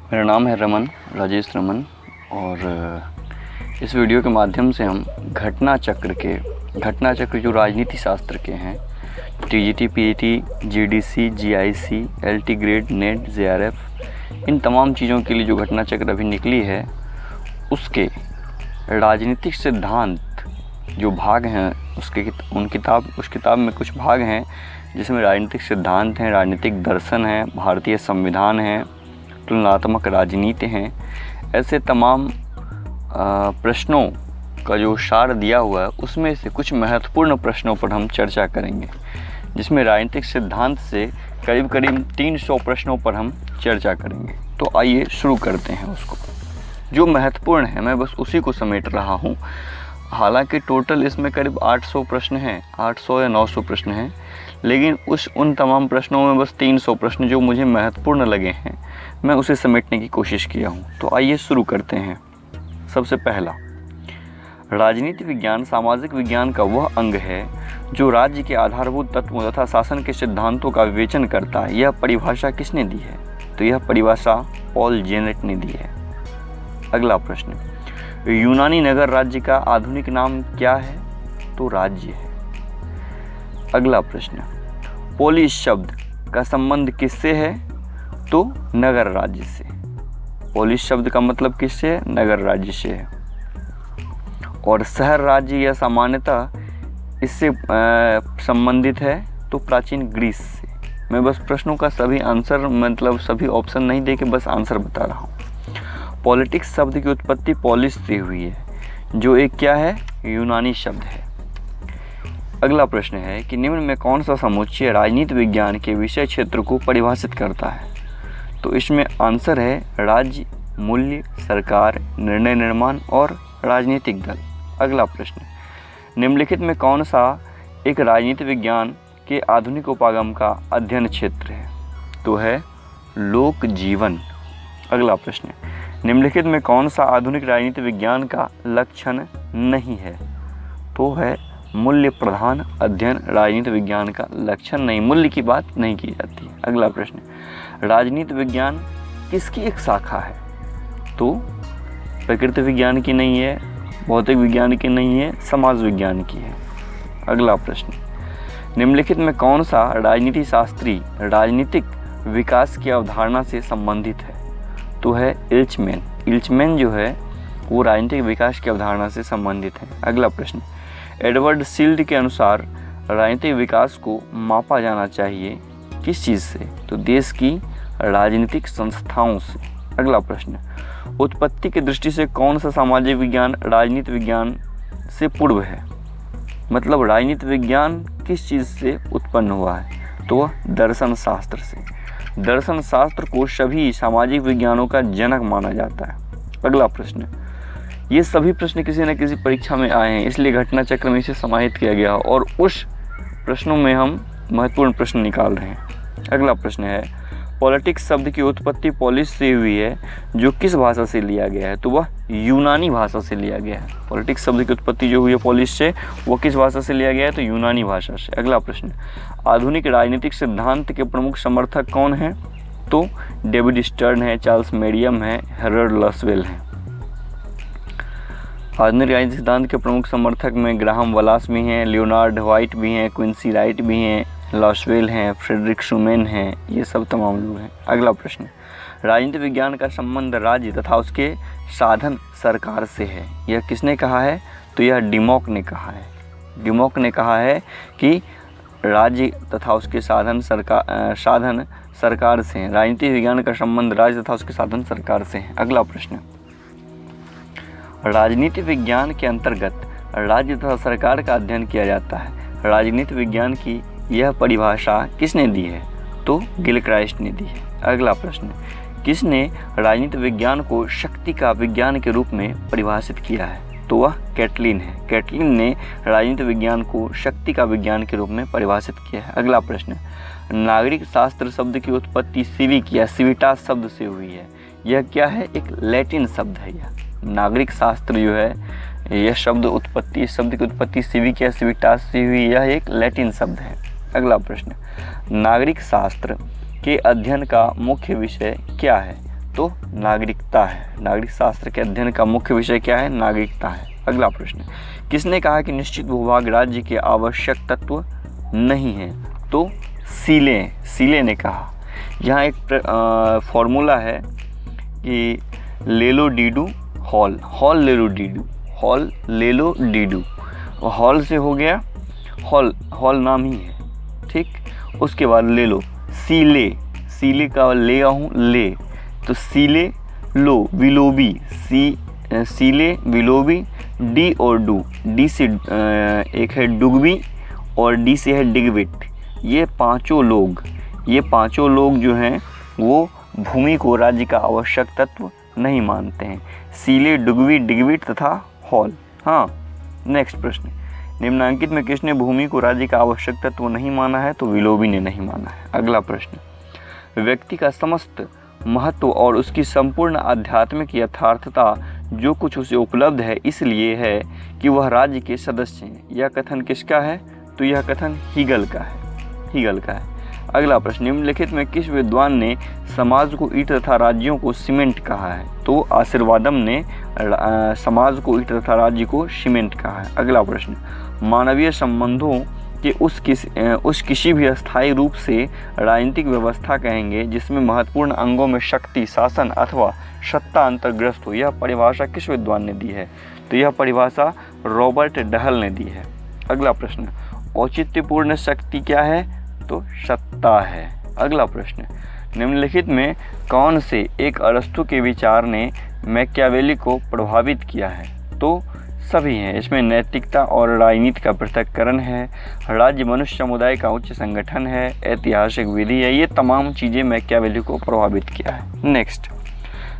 मेरा नाम है रमन, राजेश रमन। और इस वीडियो के माध्यम से हम घटना चक्र जो राजनीति शास्त्र के हैं, TGT, PET, GDC, GIC, LT grade, NET, JRF, इन तमाम चीज़ों के लिए जो घटना चक्र अभी निकली है उसके राजनीतिक सिद्धांत जो भाग हैं उस किताब में कुछ भाग हैं जिसमें राजनीतिक सिद्धांत हैं, राजनीतिक दर्शन है, भारतीय संविधान है, तुलनात्मक राजनीति हैं। ऐसे तमाम प्रश्नों का जो सार दिया हुआ है उसमें से कुछ महत्वपूर्ण प्रश्नों पर हम चर्चा करेंगे, जिसमें राजनीतिक सिद्धांत से करीब 300 प्रश्नों पर हम चर्चा करेंगे। तो आइए शुरू करते हैं उसको। जो महत्वपूर्ण है मैं बस उसी को समेट रहा हूँ। हालांकि टोटल इसमें करीब 800 प्रश्न हैं, 800 या 900 प्रश्न हैं, लेकिन उन तमाम प्रश्नों में बस 300 प्रश्न जो मुझे महत्वपूर्ण लगे हैं मैं उसे समेटने की कोशिश किया हूँ। तो आइए शुरू करते हैं। सबसे पहला, राजनीति विज्ञान सामाजिक विज्ञान का वह अंग है जो राज्य के आधारभूत तत्वों तथा शासन के सिद्धांतों का विवेचन करता है। यह परिभाषा किसने दी है? तो यह परिभाषा पॉल जेनेट ने दी है। अगला प्रश्न, यूनानी नगर राज्य का आधुनिक नाम क्या है? तो राज्य है। अगला प्रश्न, पोलिस शब्द का संबंध किससे है? तो नगर राज्य से। पोलिस शब्द का मतलब किससे है? नगर राज्य से है। और शहर राज्य या सामान्यतः इससे संबंधित है तो प्राचीन ग्रीस से। मैं बस प्रश्नों का सभी आंसर सभी ऑप्शन नहीं दे के बस आंसर बता रहा हूँ। पॉलिटिक्स शब्द की उत्पत्ति पॉलिस से हुई है, जो एक क्या है? यूनानी शब्द है। अगला प्रश्न है कि निम्न में कौन सा समुच्चय राजनीति विज्ञान के विषय क्षेत्र को परिभाषित करता है? तो इसमें आंसर है राज्य, मूल्य, सरकार, निर्णय निर्माण और राजनीतिक दल। अगला प्रश्न, निम्नलिखित में कौन सा एक राजनीति विज्ञान के आधुनिक उपागम का अध्ययन क्षेत्र है? तो है लोक जीवन। अगला प्रश्न, निम्नलिखित में कौन सा आधुनिक राजनीति विज्ञान का लक्षण नहीं है? तो है मूल्य प्रधान अध्ययन राजनीति विज्ञान का लक्षण नहीं, मूल्य की बात नहीं की जाती है। अगला प्रश्न, राजनीति विज्ञान किसकी एक शाखा है? तो प्रकृति विज्ञान की नहीं है, भौतिक विज्ञान की नहीं है, समाज विज्ञान की है। अगला प्रश्न, निम्नलिखित में कौन सा राजनीति शास्त्री राजनीतिक विकास की अवधारणा से संबंधित है? तो है इल्चमैन। इल्चमैन जो है वो राजनीतिक विकास की अवधारणा से संबंधित है। अगला प्रश्न, एडवर्ड सील्ड के अनुसार राजनीतिक विकास को मापा जाना चाहिए किस चीज़ से? तो देश की राजनीतिक संस्थाओं से। अगला प्रश्न, उत्पत्ति की दृष्टि से कौन सा सामाजिक विज्ञान राजनीति विज्ञान से पूर्व है? मतलब राजनीति विज्ञान किस चीज़ से उत्पन्न हुआ है? तो वह दर्शन शास्त्र से। दर्शन शास्त्र को सभी सामाजिक विज्ञानों का जनक माना जाता है। अगला प्रश्न, ये सभी प्रश्न किसी न किसी परीक्षा में आए हैं, इसलिए घटना चक्र में इसे समाहित किया गया और उस प्रश्नों में हम महत्वपूर्ण प्रश्न निकाल रहे हैं। अगला प्रश्न है, पॉलिटिक्स शब्द की उत्पत्ति पॉलिस से हुई है, जो किस भाषा से लिया गया है? तो वह यूनानी भाषा से लिया गया है। पॉलिटिक्स शब्द की उत्पत्ति जो हुई है पॉलिस से, वो किस भाषा से लिया गया है? तो यूनानी भाषा से। अगला प्रश्न, आधुनिक राजनीतिक सिद्धांत के प्रमुख समर्थक कौन हैं? तो डेविड स्टर्न है, चार्ल्स मेरियम है, हेरोल्ड लसवेल है। आधुनिक राजनीतिक सिद्धांत के प्रमुख समर्थक में ग्राहम वलास भी हैं, लियोनार्ड व्हाइट भी हैं, क्विंसी राइट भी हैं, लॉसवेल हैं, फ्रेडरिक शुमेन हैं, ये सब तमाम लोग हैं। अगला प्रश्न, राजनीति विज्ञान का संबंध राज्य तथा उसके साधन सरकार से है, यह किसने कहा है? तो यह डिमॉक ने कहा है। डिमॉक ने कहा है कि राज्य तथा उसके साधन सरकार से हैं। राजनीति विज्ञान का संबंध राज्य तथा उसके साधन सरकार से है। अगला प्रश्न, राजनीति विज्ञान के अंतर्गत राज्य तथा सरकार का अध्ययन किया जाता है। राजनीति विज्ञान की यह परिभाषा किसने दी है? तो गिलक्राइस्ट ने दी है। अगला प्रश्न, किसने राजनीति विज्ञान को शक्ति का विज्ञान के रूप में परिभाषित किया है? तो वह कैटलिन है। कैटलिन ने राजनीति विज्ञान को शक्ति का विज्ञान के रूप में परिभाषित किया है। अगला प्रश्न, नागरिक शास्त्र शब्द की उत्पत्ति सिविक या सिविटास शब्द से हुई है, यह क्या है? एक लैटिन शब्द है। यह नागरिक शास्त्र जो है यह शब्द की उत्पत्ति सिविक या सिविटास से हुई, यह एक लैटिन शब्द है। अगला प्रश्न, नागरिक शास्त्र के अध्ययन का मुख्य विषय क्या है? तो नागरिकता है। नागरिक शास्त्र के अध्ययन का मुख्य विषय क्या है? नागरिकता है। अगला प्रश्न, किसने कहा कि निश्चित भूभाग राज्य के आवश्यक तत्व नहीं है? तो सीले ने कहा। यहाँ एक फॉर्मूला है कि ले लो डीडू हॉल, हॉल ले लो डीडू, हॉल ले लो डीडू। हॉल से हो गया हॉल, हॉल नाम ही है, ठीक। उसके बाद ले लो सीले का ले आऊँ ले, तो सीले लो विलोबी, सीले विलोबी, डी और डू, डी से एक है डुगबी और डी से है डिगविट। ये पांचों लोग जो हैं वो भूमि को राज्य का आवश्यक तत्व नहीं मानते हैं। सीले, डुगवी, डिगविट तथा हॉल। हाँ, नेक्स्ट प्रश्न, निम्नांकित में किसने भूमि को राज्य का आवश्यक तत्व नहीं माना है? तो विलोबी ने नहीं माना है। अगला प्रश्न, व्यक्ति का समस्त महत्व और उसकी संपूर्ण आध्यात्मिक यथार्थता जो कुछ उसे उपलब्ध है इसलिए है कि वह राज्य के सदस्य हैं। यह कथन किसका है? तो यह कथन हीगल का है। अगला प्रश्न, निम्नलिखित में किस विद्वान ने समाज को ईंट तथा राज्यों को सीमेंट कहा है? तो आशीर्वादम ने समाज को ईंट तथा राज्य को सीमेंट कहा है। अगला प्रश्न, मानवीय संबंधों के उस किसी भी अस्थायी रूप से राजनीतिक व्यवस्था कहेंगे जिसमें महत्वपूर्ण अंगों में शक्ति, शासन अथवा सत्ता अंतर्ग्रस्त हो। यह परिभाषा किस विद्वान ने दी है? तो यह परिभाषा रॉबर्ट डहल ने दी है। अगला प्रश्न, औचित्यपूर्ण शक्ति क्या है? तो सत्ता है। अगला प्रश्न, निम्नलिखित में कौन से एक अरस्तु के विचार ने मैकियावेली को प्रभावित किया है? तो सभी हैं। इसमें नैतिकता और राजनीति का पृथक्करण है, राज्य मनुष्य समुदाय का उच्च संगठन है, ऐतिहासिक विधि है। ये तमाम चीज़ें मैकियावेली को प्रभावित किया है। नेक्स्ट,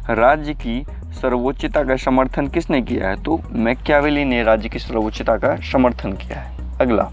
राज्य की सर्वोच्चता का समर्थन किसने किया है? तो मैकियावेली ने राज्य की सर्वोच्चता का समर्थन किया है। अगला,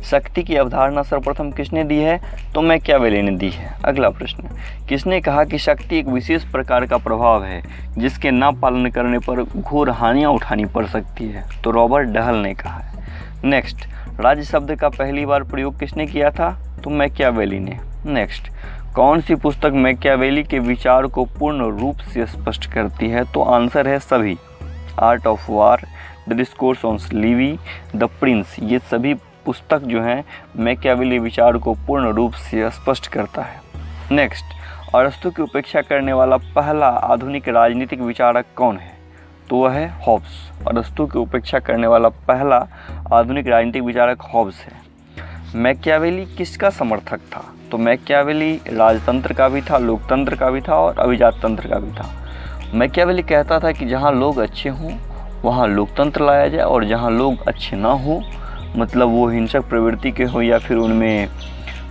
शक्ति की अवधारणा सर्वप्रथम किसने दी है? तो मैकियावेली ने दी है। अगला प्रश्न, किसने कहा कि शक्ति एक विशेष प्रकार का प्रभाव है जिसके न पालन करने पर घोर हानियां उठानी पड़ सकती है? तो रॉबर्ट डहल ने कहा है। नेक्स्ट, राज्य शब्द का पहली बार प्रयोग किसने किया था? तो मैकियावेली ने। नेक्स्ट, कौन सी पुस्तक मैकियावेली के विचार को पूर्ण रूप से स्पष्ट करती है? तो आंसर है सभी, art of war, the discourse on Livy, the prince. ये सभी पुस्तक जो हैं मैकियावेली विचार को पूर्ण रूप से स्पष्ट करता है। नेक्स्ट, अरस्तु की उपेक्षा करने वाला पहला आधुनिक राजनीतिक विचारक कौन है? तो वह है हॉब्स। अरस्तु की उपेक्षा करने वाला पहला आधुनिक राजनीतिक विचारक हॉब्स है। मैकियावेली किसका समर्थक था? तो मैकियावेली राजतंत्र का भी था, लोकतंत्र का भी था और अभिजात तंत्र का भी था। मैकियावेली कहता था कि जहाँ लोग अच्छे हों वहाँ लोकतंत्र लाया जाए और जहाँ लोग अच्छे ना हो, मतलब वो हिंसक प्रवृत्ति के हो या फिर उनमें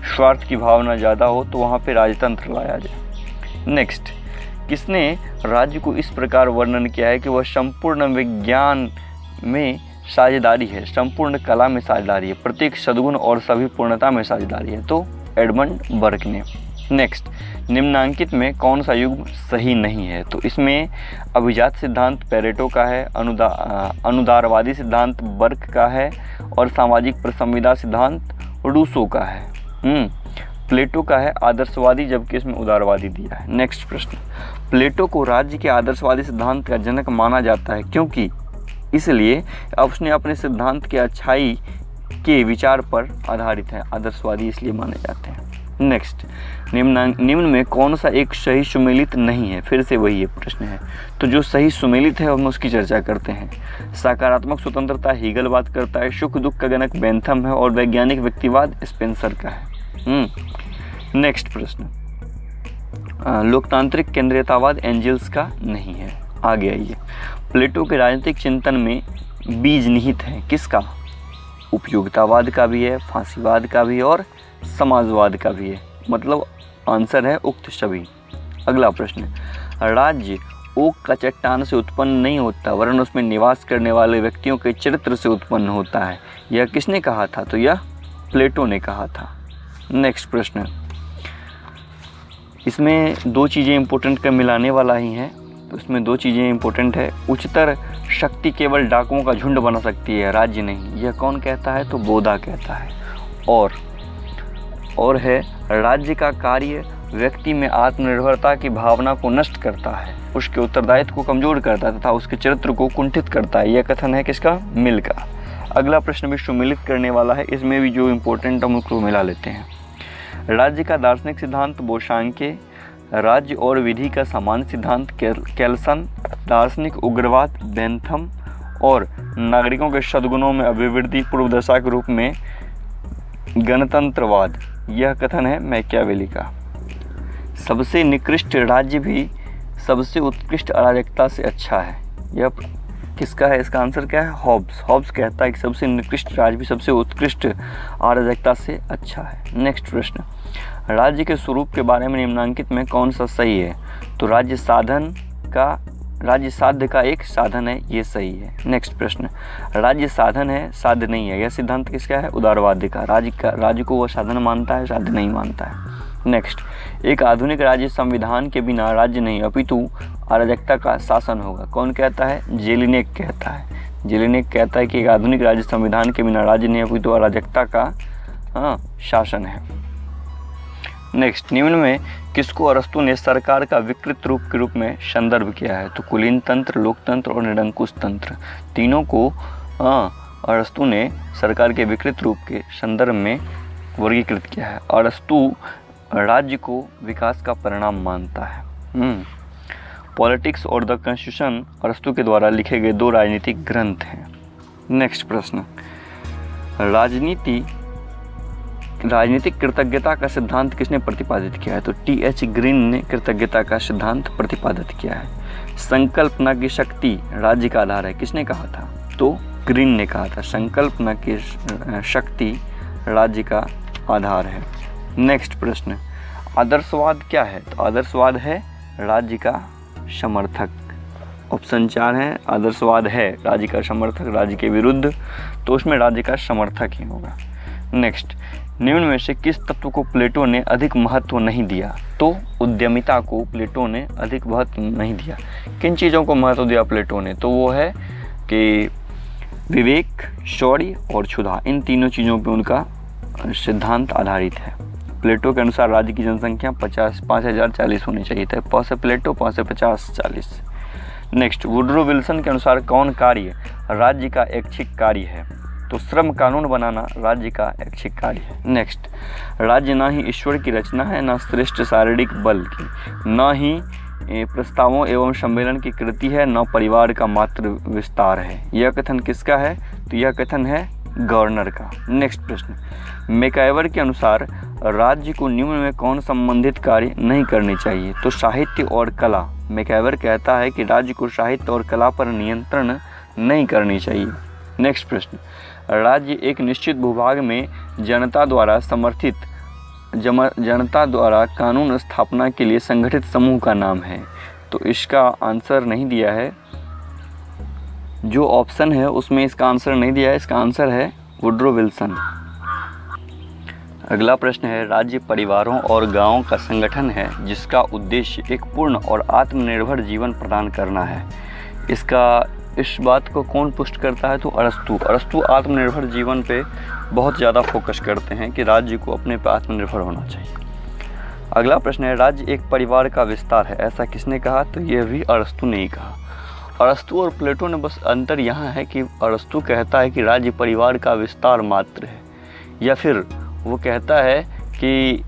स्वार्थ की भावना ज़्यादा हो, तो वहाँ पे राजतंत्र लाया जाए। नेक्स्ट, किसने राज्य को इस प्रकार वर्णन किया है कि वह संपूर्ण विज्ञान में साझेदारी है, संपूर्ण कला में साझेदारी है, प्रत्येक सद्गुण और सभी पूर्णता में साझेदारी है? तो एडमंड बर्क ने। नेक्स्ट, निम्नांकित में कौन सा युग्म सही नहीं है? तो इसमें अभिजात सिद्धांत पेरेटो का है, अनुदारवादी सिद्धांत बर्क का है और सामाजिक प्रसंविदा सिद्धांत रूसो का है। प्लेटो का है आदर्शवादी, जबकि इसमें उदारवादी दिया है। नेक्स्ट प्रश्न, प्लेटो को राज्य के आदर्शवादी सिद्धांत का जनक माना जाता है क्योंकि इसलिए अब उसने अपने सिद्धांत के अच्छाई के विचार पर आधारित है, आदर्शवादी इसलिए माने जाते हैं। नेक्स्ट, निम्न में कौन सा एक सही सुमेलित नहीं है? फिर से वही ये प्रश्न है। तो जो सही सुमेलित है हम उसकी चर्चा करते हैं। सकारात्मक स्वतंत्रता हीगल बात करता है, सुख दुख का जनक बेंथम है और वैज्ञानिक व्यक्तिवाद स्पेंसर का है। नेक्स्ट प्रश्न, लोकतांत्रिक केंद्रीयतावाद एंजल्स का नहीं है। आगे आइए, प्लेटो के राजनीतिक चिंतन में बीज निहित है किसका? उपयोगितावाद का भी है, फांसीवाद का भी और समाजवाद का भी है, मतलब आंसर है उक्त सभी। अगला प्रश्न, राज्य ओक का चट्टान से उत्पन्न नहीं होता वरन उसमें निवास करने वाले व्यक्तियों के चरित्र से उत्पन्न होता है। यह किसने कहा था? तो यह प्लेटो ने कहा था। नेक्स्ट प्रश्न, इसमें दो चीज़ें इंपॉर्टेंट का मिलाने वाला ही है, तो इसमें दो चीज़ें इंपॉर्टेंट है। उच्चतर शक्ति केवल डाकुओं का झुंड बना सकती है, राज्य नहीं। यह कौन कहता है? तो बोधा कहता है। और है राज्य का कार्य व्यक्ति में आत्मनिर्भरता की भावना को नष्ट करता है, उसके उत्तरदायित्व को कमजोर करता है तथा उसके चरित्र को कुंठित करता है। यह कथन है किसका? मिल का। अगला प्रश्न भी सम्मिलित करने वाला है, इसमें भी जो इम्पोर्टेंट हम उसको मिला लेते हैं। राज्य का दार्शनिक सिद्धांत बोशांके, राज्य और विधि का समान सिद्धांत केल्सन, दार्शनिक उग्रवाद बेंथम और नागरिकों के सद्गुणों में अभिवृद्धि पूर्व दशा के रूप में गणतंत्रवाद। यह कथन है मैकियावेली का। सबसे निकृष्ट राज्य भी सबसे उत्कृष्ट अराजकता से अच्छा है। यह किसका है? इसका आंसर क्या है? हॉब्स। हॉब्स कहता है कि सबसे निकृष्ट राज्य भी सबसे उत्कृष्ट अराजकता से अच्छा है। नेक्स्ट प्रश्न, राज्य के स्वरूप के बारे में निम्नांकित में कौन सा सही है? तो राज्य साध्य का एक साधन है, ये सही है। नेक्स्ट प्रश्न, राज्य साधन है साध्य नहीं है, यह सिद्धांत किसका है? उदारवादी का। राज्य को वह साधन मानता है, साध्य नहीं मानता है। नेक्स्ट, एक आधुनिक राज्य संविधान के बिना राज्य नहीं अपितु अराजकता का शासन होगा। कौन कहता है? जेलिनेक कहता है। जेलिनेक कहता है कि एक आधुनिक राज्य संविधान के बिना राज्य नहीं अपितु अराजकता का शासन है। नेक्स्ट, निम्न में किसको अरस्तु ने सरकार का विकृत रूप के रूप में संदर्भ किया है? तो कुलीन तंत्र, लोकतंत्र और निरंकुश तंत्र, तीनों को अरस्तु ने सरकार के विकृत रूप के संदर्भ में वर्गीकृत किया है। अरस्तु राज्य को विकास का परिणाम मानता है। पॉलिटिक्स और द कॉन्स्टिट्यूशन अरस्तु के द्वारा लिखे गए 2 राजनीतिक ग्रंथ हैं। नेक्स्ट प्रश्न, राजनीतिक कृतज्ञता का सिद्धांत किसने प्रतिपादित किया है? तो T.H. ग्रीन ने कृतज्ञता का सिद्धांत प्रतिपादित किया है। संकल्पना की शक्ति राज्य का आधार है, किसने कहा था? तो ग्रीन ने कहा था संकल्पना की शक्ति राज्य का आधार है। नेक्स्ट प्रश्न, आदर्शवाद क्या है? तो आदर्शवाद है राज्य का समर्थक। ऑप्शन 4 है, आदर्शवाद है राज्य का समर्थक, राज्य के विरुद्ध, तो उसमें राज्य का समर्थक ही होगा। नेक्स्ट, निम्न में से किस तत्व को प्लेटो ने अधिक महत्व नहीं दिया? तो उद्यमिता को प्लेटो ने अधिक महत्व नहीं दिया। किन चीज़ों को महत्व दिया प्लेटो ने? तो वो है कि विवेक, शौर्य और क्षुधा, इन तीनों चीज़ों पर उनका सिद्धांत आधारित है। प्लेटो के अनुसार राज्य की जनसंख्या 5040 होनी चाहिए था। प से प्लेटो, प से 50-40। नेक्स्ट, वुडरो विल्सन के अनुसार कौन कार्य राज्य का ऐच्छिक कार्य है? तो श्रम कानून बनाना राज्य का ऐच्छिक कार्य है। नेक्स्ट, राज्य ना ही ईश्वर की रचना है, ना श्रेष्ठ शारीरिक बल की, ना ही प्रस्तावों एवं सम्मेलन की कृति है, न परिवार का मात्र विस्तार है। यह कथन किसका है? तो यह कथन है गवर्नर का। नेक्स्ट प्रश्न, मैकाइवर के अनुसार राज्य को निम्न में कौन संबंधित कार्य नहीं करनी चाहिए? तो साहित्य और कला। मैकाइवर कहता है कि राज्य को साहित्य और कला पर नियंत्रण नहीं करनी चाहिए। नेक्स्ट प्रश्न, राज्य एक निश्चित भूभाग में जनता द्वारा कानून स्थापना के लिए संगठित समूह का नाम है। तो इसका आंसर नहीं दिया है, जो ऑप्शन है उसमें इसका आंसर नहीं दिया है, इसका आंसर है वुडरो विल्सन। अगला प्रश्न है, राज्य परिवारों और गांवों का संगठन है जिसका उद्देश्य एक पूर्ण और आत्मनिर्भर जीवन प्रदान करना है। इस बात को कौन पुष्ट करता है? तो अरस्तु आत्मनिर्भर जीवन पे बहुत ज़्यादा फोकस करते हैं कि राज्य को अपने पे आत्मनिर्भर होना चाहिए। अगला प्रश्न है, राज्य एक परिवार का विस्तार है, ऐसा किसने कहा? तो यह भी अरस्तु ने ही कहा। अरस्तु और प्लेटो ने बस अंतर यहाँ है कि अरस्तु कहता है कि राज्य परिवार का विस्तार मात्र है, या फिर वो कहता है कि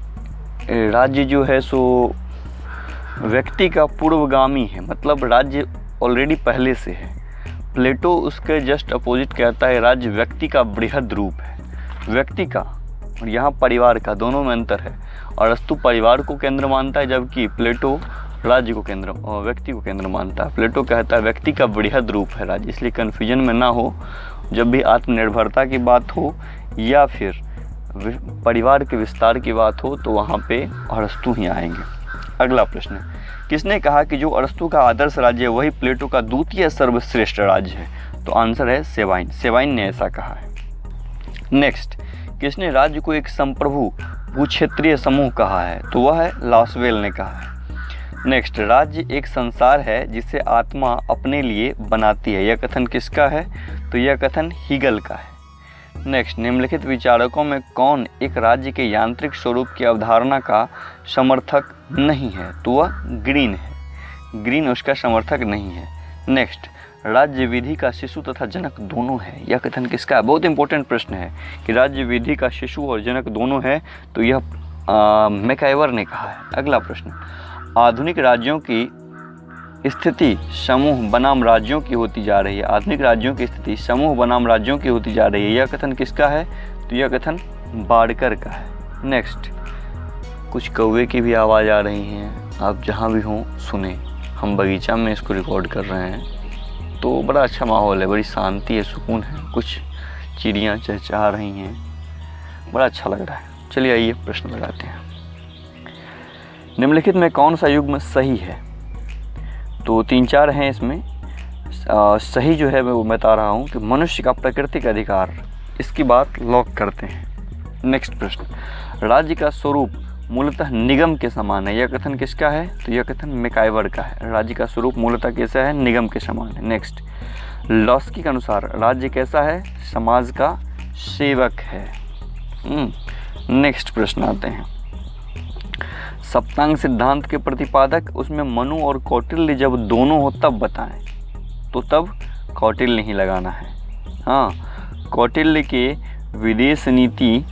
राज्य जो है सो व्यक्ति का पूर्वगामी है, मतलब राज्य ऑलरेडी पहले से है। प्लेटो उसके जस्ट अपोजिट कहता है राज्य व्यक्ति का बृहद रूप है, व्यक्ति का और यहाँ परिवार का, दोनों में अंतर है। अरस्तु परिवार को केंद्र मानता है जबकि प्लेटो राज्य को केंद्र और व्यक्ति को केंद्र मानता है। प्लेटो कहता है व्यक्ति का बृहद रूप है राज्य, इसलिए कन्फ्यूजन में ना हो, जब भी आत्मनिर्भरता की बात हो या फिर परिवार के विस्तार की बात हो तो वहाँ पे अरस्तु ही आएंगे। अगला प्रश्न, किसने कहा कि जो अरस्तु का आदर्श राज्य है वही प्लेटो का द्वितीय सर्वश्रेष्ठ राज्य है? तो आंसर है सेवाइन ने ऐसा कहा है। नेक्स्ट, किसने राज्य को एक संप्रभु भूक्षेत्रीय समूह कहा है? तो वह है लासवेल ने कहा है। नेक्स्ट, राज्य एक संसार है जिसे आत्मा अपने लिए बनाती है, यह कथन किसका है? तो यह कथन हीगल का है। नेक्स्ट, निम्नलिखित विचारकों में कौन एक राज्य के यांत्रिक स्वरूप की अवधारणा का समर्थक नहीं है? तो वह ग्रीन है, ग्रीन उसका समर्थक नहीं है। नेक्स्ट, राज्य विधि का शिशु तथा जनक दोनों है, यह कथन किसका है? बहुत इंपॉर्टेंट प्रश्न है कि राज्य विधि का शिशु और जनक दोनों है, तो यह मैकाइवर ने कहा है। अगला प्रश्न, आधुनिक राज्यों की स्थिति समूह बनाम राज्यों की होती जा रही है। आधुनिक राज्यों की स्थिति समूह बनाम राज्यों की होती जा रही है, यह कथन किसका है? तो यह कथन बाड़कर का है। नेक्स्ट, कुछ कौवे की भी आवाज़ आ रही हैं, आप जहाँ भी हों सुने। हम बगीचा में इसको रिकॉर्ड कर रहे हैं, तो बड़ा अच्छा माहौल है, बड़ी शांति है, सुकून है, कुछ चिड़ियाँ चहचहा रही हैं, बड़ा अच्छा लग रहा है। चलिए आइए प्रश्न लगाते हैं। निम्नलिखित में कौन सा युग्म सही है? तो 3-4 हैं इसमें। सही जो है मैं वो बता रहा हूँ कि मनुष्य का प्राकृतिक अधिकार, इसकी बात लॉक करते हैं। नेक्स्ट प्रश्न, राज्य का स्वरूप मूलतः निगम के समान है, यह कथन किसका है? तो यह कथन मैकाइवर का है। राज्य का स्वरूप मूलतः कैसा है? निगम के समान है। नेक्स्ट, लॉस्की के अनुसार राज्य कैसा है? समाज का सेवक है। नेक्स्ट प्रश्न आते हैं, सप्तांग सिद्धांत के प्रतिपादक उसमें मनु और कौटिल्य जब दोनों हो तब बताएं। तो तब कौटिल्य नहीं लगाना है। हाँ, कौटिल्य के विदेश नीति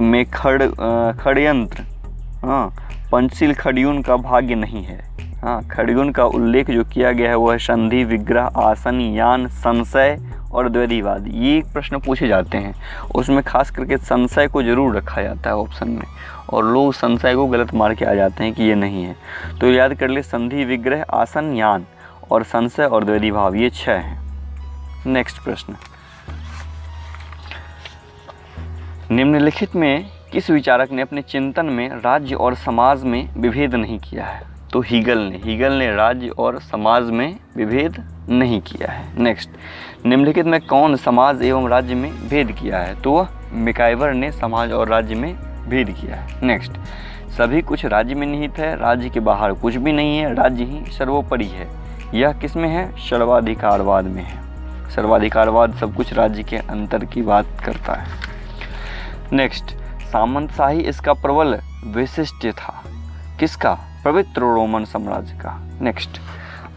में खड़यंत्र, हाँ, पंचशील खड़यून का भाग्य नहीं है। हाँ, खड़यून का उल्लेख जो किया गया है वह संधि, विग्रह, आसन, यान, संशय और द्वैधीवाद, ये प्रश्न पूछे जाते हैं। उसमें खास करके संशय को जरूर रखा जाता है ऑप्शन में, और लोग संशय को गलत मार के आ जाते हैं कि ये नहीं है। तो याद कर ले, संधि, विग्रह, आसन, यान और संशय और द्वैधीभाव, ये 6 हैं। नेक्स्ट प्रश्न, निम्नलिखित में किस विचारक ने अपने चिंतन में राज्य और समाज में विभेद नहीं किया है? तो हीगल ने राज्य और समाज में विभेद नहीं किया है। नेक्स्ट, निम्नलिखित में कौन समाज एवं राज्य में भेद किया है? तो वह मैकाइवर ने समाज और राज्य में भेद किया है। नेक्स्ट, सभी कुछ राज्य में निहित है, राज्य के बाहर कुछ भी नहीं है, राज्य ही सर्वोपरि है, यह किस में है? सर्वाधिकारवाद में है। सर्वाधिकारवाद सब कुछ राज्य के अंतर की बात करता है। नेक्स्ट, सामंतशाही इसका प्रबल वैशिष्ट्य था, किसका? पवित्र रोमन साम्राज्य का। नेक्स्ट,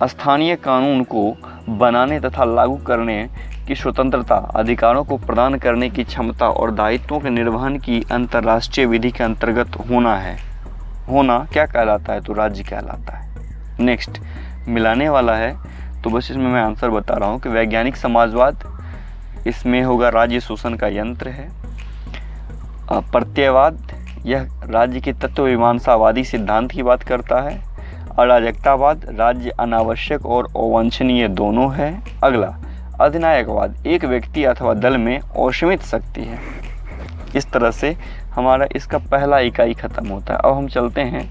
स्थानीय कानून को बनाने तथा लागू करने की स्वतंत्रता, अधिकारों को प्रदान करने की क्षमता और दायित्वों के निर्वहन की अंतर्राष्ट्रीय विधि के अंतर्गत होना क्या कहलाता है? तो राज्य कहलाता है। नेक्स्ट, मिलाने वाला है, तो बस इसमें मैं आंसर बता रहा हूँ कि वैज्ञानिक समाजवाद, इसमें होगा राज्य शोषण का यंत्र है। प्रत्ययवाद, यह राज्य के तत्व मीमांसावादी सिद्धांत की बात करता है। अराजकतावाद, राज्य अनावश्यक और अवांछनीय दोनों है। अगला, अधिनायकवाद, एक व्यक्ति अथवा दल में असीमित शक्ति है। इस तरह से हमारा इसका पहला इकाई खत्म होता है। अब हम चलते हैं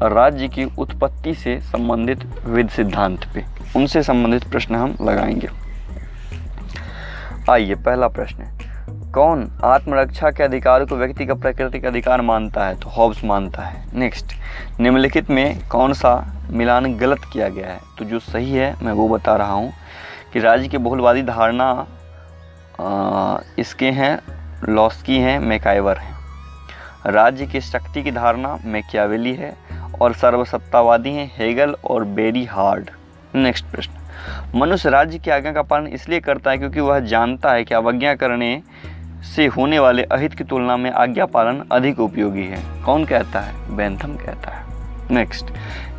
राज्य की उत्पत्ति से संबंधित विविध सिद्धांत पे, उनसे संबंधित प्रश्न हम लगाएंगे। आइए, पहला प्रश्न, कौन आत्मरक्षा के अधिकार को व्यक्ति का प्राकृतिक अधिकार मानता है? तो हॉब्स मानता है। नेक्स्ट, निम्नलिखित में कौन सा मिलान गलत किया गया है? तो जो सही है मैं वो बता रहा हूँ कि राज्य की बहुलवादी धारणा इसके हैं लॉस्की हैं, मैकाइवर हैं। राज्य की शक्ति की धारणा मैकियावेली है, और सर्वसत्तावादी हैं हेगल और बेरी हार्ड। नेक्स्ट प्रश्न, मनुष्य राज्य की आज्ञा का पालन इसलिए करता है क्योंकि वह जानता है कि अवज्ञा करने से होने वाले अहित की तुलना में आज्ञा पालन अधिक उपयोगी है। कौन कहता है? बेंथम कहता है। नेक्स्ट,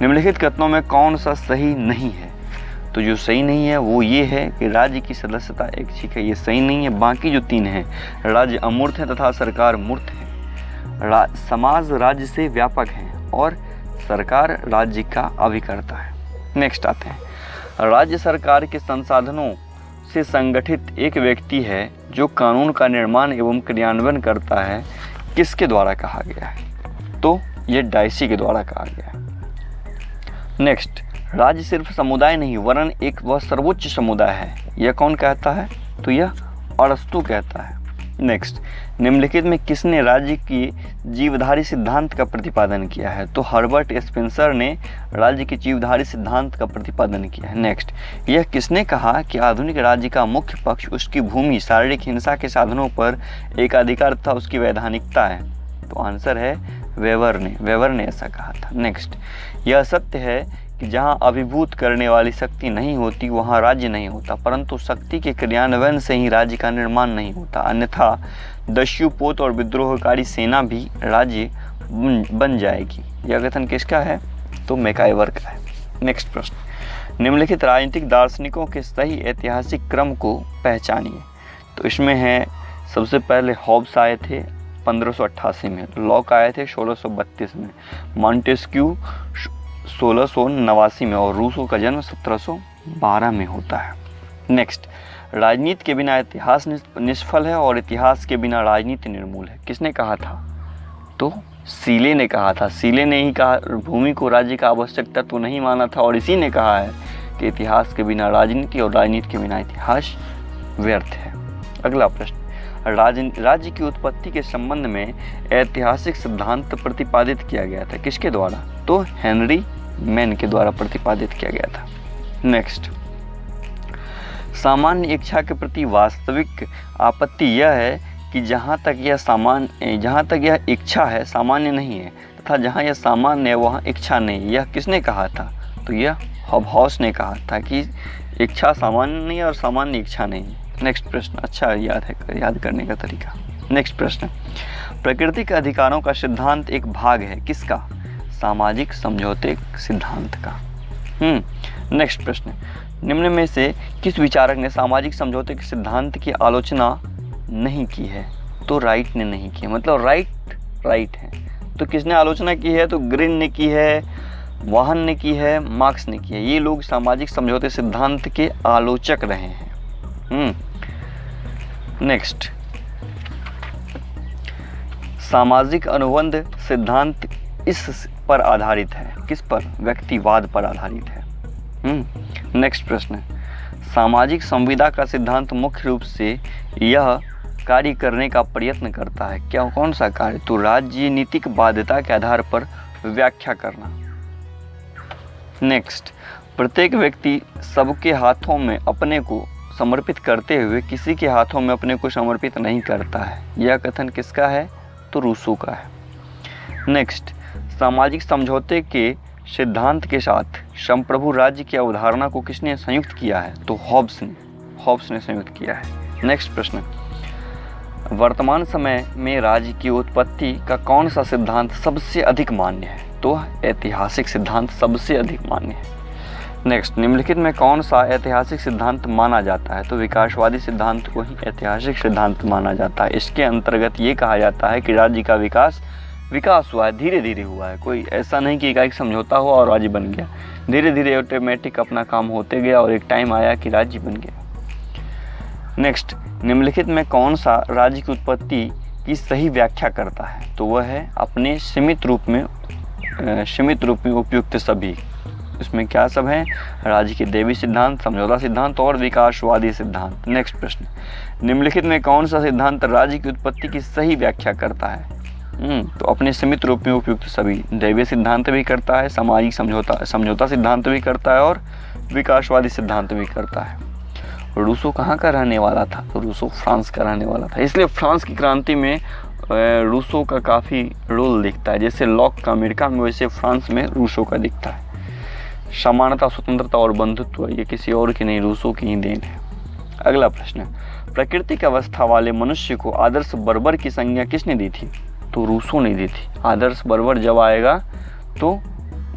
निम्नलिखित कथनों में कौन सा सही नहीं है? तो जो सही नहीं है वो ये है कि राज्य की सदस्यता ऐच्छिक है, ये सही नहीं है। बाकी जो 3 हैं, राज्य अमूर्त है तथा सरकार मूर्त है, समाज राज्य से व्यापक है और सरकार राज्य का अभिकर्ता है। नेक्स्ट आते हैं, राज्य सरकार के संसाधनों से संगठित एक व्यक्ति है जो कानून का निर्माण एवं क्रियान्वयन करता है, किसके द्वारा कहा गया है? तो ये डायसी के द्वारा कहा गया है। नेक्स्ट, राज्य सिर्फ समुदाय नहीं वरन एक वह सर्वोच्च समुदाय है, यह कौन कहता है? तो यह अरस्तु कहता है। नेक्स्ट, निम्नलिखित में किसने राज्य की जीवधारी सिद्धांत का प्रतिपादन किया है? तो हर्बर्ट स्पेंसर ने राज्य की जीवधारी सिद्धांत का प्रतिपादन किया है। नेक्स्ट, यह किसने कहा कि आधुनिक राज्य का मुख्य पक्ष उसकी भूमि, शारीरिक हिंसा के साधनों पर एकाधिकार तथा उसकी वैधानिकता है? तो आंसर है वेबर ने ऐसा कहा था। नेक्स्ट, यह सत्य है कि जहाँ अभिभूत करने वाली शक्ति नहीं होती वहाँ राज्य नहीं होता, परंतु शक्ति के क्रियान्वयन से ही राज्य का निर्माण नहीं होता, अन्यथा दस्युपोत और विद्रोहकारी सेना भी राज्य बन जाएगी। यह कथन किसका है? तो मैकाइवर का है। नेक्स्ट प्रश्न, निम्नलिखित राजनीतिक दार्शनिकों के सही ऐतिहासिक क्रम को पहचानिए। तो इसमें है, सबसे पहले हॉब्स आए थे 1588 में, लॉक आए थे 1632 में, मॉन्टेस्क्यू 1689 में और रूसो का जन्म 1712 में होता है। नेक्स्ट, राजनीति के बिना इतिहास निष्फल है और इतिहास के बिना राजनीति निर्मूल है। किसने कहा था? तो सीले ने कहा था। सीले ने ही कहा, भूमि को राज्य का आवश्यक तत्व नहीं माना था और इसी ने कहा है कि इतिहास के बिना राजनीति और राजनीति के बिना इतिहास व्यर्थ है। अगला प्रश्न, राज्य की उत्पत्ति के संबंध में ऐतिहासिक सिद्धांत प्रतिपादित किया गया था। किसके द्वारा? तो हेनरी मैन के द्वारा प्रतिपादित किया गया था। नेक्स्ट, सामान्य इच्छा के प्रति वास्तविक आपत्ति यह है कि जहाँ तक यह इच्छा है सामान्य नहीं है, तथा जहाँ यह सामान्य है वहाँ इच्छा नहीं। यह किसने कहा था? तो यह हॉब्स ने कहा था कि इच्छा सामान्य नहीं है और सामान्य इच्छा नहीं। नेक्स्ट प्रश्न, अच्छा याद करने का तरीका। नेक्स्ट प्रश्न, प्रकृति के अधिकारों का सिद्धांत एक भाग है किसका? सामाजिक समझौते सिद्धांत का। नेक्स्ट प्रश्न, निम्न में से किस विचारक ने सामाजिक समझौते के सिद्धांत की आलोचना नहीं की है? तो राइट ने नहीं की, मतलब राइट है। तो किसने आलोचना की है? तो ग्रीन ने की है, वाहन ने की है, मार्क्स ने की है। ये लोग सामाजिक समझौते सिद्धांत के आलोचक रहे हैं। नेक्स्ट, सामाजिक अनुबंध सिद्धांत इस पर आधारित है। किस पर? व्यक्तिवाद पर आधारित है। नेक्स्ट प्रश्न, सामाजिक संविदा का सिद्धांत मुख्य रूप से यह कार्य करने का प्रयत्न करता है। क्या, कौन सा कार्य? तो राजनीतिक बाध्यता के आधार पर व्याख्या करना। नेक्स्ट, प्रत्येक व्यक्ति सबके हाथों में अपने को समर्पित करते हुए किसी के हाथों में अपने को समर्पित नहीं करता है। यह कथन किसका है? तो रूसो का है। नेक्स्ट, सामाजिक समझौते के सिद्धांत के साथ संप्रभु राज्य की अवधारणा को किसने संयुक्त किया है? तो हॉब्स ने संयुक्त किया है। नेक्स्ट प्रश्न, वर्तमान समय में राज्य की उत्पत्ति का कौन सा सिद्धांत सबसे अधिक मान्य है? तो ऐतिहासिक सिद्धांत सबसे अधिक मान्य है। नेक्स्ट, निम्नलिखित में कौन सा ऐतिहासिक सिद्धांत माना जाता है? तो विकासवादी सिद्धांत को ही ऐतिहासिक सिद्धांत माना जाता है। इसके अंतर्गत ये कहा जाता है कि राज्य का विकास हुआ है, धीरे धीरे हुआ है। कोई ऐसा नहीं कि एकाएक समझौता हुआ और राज्य बन गया, धीरे धीरे ऑटोमेटिक अपना काम होते गया और एक टाइम आया कि राज्य बन गया। नेक्स्ट, निम्नलिखित में कौन सा राज्य की उत्पत्ति की सही व्याख्या करता है? तो वह है अपने सीमित रूप में उपयुक्त सभी। इसमें क्या सब है? राज्य के देवी सिद्धांत, समझौता सिद्धांत और विकासवादी सिद्धांत। नेक्स्ट प्रश्न, निम्नलिखित में कौन सा सिद्धांत राज्य की उत्पत्ति की सही व्याख्या करता है? तो अपने सीमित रूप में उपयुक्त सभी। दैवीय सिद्धांत भी करता है, सामाजिक समझौता सिद्धांत भी करता है और विकासवादी सिद्धांत भी करता है। रूसो कहाँ का रहने वाला था? तो रूसो फ्रांस का रहने वाला था, इसलिए फ्रांस की क्रांति में रूसो का काफ़ी रोल दिखता है। जैसे लॉक का अमेरिका में, वैसे फ्रांस में रूसो का दिखता है। समानता, स्वतंत्रता और बंधुत्व ये किसी और की नहीं, रूसो की ही देन है। अगला प्रश्न, प्राकृतिक अवस्था वाले मनुष्य को आदर्श बर्बर की संज्ञा किसने दी थी? तो रूसो ने दी थी। आदर्श बर्बर जब आएगा तो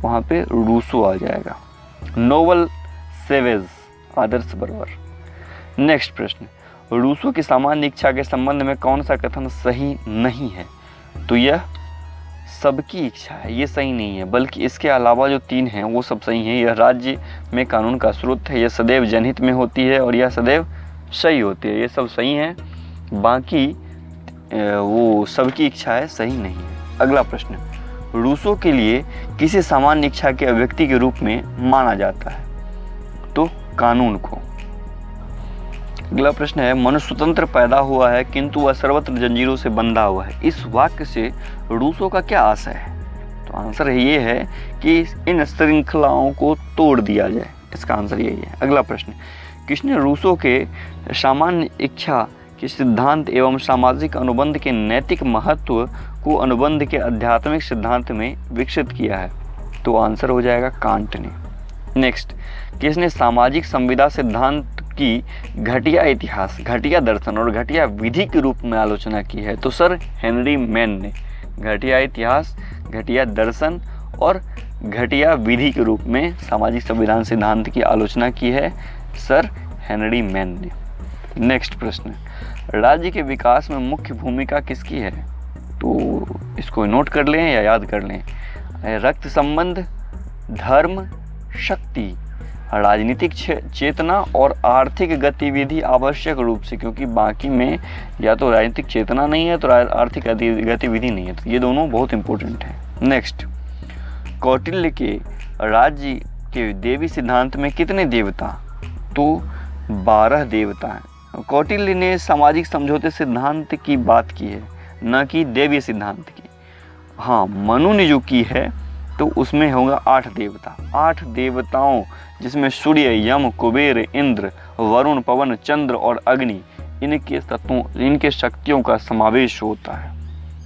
वहाँ पे रूसो आ जाएगा। नोबल सेवेज, आदर्श बर्बर। नेक्स्ट प्रश्न, रूसो की सामान्य इच्छा के संबंध में कौन सा कथन सही नहीं है? तो यह सबकी इच्छा है, ये सही नहीं है, बल्कि इसके अलावा जो 3 हैं वो सब सही हैं। यह राज्य में कानून का स्रोत है, यह सदैव जनहित में होती है और यह सदैव सही होती है। ये सब सही हैं, बाकी वो सबकी इच्छा है, सही नहीं है। अगला प्रश्न, रूसो के लिए किसी सामान्य इच्छा के अभिव्यक्ति के रूप में माना जाता है? तो कानून को। अगला प्रश्न है, मनुष्य स्वतंत्र पैदा हुआ है किंतु वह सर्वत्र जंजीरों से बंधा हुआ है। इस वाक्य से रूसो का क्या आशय है? तो आंसर ये है कि इन श्रृंखलाओं को तोड़ दिया जाए। इसका आंसर यही है। अगला प्रश्न, किसने रूसो के सामान्य इच्छा के सिद्धांत एवं सामाजिक अनुबंध के नैतिक महत्व को अनुबंध के आध्यात्मिक सिद्धांत में विकसित किया है? तो आंसर हो जाएगा कांट ने। नेक्स्ट, किसने सामाजिक संविदा सिद्धांत की घटिया इतिहास, घटिया दर्शन और घटिया विधि के रूप में आलोचना की है? तो सर हेनरी मैन ने घटिया इतिहास, घटिया दर्शन और घटिया विधि के रूप में सामाजिक संविधान सिद्धांत की आलोचना की है सर हेनरी मैन ने। नेक्स्ट प्रश्न, राज्य के विकास में मुख्य भूमिका किसकी है? तो इसको नोट कर लें या याद कर लें। रक्त संबंध, धर्म, शक्ति, राजनीतिक चेतना और आर्थिक गतिविधि आवश्यक रूप से, क्योंकि बाकी में या तो राजनीतिक चेतना नहीं है तो आर्थिक गतिविधि नहीं है, तो ये दोनों बहुत इंपॉर्टेंट है। नेक्स्ट, कौटिल्य के राज्य के देवी सिद्धांत में कितने देवता? तो 12 देवता हैं। कौटिल्य ने सामाजिक समझौते सिद्धांत की बात की है, न कि देवी सिद्धांत की। हाँ, मनु ने जो की है तो उसमें होगा 8 देवता। 8 देवताओं जिसमें सूर्य, यम, कुबेर, इंद्र, वरुण, पवन, चंद्र और अग्नि, इनके तत्वों, इनके शक्तियों का समावेश होता है।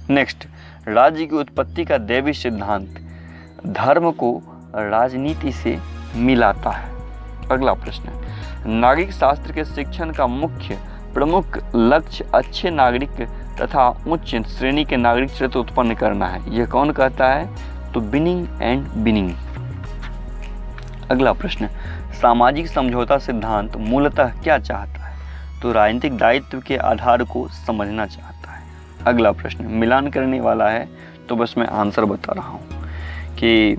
नेक्स्ट, राज्य की उत्पत्ति का देवी सिद्धांत धर्म को राजनीति से मिलाता है। अगला प्रश्न, नागरिक शास्त्र के शिक्षण का मुख्य प्रमुख लक्ष्य अच्छे नागरिक तथा उच्च श्रेणी के नागरिक चरित्र उत्पन्न करना है। यह कौन कहता है? तो बिनिंग एंड बिनिंग। अगला प्रश्न, सामाजिक समझौता सिद्धांत मूलतः क्या चाहता है? तो राजनीतिक दायित्व के आधार को समझना चाहता है। अगला प्रश्न मिलान करने वाला है, तो बस मैं आंसर बता रहा हूँ कि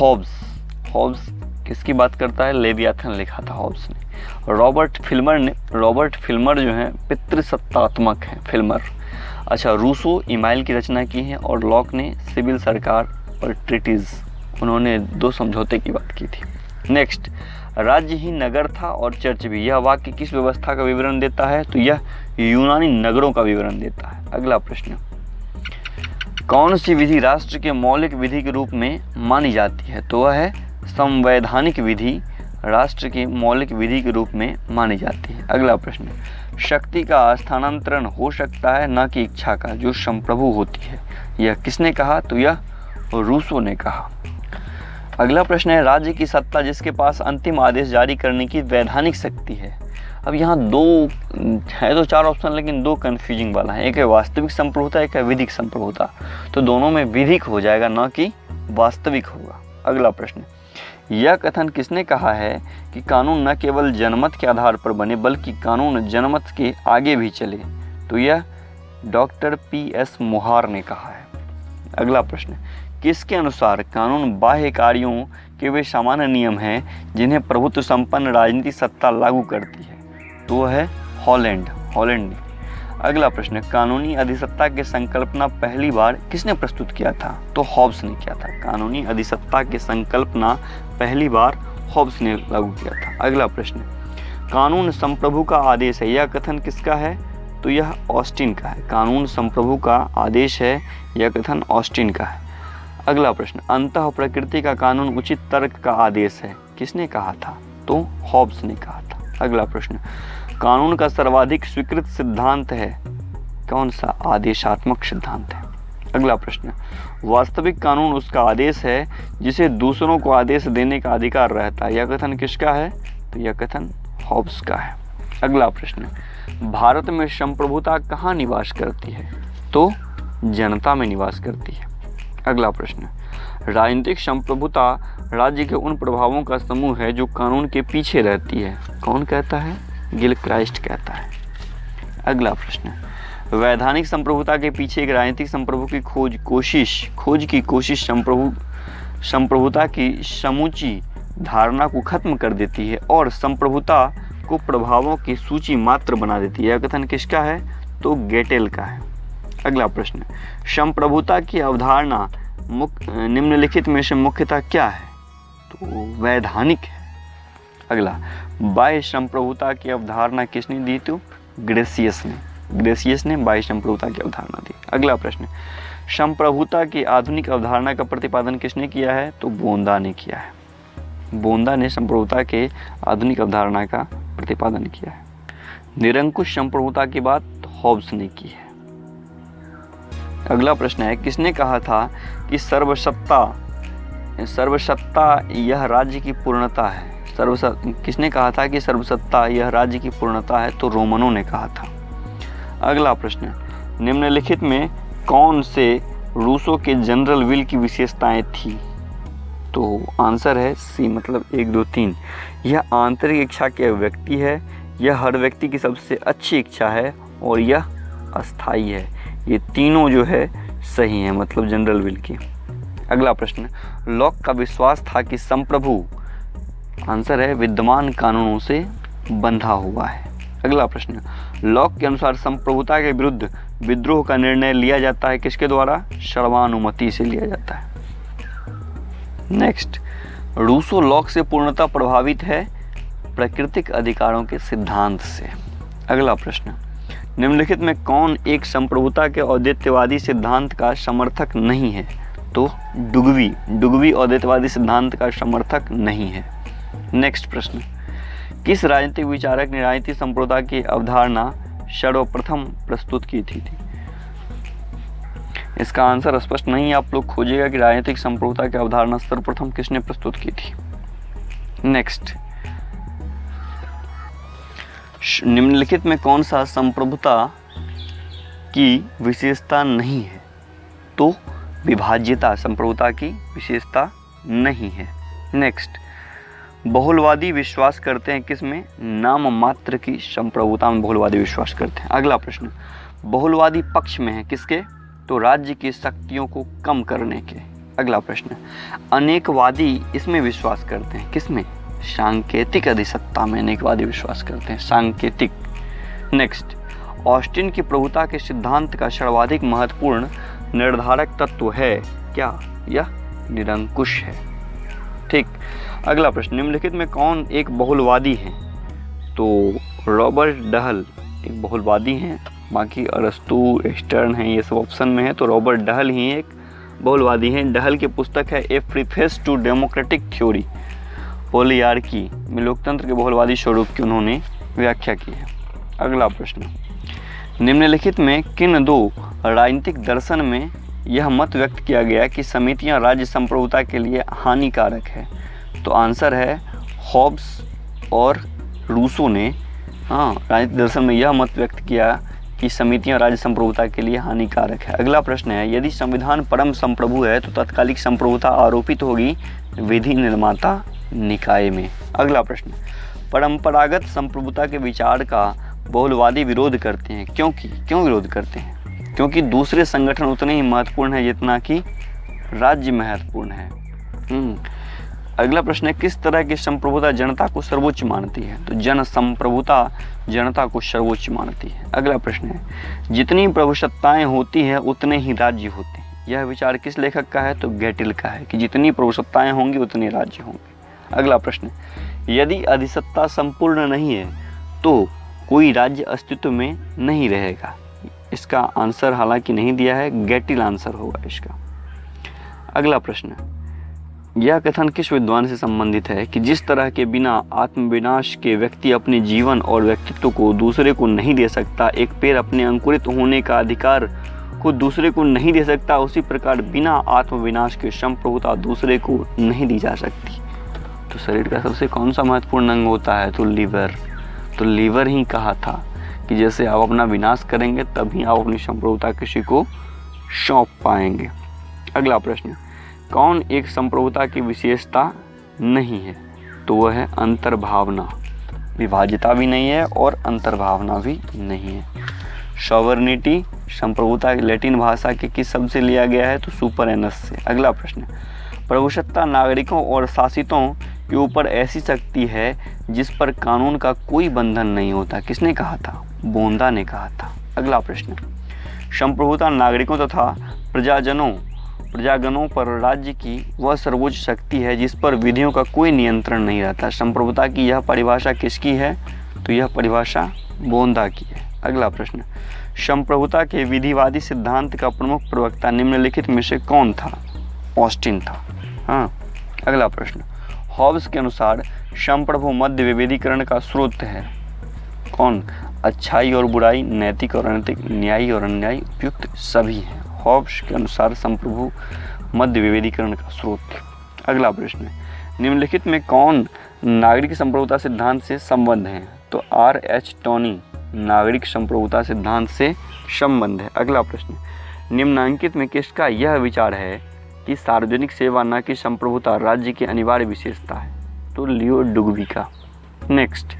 हॉब्स किसकी बात करता है? लेवियाथन लिखा था हॉब्स ने। रॉबर्ट फिल्मर जो है पितृसत्तात्मक है, फिल्मर। अच्छा, रूसो ईमाइल की रचना की है और लॉक ने सिविल सरकार और ट्रीटीज, उन्होंने 2 समझौते की बात की थी। नेक्स्ट, राज्य ही नगर था और चर्च भी। यह वाक्य किस व्यवस्था का विवरण देता है? तो यह यूनानी नगरों का विवरण देता है। अगला प्रश्न, कौन सी विधि राष्ट्र के मौलिक विधि के रूप में मानी जाती है? तो वह है संवैधानिक विधि राष्ट्र की मौलिक विधि के रूप में मानी जाती है। अगला प्रश्न, शक्ति का स्थानांतरण हो सकता है न कि इच्छा का, जो संप्रभु होती है। यह किसने कहा? तो यह रूसो ने कहा। अगला प्रश्न है, राज्य की सत्ता जिसके पास अंतिम आदेश जारी करने की वैधानिक शक्ति है। अब यहाँ 2 है तो 4 ऑप्शन, लेकिन 2 कन्फ्यूजिंग वाला है। एक है वास्तविक संप्रभुता, एक है विधिक संप्रभुता। तो दोनों में विधिक हो जाएगा, न कि वास्तविक होगा। अगला प्रश्न, यह कथन किसने कहा है कि कानून न केवल जनमत के आधार पर बने बल्कि कानून जनमत के आगे भी चले? तो यह डॉक्टर PS मोहार ने कहा है। अगला प्रश्न, किसके अनुसार कानून बाह्य कार्यों के वे सामान्य नियम हैं जिन्हें प्रभुत्व संपन्न राजनीतिक सत्ता लागू करती है? तो वह है हॉलैंड ने। अगला प्रश्न, कानूनी अधिसत्ता की संकल्पना पहली बार किसने प्रस्तुत किया था? तो हॉब्स ने किया था। कानूनी अधिसत्ता की संकल्पना पहली बार हॉब्स ने लागू किया था। अगला प्रश्न, कानून संप्रभु का आदेश है, यह कथन किसका है? तो यह ऑस्टिन का है। कानून संप्रभु का आदेश है, यह कथन ऑस्टिन का है। अगला प्रश्न, अंतः प्रकृति का कानून उचित तर्क का आदेश है, किसने कहा था? तो हॉब्स ने कहा था। अगला प्रश्न, कानून का सर्वाधिक स्वीकृत सिद्धांत है कौन सा? आदेशात्मक सिद्धांत है। अगला प्रश्न, वास्तविक कानून उसका आदेश है जिसे दूसरों को आदेश देने का अधिकार रहता है, यह कथन किसका है? तो यह कथन हॉब्स का है। अगला प्रश्न, भारत में संप्रभुता कहाँ निवास करती है? तो जनता में निवास करती है। अगला प्रश्न, राजनीतिक संप्रभुता राज्य के उन प्रभावों का समूह है जो कानून के पीछे रहती है, कौन कहता है? गिलक्राइस्ट कहता है। अगला प्रश्न, वैधानिक संप्रभुता के पीछे एक राजनीतिक संप्रभु की खोज की कोशिश संप्रभुता की समूची धारणा को खत्म कर देती है और संप्रभुता को प्रभावों की सूची मात्र बना देती है, यह कथन किसका है? तो गेटेल का है। अगला प्रश्न, संप्रभुता की अवधारणा निम्नलिखित में से मुख्यतः क्या है? तो वैधानिक है। अगला, बाह्य संप्रभुता की अवधारणा किसने दी? तो ग्रेसियस ने बाह्य संप्रभुता की अवधारणा दी। अगला प्रश्न, संप्रभुता की आधुनिक अवधारणा का प्रतिपादन किसने किया है? तो बोंदा ने किया है। बोंदा ने संप्रभुता के आधुनिक अवधारणा का प्रतिपादन किया है। निरंकुश संप्रभुता की बात हॉब्स ने की है। अगला प्रश्न है, किसने कहा था कि सर्वसत्ता यह राज्य की पूर्णता है? किसने कहा था कि सर्वसत्ता यह राज्य की पूर्णता है? तो रोमनों ने कहा था। अगला प्रश्न, निम्नलिखित में कौन से रूसो के जनरल विल की विशेषताएं थी? तो आंसर है सी, मतलब 1, 2, 3। यह आंतरिक इच्छा की अभिव्यक्ति है, यह हर व्यक्ति की सबसे अच्छी इच्छा है और यह अस्थायी है। ये तीनों जो है सही है, मतलब जनरल विल की। अगला प्रश्न, लॉक का विश्वास था कि संप्रभु, आंसर है विद्यमान कानूनों से बंधा हुआ है। अगला प्रश्न, लॉक के अनुसार संप्रभुता के विरुद्ध विद्रोह का निर्णय लिया जाता है किसके द्वारा? सर्वानुमति से लिया जाता है। नेक्स्ट, रूसो लॉक से पूर्णतः प्रभावित है प्राकृतिक अधिकारों के सिद्धांत से। अगला प्रश्न, निम्नलिखित में कौन एक संप्रभुता के औद्यत्यवादी सिद्धांत का समर्थक नहीं है? तो डुगवी औद्यत्यवादी सिद्धांत का समर्थक नहीं है। नेक्स्ट प्रश्न, किस राजनीतिक विचारक ने राजनीतिक संप्रभुता की अवधारणा सर्वप्रथम प्रस्तुत की थी? इसका आंसर स्पष्ट नहीं, आप लोग खोजिएगा कि राजनीतिक संप्रभुता की अवधारणा सर्वप्रथम किसने प्रस्तुत की थी। नेक्स्ट, निम्नलिखित में कौन सा संप्रभुता की विशेषता नहीं है? तो विभाज्यता संप्रभुता की विशेषता नहीं है। नेक्स्ट, बहुलवादी विश्वास करते हैं किसमें? नाम मात्र की संप्रभुता में बहुलवादी विश्वास करते हैं। अगला प्रश्न, बहुलवादी पक्ष में है किसके? तो राज्य की शक्तियों को कम करने के। अगला प्रश्न, अनेकवादी इसमें विश्वास करते हैं किसमें? सांकेतिक अधिसत्ता में अनेकवादी विश्वास करते हैं, सांकेतिक। नेक्स्ट, ऑस्टिन की प्रभुता के सिद्धांत का सर्वाधिक महत्वपूर्ण निर्धारक तत्व है क्या? यह निरंकुश है। ठीक। अगला प्रश्न, निम्नलिखित में कौन एक बहुलवादी है? तो रॉबर्ट डहल एक बहुलवादी हैं, बाकी अरस्तु, स्टर्न हैं, ये सब ऑप्शन में है, तो रॉबर्ट डहल ही एक बहुलवादी हैं। डहल की पुस्तक है ए प्रीफेस टू डेमोक्रेटिक थ्योरी पोलियार्की में लोकतंत्र के बहुलवादी स्वरूप की उन्होंने व्याख्या की है। अगला प्रश्न, निम्नलिखित में किन दो राजनीतिक दर्शन में यह मत व्यक्त किया गया कि समितियां राज्य संप्रभुता के लिए हानिकारक है? तो आंसर है हॉब्स और रूसो ने राजनीतिक दर्शन में यह मत व्यक्त किया कि समितियां राज्य संप्रभुता के लिए हानिकारक है। अगला प्रश्न है, यदि संविधान परम संप्रभु है तो तात्कालिक संप्रभुता आरोपित होगी विधि निर्माता निकाय में। अगला प्रश्न, परंपरागत संप्रभुता के विचार का बहुलवादी विरोध करते हैं क्यों विरोध करते हैं? क्योंकि दूसरे संगठन उतने ही महत्वपूर्ण है जितना कि राज्य महत्वपूर्ण है। अगला प्रश्न है, किस तरह की संप्रभुता जनता को सर्वोच्च मानती है? तो जन संप्रभुता जनता को सर्वोच्च मानती है। अगला प्रश्न है, जितनी प्रभुसत्ताएं होती हैं उतने ही राज्य होते हैं। यह विचार किस लेखक का है? तो गेटिल का है कि जितनी प्रभुसत्ताएं होंगी उतने राज्य होंगे। अगला प्रश्न, यदि अधिसत्ता संपूर्ण नहीं है तो कोई राज्य अस्तित्व में नहीं रहेगा। इसका आंसर हालांकि नहीं दिया है, गेटिल आंसर होगा इसका। अगला प्रश्न, यह कथन किस विद्वान से संबंधित है कि जिस तरह के बिना आत्मविनाश के व्यक्ति अपने जीवन और व्यक्तित्व को दूसरे को नहीं दे सकता, एक पेड़ अपने अंकुरित होने का अधिकार को दूसरे को नहीं दे सकता, उसी प्रकार बिना आत्मविनाश के संप्रभुता दूसरे को नहीं दी जा सकती। तो शरीर का सबसे कौन सा महत्वपूर्ण अंग होता है? तो लीवर। तो लीवर ही कहा था कि जैसे आप अपना विनाश करेंगे तभी आप अपनी संप्रभुता किसी को सौंप पाएंगे। अगला प्रश्न, कौन एक संप्रभुता की विशेषता नहीं है? तो वह है अंतर्भावना। विभाज्यता भी नहीं है और अंतर्भावना भी नहीं है। सॉवरेनिटी संप्रभुता की लैटिन भाषा के किस शब्द से लिया गया है? तो सुपरएनस से। अगला प्रश्न, प्रभुसत्ता नागरिकों और शासितों के ऊपर ऐसी शक्ति है जिस पर कानून का कोई बंधन नहीं होता। किसने कहा था? बोंदा ने कहा था। अगला प्रश्न, संप्रभुता नागरिकों तथा प्रजाजनों प्रजागणों पर राज्य की वह सर्वोच्च शक्ति है जिस पर विधियों का कोई नियंत्रण नहीं रहता। संप्रभुता की यह परिभाषा किसकी है? तो यह परिभाषा बोंदा की है। अगला प्रश्न, संप्रभुता के विधिवादी सिद्धांत का प्रमुख प्रवक्ता निम्नलिखित में से कौन था? ऑस्टिन था। हाँ। अगला प्रश्न, हॉब्स के अनुसार संप्रभु मध्य विभेदीकरण का स्रोत है कौन? अच्छाई और बुराई, नैतिक और अनैतिक, न्यायी और अन्यायी, उपयुक्त सभी हैं। हॉब्स के अनुसार संप्रभु मध्य विभेदीकरण का स्रोत। अगला प्रश्न, निम्नलिखित में कौन नागरिक संप्रभुता सिद्धांत से संबद्ध है? तो R.H. टोनी नागरिक संप्रभुता सिद्धांत से संबंध है। अगला प्रश्न, निम्नांकित में किसका यह विचार है कि सार्वजनिक सेवा न कि संप्रभुता राज्य की अनिवार्य विशेषता है? तो लियो डुगवी का। नेक्स्ट,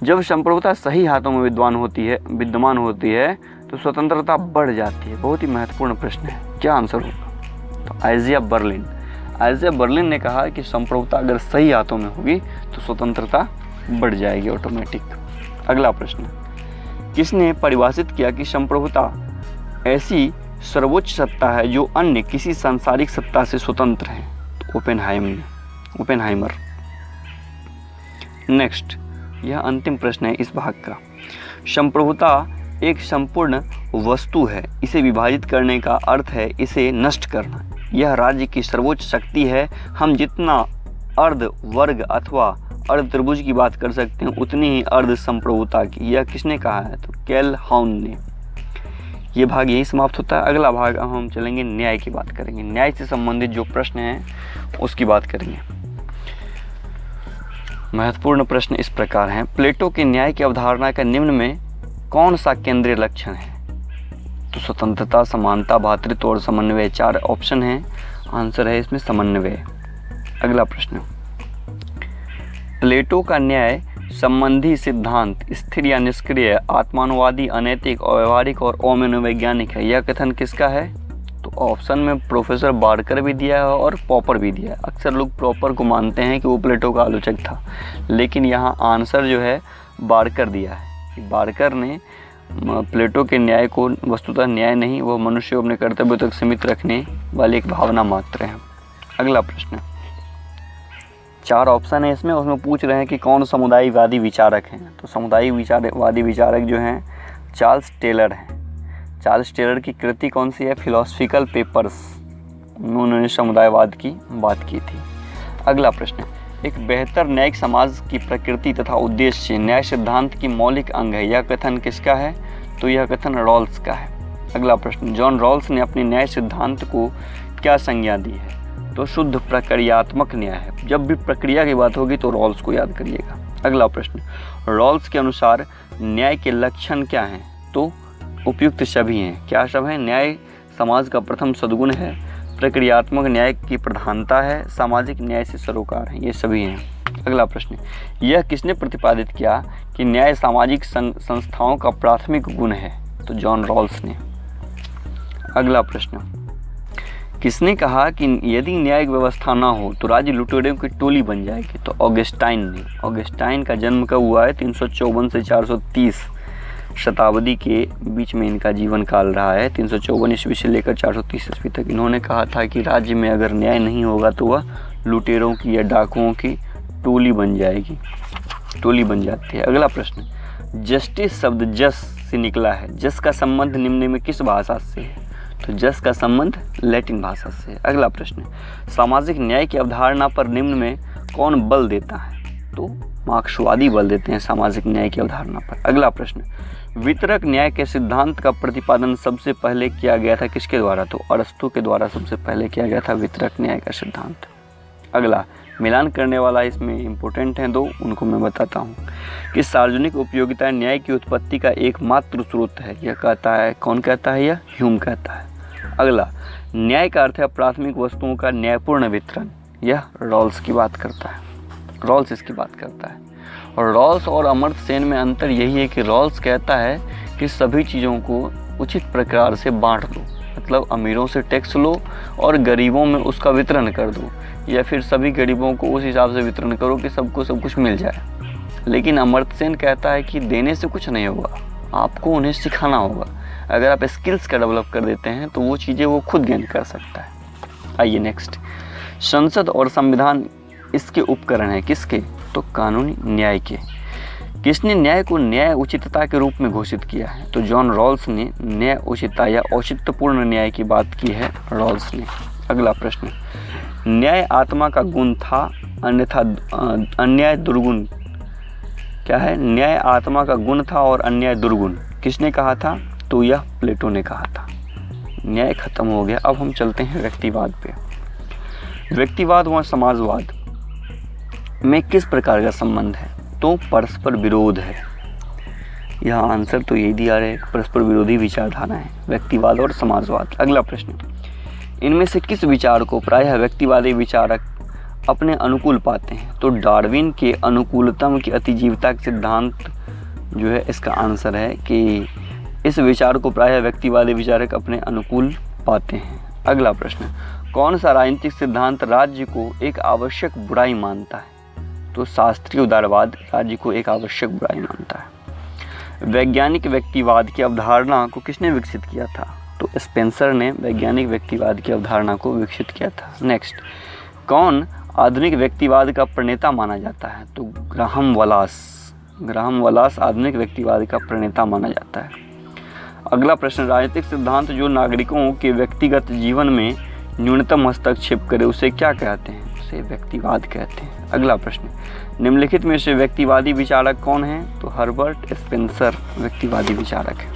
जब संप्रभुता सही हाथों में विद्यमान होती है तो स्वतंत्रता बढ़ जाती है। बहुत ही महत्वपूर्ण प्रश्न है, क्या आंसर होगा? तो आइजिया बर्लिन ने कहा कि संप्रभुता अगर सही हाथों में होगी तो स्वतंत्रता बढ़ जाएगी ऑटोमेटिक। अगला प्रश्न, किसने परिभाषित किया कि संप्रभुता ऐसी सर्वोच्च सत्ता है जो अन्य किसी सांसारिक सत्ता से स्वतंत्र है? तो ओपेनहाइमर। नेक्स्ट, यह अंतिम प्रश्न है इस भाग का। संप्रभुता एक संपूर्ण वस्तु है, इसे विभाजित करने का अर्थ है इसे नष्ट करना। यह राज्य की सर्वोच्च शक्ति है। हम जितना अर्ध वर्ग अथवा अर्ध त्रिभुज की बात कर सकते हैं उतनी ही अर्ध संप्रभुता की। यह किसने कहा है? तो कैलहाउन ने। ये भाग यही समाप्त होता है। अगला भाग हम चलेंगे न्याय की बात करेंगे। न्याय से संबंधित जो प्रश्न हैं उसकी बात करेंगे। महत्वपूर्ण प्रश्न इस प्रकार हैं, प्लेटो के न्याय की अवधारणा का निम्न में कौन सा केंद्रीय लक्षण है? तो स्वतंत्रता, समानता, भातृत्व और समन्वय। 4 ऑप्शन हैं, आंसर है इसमें समन्वय। अगला प्रश्न, प्लेटो का न्याय संबंधी सिद्धांत स्थिर या निष्क्रिय, आत्मानुवादी, अनैतिक, अव्यवहारिक और अमनोवैज्ञानिक है। यह कथन किसका है? तो ऑप्शन में प्रोफेसर बार्कर भी दिया है और पॉपर भी दिया है। अक्सर लोग पॉपर को मानते हैं कि वो प्लेटो का आलोचक था, लेकिन यहाँ आंसर जो है बार्कर दिया है। बार्कर ने प्लेटो के न्याय को वस्तुतः न्याय नहीं, वह मनुष्य को अपने कर्तव्य तक सीमित रखने वाली एक भावना मात्र है। अगला प्रश्न, 4 ऑप्शन है इसमें, उसमें पूछ रहे हैं कि कौन समुदायवादी विचारक हैं। तो समुदायवादी विचारक जो हैं चार्ल्स टेलर हैं। चार्ल्स टेलर की कृति कौन सी है? Philosophical papers. उन्होंने समुदायवाद की बात की थी। अगला प्रश्न, एक बेहतर न्यायिक समाज की प्रकृति तथा उद्देश्य न्याय सिद्धांत की मौलिक अंग है। यह कथन किसका है? तो यह कथन रॉल्स का है। अगला प्रश्न, जॉन रॉल्स ने अपने न्याय सिद्धांत को क्या संज्ञा दी है? तो शुद्ध प्रक्रियात्मक न्याय है। जब भी प्रक्रिया की बात होगी तो रॉल्स को याद करिएगा। अगला प्रश्न, रॉल्स के अनुसार न्याय के लक्षण क्या हैं? तो उपयुक्त सभी हैं। क्या सब हैं? न्याय समाज का प्रथम सद्गुण है, प्रक्रियात्मक न्याय की प्रधानता है, सामाजिक न्याय से सरोकार है, ये सभी हैं। अगला प्रश्न, यह किसने प्रतिपादित किया कि न्याय सामाजिक संस्थाओं का प्राथमिक गुण है? तो जॉन रॉल्स ने। अगला प्रश्न, किसने कहा कि यदि न्यायिक व्यवस्था ना हो तो राज्य लुटेरों की टोली बन जाएगी? तो ऑगस्टाइन ने। ऑगस्टाइन का जन्म कब हुआ है? 354 से 430 शताब्दी के बीच में इनका जीवन काल रहा है। 354 ईस्वी से लेकर 430 ईस्वी तक। इन्होंने कहा था कि राज्य में अगर न्याय नहीं होगा तो वह लुटेरों की या डाकुओं की टोली बन जाती है। अगला प्रश्न, जस्टिस शब्द जस से निकला है। जस का संबंध निम्न में किस भाषा से है? तो जस का संबंध लैटिन भाषा से है। अगला प्रश्न, सामाजिक न्याय की अवधारणा पर निम्न में कौन बल देता है? तो मार्क्सवादी बल देते हैं सामाजिक न्याय की अवधारणा पर। अगला प्रश्न, वितरक न्याय के सिद्धांत का प्रतिपादन सबसे पहले किया गया था किसके द्वारा? तो अरस्तू के द्वारा सबसे पहले किया गया था वितरक न्याय का सिद्धांत। अगला, मिलान करने वाला इसमें इम्पोर्टेंट हैं 2, उनको मैं बताता हूँ कि सार्वजनिक उपयोगिता न्याय की उत्पत्ति का एकमात्र स्रोत है। यह कहता है, कौन कहता है? यह ह्यूम कहता है। अगला, न्याय का अर्थ है प्राथमिक वस्तुओं का न्यायपूर्ण वितरण। यह रॉल्स की बात करता है, रॉल्स इसकी बात करता है। और रॉल्स और अमर्त्य सेन में अंतर यही है कि रॉल्स कहता है कि सभी चीज़ों को उचित प्रकार से बांट दो, मतलब अमीरों से टैक्स लो और गरीबों में उसका वितरण कर दो, या फिर सभी गरीबों को उस हिसाब से वितरण करो कि सबको सब कुछ मिल जाए। लेकिन अमर्त्य सेन कहता है कि देने से कुछ नहीं होगा, आपको उन्हें सिखाना होगा। अगर आप स्किल्स का डेवलप कर देते हैं तो वो चीज़ें वो खुद गेन कर सकता है। आइए नेक्स्ट, संसद और संविधान इसके उपकरण हैं, किसके? तो कानूनी न्याय के। किसने न्याय को न्याय उचितता के रूप में घोषित किया है? तो जॉन रॉल्स ने न्याय उचितता या औचित्यपूर्ण न्याय की बात की है, रॉल्स ने। अगला प्रश्न, न्याय आत्मा का गुण था अन्यथा अन्याय दुर्गुण क्या है? न्याय आत्मा का गुण था और अन्याय दुर्गुण किसने कहा था? तो यह प्लेटो ने कहा था। न्याय खत्म हो गया। अब हम चलते हैं व्यक्तिवाद पे। व्यक्तिवाद व समाजवाद में किस प्रकार का संबंध है? तो परस्पर विरोध है। यह आंसर तो यही दिया है, परस्पर विरोधी विचारधारा है व्यक्तिवाद और समाजवाद। अगला प्रश्न, इनमें से किस विचार को प्रायः व्यक्तिवादी विचारक अपने अनुकूल पाते हैं? तो डार्विन के अनुकूलतम की अतिजीवता के सिद्धांत जो है इसका आंसर है कि इस विचार को प्रायः व्यक्तिवादी विचारक अपने अनुकूल पाते हैं। अगला प्रश्न, कौन सा राजनीतिक सिद्धांत राज्य को एक आवश्यक बुराई मानता है? तो शास्त्रीय उदारवाद राज्य को एक आवश्यक बुराई मानता है। वैज्ञानिक व्यक्तिवाद की अवधारणा को किसने विकसित किया था? तो स्पेंसर ने वैज्ञानिक व्यक्तिवाद की अवधारणा को विकसित किया था। नेक्स्ट, कौन आधुनिक व्यक्तिवाद का प्रणेता माना जाता है? तो ग्राहम वलास आधुनिक व्यक्तिवाद का प्रणेता माना जाता है। अगला प्रश्न, राजनीतिक सिद्धांत जो नागरिकों के व्यक्तिगत जीवन में न्यूनतम हस्तक्षेप करे उसे क्या कहते हैं? उसे व्यक्तिवाद कहते हैं। अगला प्रश्न, निम्नलिखित में से व्यक्तिवादी विचारक कौन है? तो हर्बर्ट स्पेंसर व्यक्तिवादी विचारक है।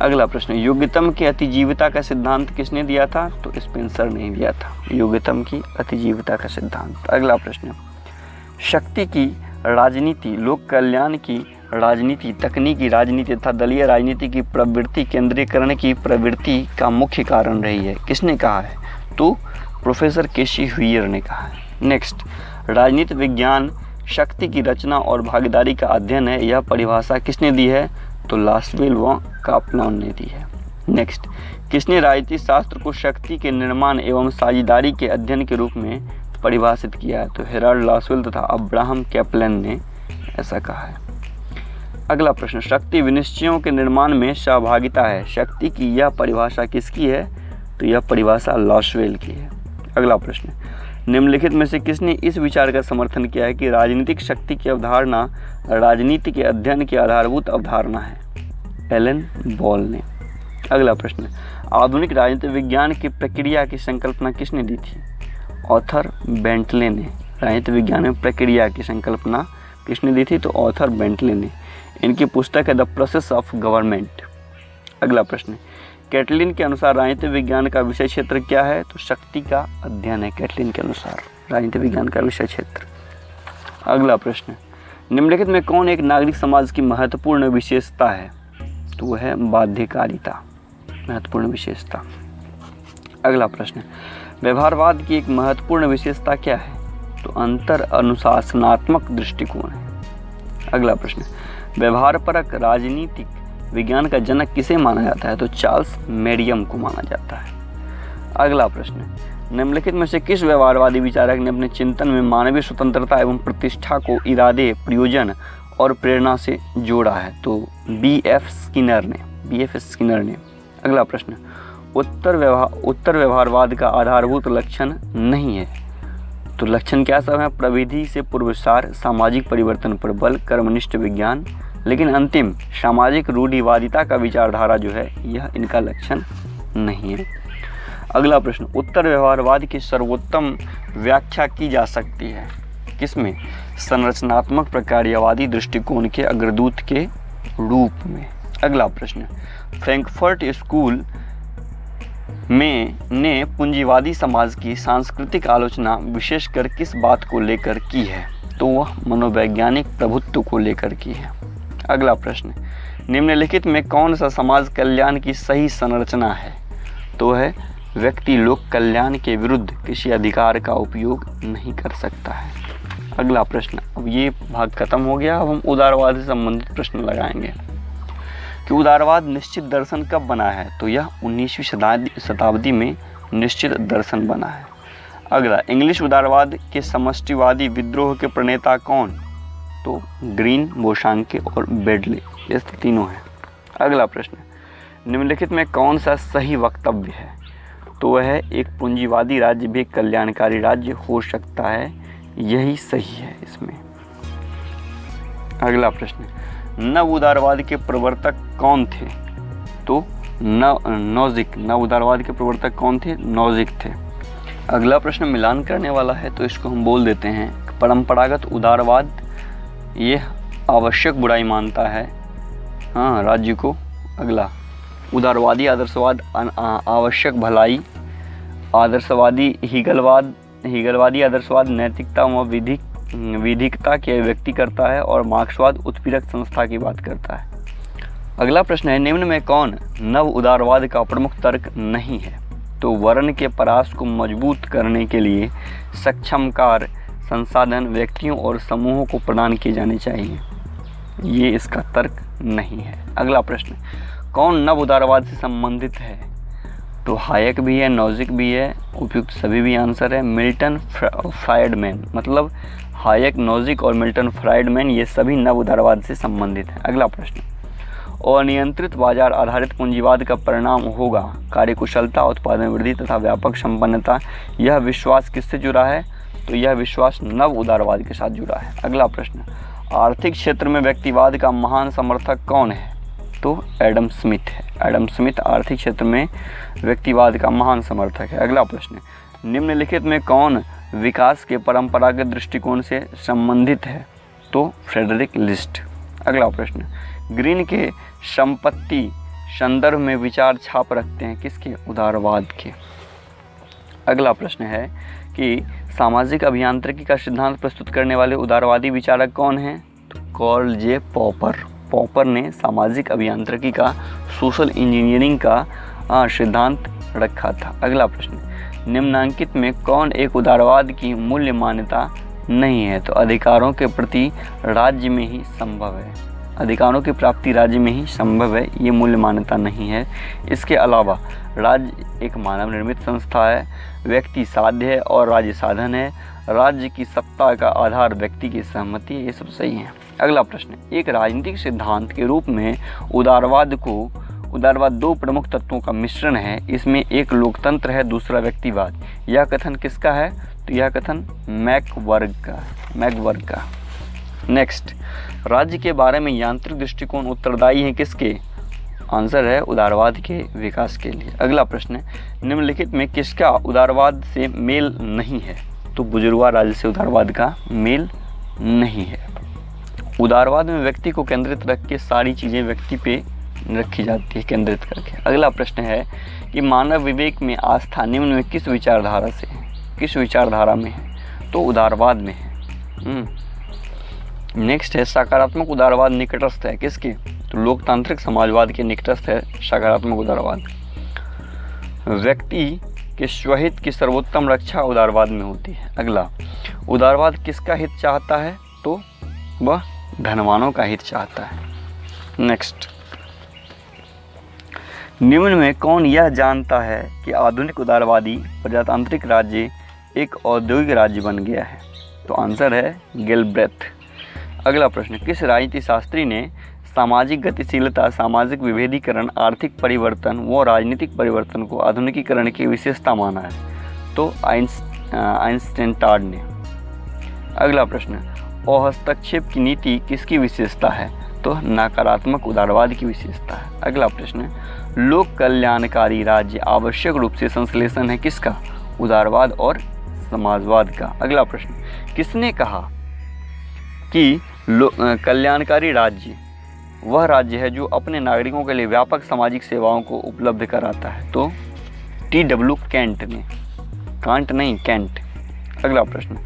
अगला प्रश्न, योग्यतम की अतिजीवता का सिद्धांत किसने दिया था? तो स्पेंसर ने दिया था योग्यतम की अतिजीवता का सिद्धांत। अगला प्रश्न, शक्ति की राजनीति लोक कल्याण की राजनीति, तकनीकी राजनीति तथा दलीय राजनीति की प्रवृत्ति केंद्रीकरण की प्रवृत्ति का मुख्य कारण रही है, किसने कहा है? तो प्रोफेसर केसी हुइयर ने कहा है। नेक्स्ट, राजनीति विज्ञान शक्ति की रचना और भागीदारी का अध्ययन है, यह परिभाषा किसने दी है? तो लास्वेल व कापलान ने दी है। नेक्स्ट, किसने राजनीतिक शास्त्र को शक्ति के निर्माण एवं साझेदारी के अध्ययन के रूप में परिभाषित किया है? तो हेराल्ड लास्वेल तथा अब्राहम कैपलान ने ऐसा कहा है। अगला प्रश्न, शक्ति विनिश्चयों के निर्माण में सहभागिता है, शक्ति की यह परिभाषा किसकी है? तो यह परिभाषा लास्वेल की है। अगला प्रश्न, निम्नलिखित में से किसने इस विचार का समर्थन किया है कि राजनीतिक शक्ति की अवधारणा राजनीति के अध्ययन की आधारभूत अवधारणा है? एलन बॉल ने। अगला प्रश्न, आधुनिक राजनीतिक विज्ञान की प्रक्रिया की संकल्पना किसने दी थी? ऑथर बेंटले ने। राजनीतिक विज्ञान में प्रक्रिया की संकल्पना किसने दी थी? तो ऑथर बेंटले ने। इनकी पुस्तक है द प्रोसेस ऑफ गवर्नमेंट। अगला प्रश्न, कैटलिन के अनुसार राजनीतिक विज्ञान का विषय क्षेत्र क्या है? तो शक्ति का अध्ययन है कैटलिन के अनुसार राजनीतिक विज्ञान का विषय क्षेत्र। अगला प्रश्न, निम्नलिखित में कौन एक नागरिक समाज की महत्वपूर्ण विशेषता है? तो वह है बाध्यकारिता, महत्वपूर्ण विशेषता। अगला प्रश्न, व्यवहारवाद की एक महत्वपूर्ण विशेषता क्या है? तो अंतर अनुशासनात्मक दृष्टिकोण है। अगला प्रश्न, व्यवहारपरक राजनीतिक विज्ञान का जनक किसे माना जाता है? तो चार्ल्स मेरियम को माना जाता है। अगला प्रश्न, निम्नलिखित में से किस व्यवहारवादी विचारक ने अपने चिंतन में मानवीय स्वतंत्रता एवं प्रतिष्ठा को इरादे, प्रयोजन और प्रेरणा से जोड़ा है? तो B.F. स्किनर ने। अगला प्रश्न, उत्तर व्यवहारवाद का आधारभूत लक्षण नहीं है, तो लक्षण क्या सब है? प्रविधि से पूर्वसार, सामाजिक परिवर्तन पर बल, कर्मनिष्ठ विज्ञान, लेकिन अंतिम सामाजिक रूढ़िवादिता का विचारधारा जो है यह इनका लक्षण नहीं है। अगला प्रश्न, उत्तर व्यवहारवाद की सर्वोत्तम व्याख्या की जा सकती है किसमें? संरचनात्मक प्रक्रियावादी दृष्टिकोण के अग्रदूत के रूप में। अगला प्रश्न, फ्रैंकफर्ट स्कूल ने पूंजीवादी समाज की सांस्कृतिक आलोचना विशेषकर किस बात को लेकर की है? तो वह मनोवैज्ञानिक प्रभुत्व को लेकर की है। अगला प्रश्न, निम्नलिखित में कौन सा समाज कल्याण की सही संरचना है? तो है व्यक्ति लोक कल्याण के विरुद्ध किसी अधिकार का उपयोग नहीं कर सकता है। अगला प्रश्न, अब ये भाग खत्म हो गया। अब हम उदारवाद से संबंधित प्रश्न लगाएंगे कि उदारवाद निश्चित दर्शन कब बना है? तो यह 19वीं शताब्दी में निश्चित दर्शन बना है। अगला, इंग्लिश उदारवाद के समष्टिवादी विद्रोह के प्रणेता कौन? तो ग्रीन, बोशांके और बेडले, ये तीनों हैं। अगला प्रश्न, निम्नलिखित में कौन सा सही वक्तव्य है? तो वह एक पूंजीवादी राज्य भी एक कल्याणकारी राज्य हो सकता है। यही सही है इसमें। अगला प्रश्न, नव उदारवाद के प्रवर्तक कौन थे? तो नोजिक। नव उदारवाद के प्रवर्तक कौन थे? नोजिक थे। अगला प्रश्न मिलान करने वाला है, तो इसको हम बोल देते हैं परंपरागत उदारवाद ये आवश्यक बुराई मानता है राज्य को। अगला, उदारवादी आदर्शवाद आवश्यक भलाई। आदर्शवादी हीगलवादी आदर्शवाद नैतिकता व विधिकता की अभिव्यक्ति करता है और मार्क्सवाद उत्पीड़क संस्था की बात करता है। अगला प्रश्न है, निम्न में कौन नव उदारवाद का प्रमुख तर्क नहीं है? तो वर्ण के परास को मजबूत करने के लिए सक्षमकार संसाधन व्यक्तियों और समूहों को प्रदान किए जाने चाहिए। ये इसका तर्क नहीं है। अगला प्रश्न, कौन नव उदारवाद से संबंधित है? तो हायक भी है, नोजिक भी है, उपयुक्त सभी भी आंसर है। मिल्टन फ्राइडमैन, मतलब हायक, नोजिक और मिल्टन फ्राइडमैन ये सभी नव उदारवाद से संबंधित हैं। अगला प्रश्न, अनियंत्रित बाजार आधारित पूंजीवाद का परिणाम होगा कार्यकुशलता, उत्पादन वृद्धि तथा व्यापक संपन्नता। यह विश्वास किससे जुड़ा है? तो यह विश्वास नव उदारवाद के साथ जुड़ा है। अगला प्रश्न, आर्थिक क्षेत्र में व्यक्तिवाद का महान समर्थक कौन है? तो एडम स्मिथ है। एडम स्मिथ आर्थिक क्षेत्र में व्यक्तिवाद का महान समर्थक है। अगला प्रश्न, निम्नलिखित में कौन विकास के परंपरागत दृष्टिकोण से संबंधित है? तो फ्रेडरिक लिस्ट। अगला प्रश्न, ग्रीन के संपत्ति संदर्भ में विचार छाप रखते हैं किसके? उदारवाद के। अगला प्रश्न है कि सामाजिक अभियांत्रिकी का सिद्धांत प्रस्तुत करने वाले उदारवादी विचारक कौन हैं? तो कार्ल जे पॉपर। पॉपर ने सामाजिक अभियांत्रिकी का, सोशल इंजीनियरिंग का सिद्धांत रखा था। अगला प्रश्न, निम्नांकित में कौन एक उदारवाद की मूल्य मान्यता नहीं है? तो अधिकारों के प्रति राज्य में ही संभव है। अधिकारों की प्राप्ति राज्य में ही संभव है, ये मूल्य मान्यता नहीं है। इसके अलावा राज्य एक मानव निर्मित संस्था है, व्यक्ति साध्य है और राज्य साधन है। राज्य की सत्ता का आधार व्यक्ति की सहमति है। ये सब सही है। अगला प्रश्न, एक राजनीतिक सिद्धांत के रूप में उदारवाद दो प्रमुख तत्वों का मिश्रण है। इसमें एक लोकतंत्र है, दूसरा व्यक्तिवाद। यह कथन किसका है? तो यह कथन मैकवर्ग का। नेक्स्ट, राज्य के बारे में यांत्रिक दृष्टिकोण उत्तरदायी है किसके? आंसर है उदारवाद के विकास के लिए। अगला प्रश्न, निम्नलिखित में किसका उदारवाद से मेल नहीं है? तो बुजुर्गवा राज्य से उदारवाद का मेल नहीं है। उदारवाद में व्यक्ति को केंद्रित रख के सारी चीज़ें व्यक्ति पे रखी जाती है, केंद्रित करके। अगला प्रश्न है कि मानव विवेक में आस्था निम्न में किस विचारधारा से है? किस विचारधारा में है? तो उदारवाद में है। नेक्स्ट है, सकारात्मक उदारवाद निकटस्थ है किसके? तो लोकतांत्रिक समाजवाद के निकटस्थ है सकारात्मक उदारवाद। व्यक्ति के स्वहित की सर्वोत्तम रक्षा उदारवाद में होती है। अगला, उदारवाद किसका हित चाहता है? तो वह धनवानों का हित चाहता है। नेक्स्ट, निम्न में कौन यह जानता है कि आधुनिक उदारवादी प्रजातांत्रिक राज्य एक औद्योगिक राज्य बन गया है? तो आंसर है गेलब्रेथ। अगला प्रश्न, किस राजनीति शास्त्री ने सामाजिक गतिशीलता, सामाजिक विभेदीकरण, आर्थिक परिवर्तन व राजनीतिक परिवर्तन को आधुनिकीकरण की विशेषता माना है? तो आइंस्टाइन ने। अगला प्रश्न, हस्तक्षेप की नीति किसकी विशेषता है? तो नकारात्मक उदारवाद की विशेषता है। अगला प्रश्न, लोक कल्याणकारी राज्य आवश्यक रूप से संश्लेषण है किसका? उदारवाद और समाजवाद का। अगला प्रश्न, किसने कहा कि कल्याणकारी राज्य वह राज्य है जो अपने नागरिकों के लिए व्यापक सामाजिक सेवाओं को उपलब्ध कराता है? तो T.W. कैंट ने। कांट नहीं, कैंट। अगला प्रश्न,